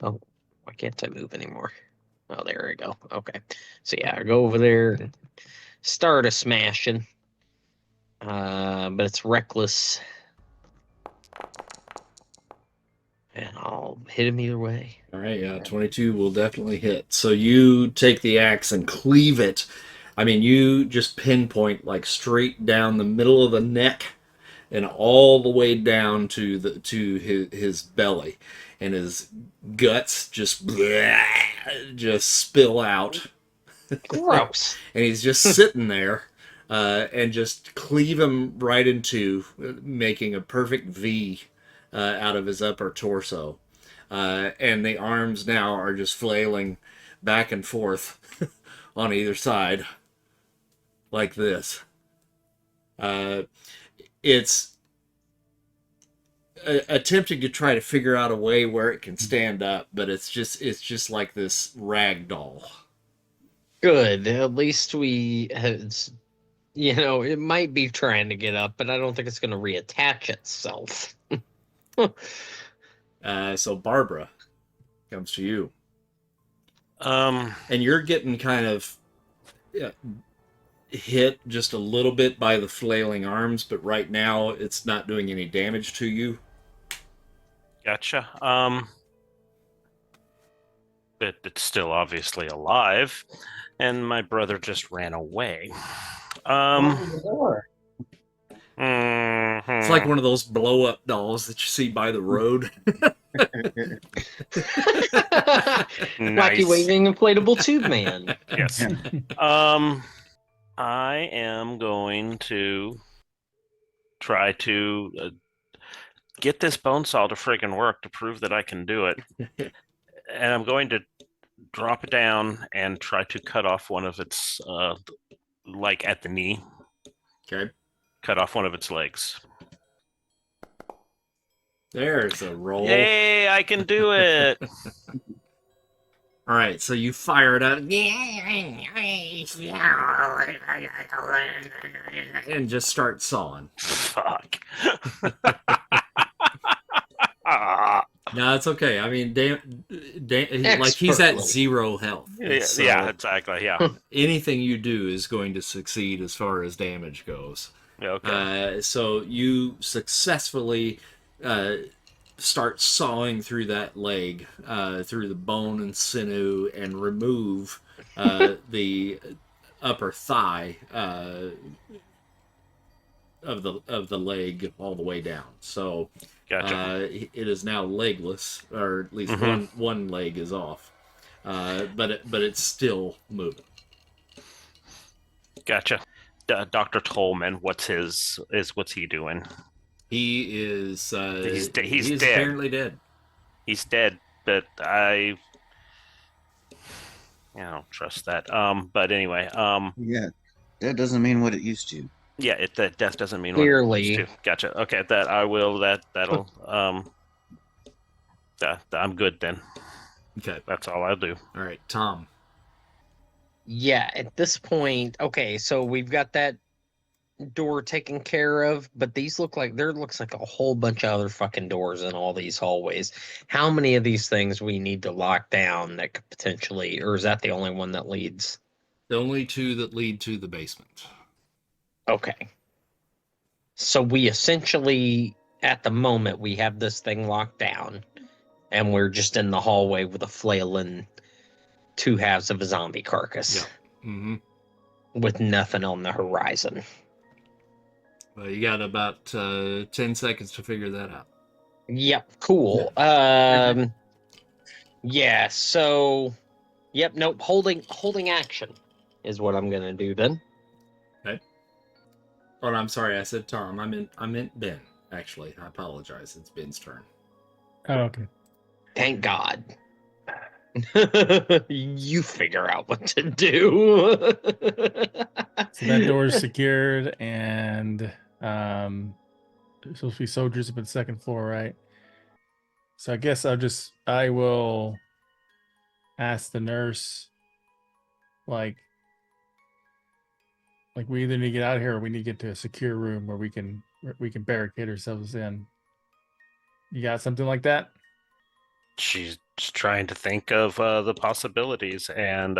Oh, why can't I move anymore? Oh, there we go. Okay. So yeah, I go over there and start a smashing. But it's reckless. And I'll hit him either way. All right, yeah, 22 will definitely hit. So you take the axe and cleave it. I mean, you just pinpoint like straight down the middle of the neck and all the way down to his belly, and his guts just spill out. Gross. And he's just sitting there, and just cleave him right in two, making a perfect V out of his upper torso. And the arms now are just flailing back and forth on either side, like this. It's attempting to try to figure out a way where it can stand up, but it's just like this rag doll. Good. At least it might be trying to get up, but I don't think it's going to reattach itself. So Barbara comes to you. Um, And you're getting kind of hit just a little bit by the flailing arms, but right now it's not doing any damage to you. Gotcha. But it's still obviously alive, and my brother just ran away. It's like one of those blow-up dolls that you see by the road. Wacky waving inflatable tube man. Yes. I am going to try to get this bone saw to friggin' work to prove that I can do it. And I'm going to drop it down and try to cut off one of its, like at the knee. Okay. Cut off one of its legs. There's a roll. Yay, I can do it! All right, so you fire it up and just start sawing. Fuck. No, it's okay. I mean, like he's at 0 health. So yeah, exactly. Yeah. Anything you do is going to succeed as far as damage goes. Okay. So you successfully start sawing through that leg, through the bone and sinew, and remove the upper thigh of the leg all the way down. So Gotcha. it is now legless, or at least one leg is off, but it's still moving. Gotcha. Dr. Tolman, what's he doing? He is He's dead. apparently dead. He's dead, but I don't trust that. But anyway, Yeah, that doesn't mean what it used to. yeah, that death doesn't mean Clearly. what it used to. Gotcha. Okay, that I will. That'll. I'm good then. Okay. That's all I'll do. All right, Tom. Yeah, at this point, okay, so we've got that door taken care of, but there looks like a whole bunch of other fucking doors in all these hallways. How many of these things we need to lock down that could potentially, or is that the only one that leads? The only two that lead to the basement. Okay. So we essentially, at the moment, we have this thing locked down, and we're just in the hallway with a flailing two halves of a zombie carcass. Yeah. Mm-hmm. With nothing on the horizon. Well, you got about 10 seconds to figure that out. Yep, cool. Yeah, so yep, nope, holding action is what I'm gonna do then. Okay. Oh, I'm sorry, I said Tom. I meant Ben, actually. I apologize. It's Ben's turn. Oh, okay. Thank God. You figure out what to do. So that door is secured, and there's supposed to be soldiers up at the second floor, right? So I guess I will ask the nurse, like we either need to get out of here or we need to get to a secure room where we can barricade ourselves in. You got something like that? She's trying to think of the possibilities, and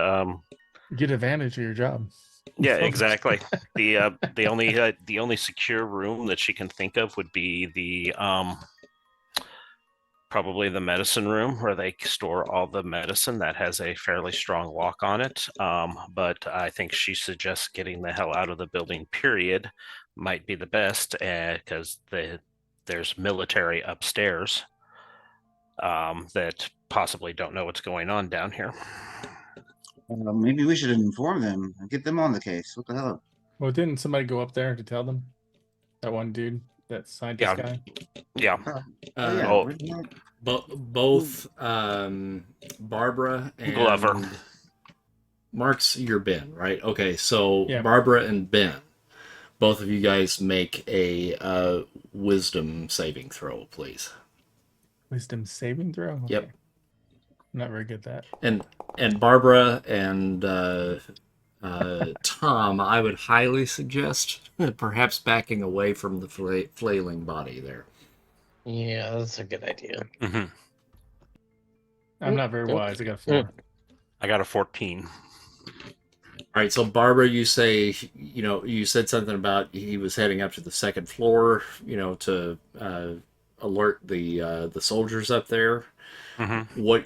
Get advantage of your job. yeah, exactly. The only secure room that she can think of would be the probably the medicine room where they store all the medicine. That has a fairly strong lock on it. But I think she suggests getting the hell out of the building, period, might be the best, because there's military upstairs that possibly don't know what's going on down here. Maybe we should inform them and get them on the case. What the hell? Well, didn't somebody go up there to tell them? That one dude, that scientist guy? Yeah. Oh, yeah. Oh. Where's that? Both Barbara and Glover. Mark's your Ben, right? Okay, so Yeah. Barbara and Ben, both of you guys make a wisdom saving throw, please. Wisdom saving throw? Okay. Yep. I'm not very good at that. And Barbara and Tom, I would highly suggest perhaps backing away from the flailing body there. Yeah, that's a good idea. Mm-hmm. I'm not very wise. I got a 4. I got a 14. All right, so Barbara, you say, you said something about he was heading up to the second floor, to alert the soldiers up there. Mm-hmm. What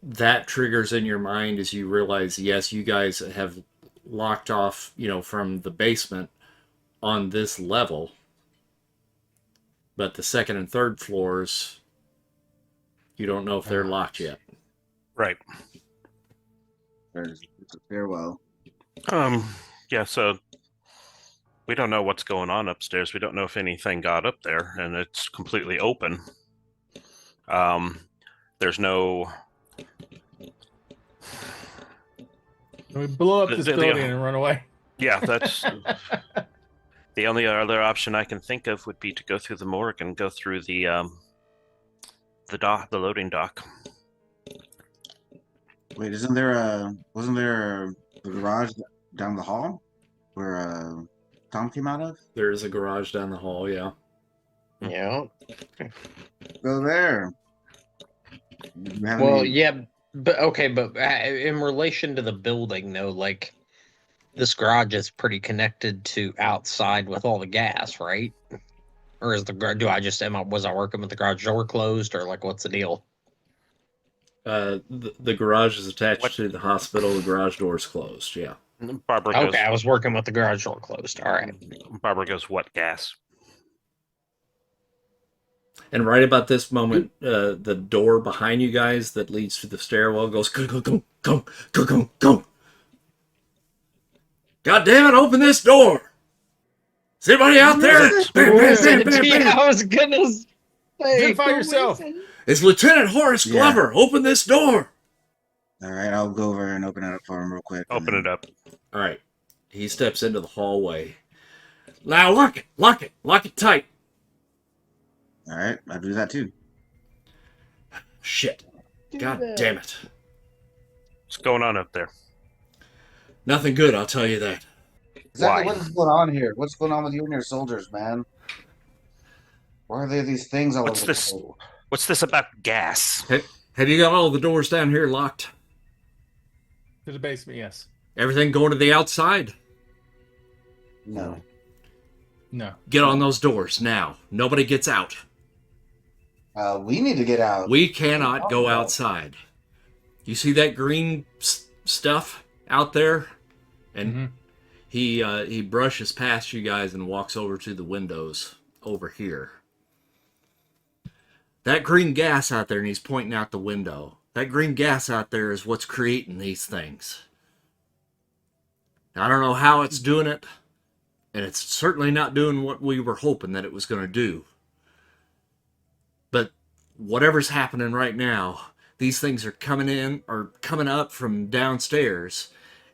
that triggers in your mind is you realize, yes, you guys have locked off, from the basement on this level, but the second and third floors, you don't know if they're locked yet. Right. There's a stairwell. Yeah, so we don't know what's going on upstairs. We don't know if anything got up there, and it's completely open. There's no... We blow up this building and run away. Yeah, that's... The only other option I can think of would be to go through the morgue and go through the loading dock. Wait, wasn't there a garage down the hall where Tom came out of? There is a garage down the hall, yeah. Yeah. Go there. Well, yeah, but okay, but in relation to the building, though, like this garage is pretty connected to outside with all the gas, right? Or is was I working with the garage door closed, or like what's the deal? The garage is attached to the hospital. The garage door is closed, yeah. Barbara goes, Okay, I was working with the garage door closed. All right. Barbara goes, what gas? And right about this moment, the door behind you guys that leads to the stairwell goes, go, go, go, go, go, go, go. God damn it, open this door! Is anybody out there? Bam, bam, bam, bam, Yeah, bam. I was gonna say. Identify yourself. It's Lieutenant Horace Glover. Yeah. Open this door. All right, I'll go over and open it up for him real quick. Open it up. All right. He steps into the hallway. Now lock it tight. All right, I'll do that too. Shit. God damn it. What's going on up there? Nothing good, I'll tell you that. Exactly Why? what is going on here? What's going on with you and your soldiers, man? Why are there these things all What's over this? the place? What's this about gas? Have you got all the doors down here locked? To the basement, yes. Everything going to the outside? No. No. Get on those doors now. Nobody gets out. We need to get out. We cannot go outside. You see that green stuff out there? And he brushes past you guys and walks over to the windows over here. That green gas out there, and he's pointing out the window. That green gas out there is what's creating these things. Now, I don't know how it's doing it, and it's certainly not doing what we were hoping that it was going to do. But whatever's happening right now, these things are coming up from downstairs,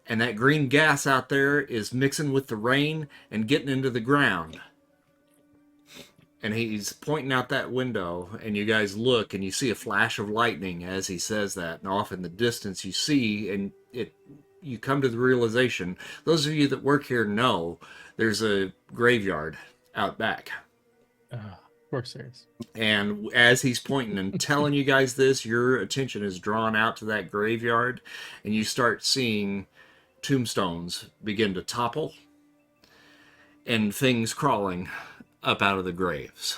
and that green gas out there is mixing with the rain and getting into the ground. And he's pointing out that window, and you guys look, and you see a flash of lightning as he says that. And off in the distance, you see, and you come to the realization, those of you that work here know, there's a graveyard out back. Of course there is. And as he's pointing and telling you guys this, your attention is drawn out to that graveyard, and you start seeing tombstones begin to topple, and things crawling up out of the graves.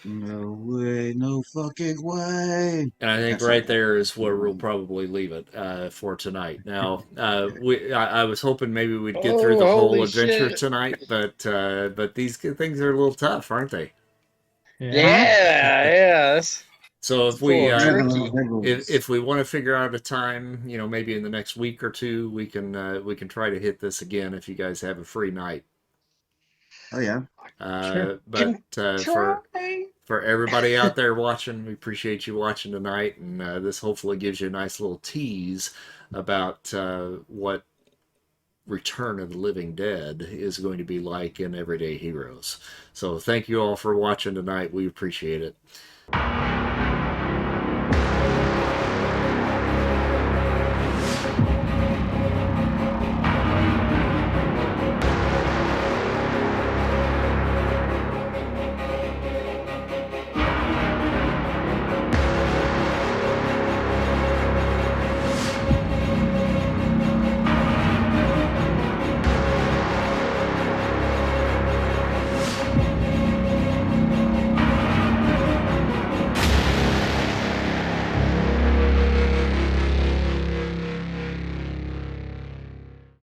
No way, no fucking way. And I think right there is where we'll probably leave it for tonight. Now, I was hoping maybe we'd get through the whole adventure tonight, but these things are a little tough, aren't they? Yeah. So if we want to figure out a time, maybe in the next week or two, we can try to hit this again if you guys have a free night. Oh yeah. Sure. But for everybody out there watching, we appreciate you watching tonight, and this hopefully gives you a nice little tease about what Return of the Living Dead is going to be like in Everyday Heroes. So thank you all for watching tonight. We appreciate it.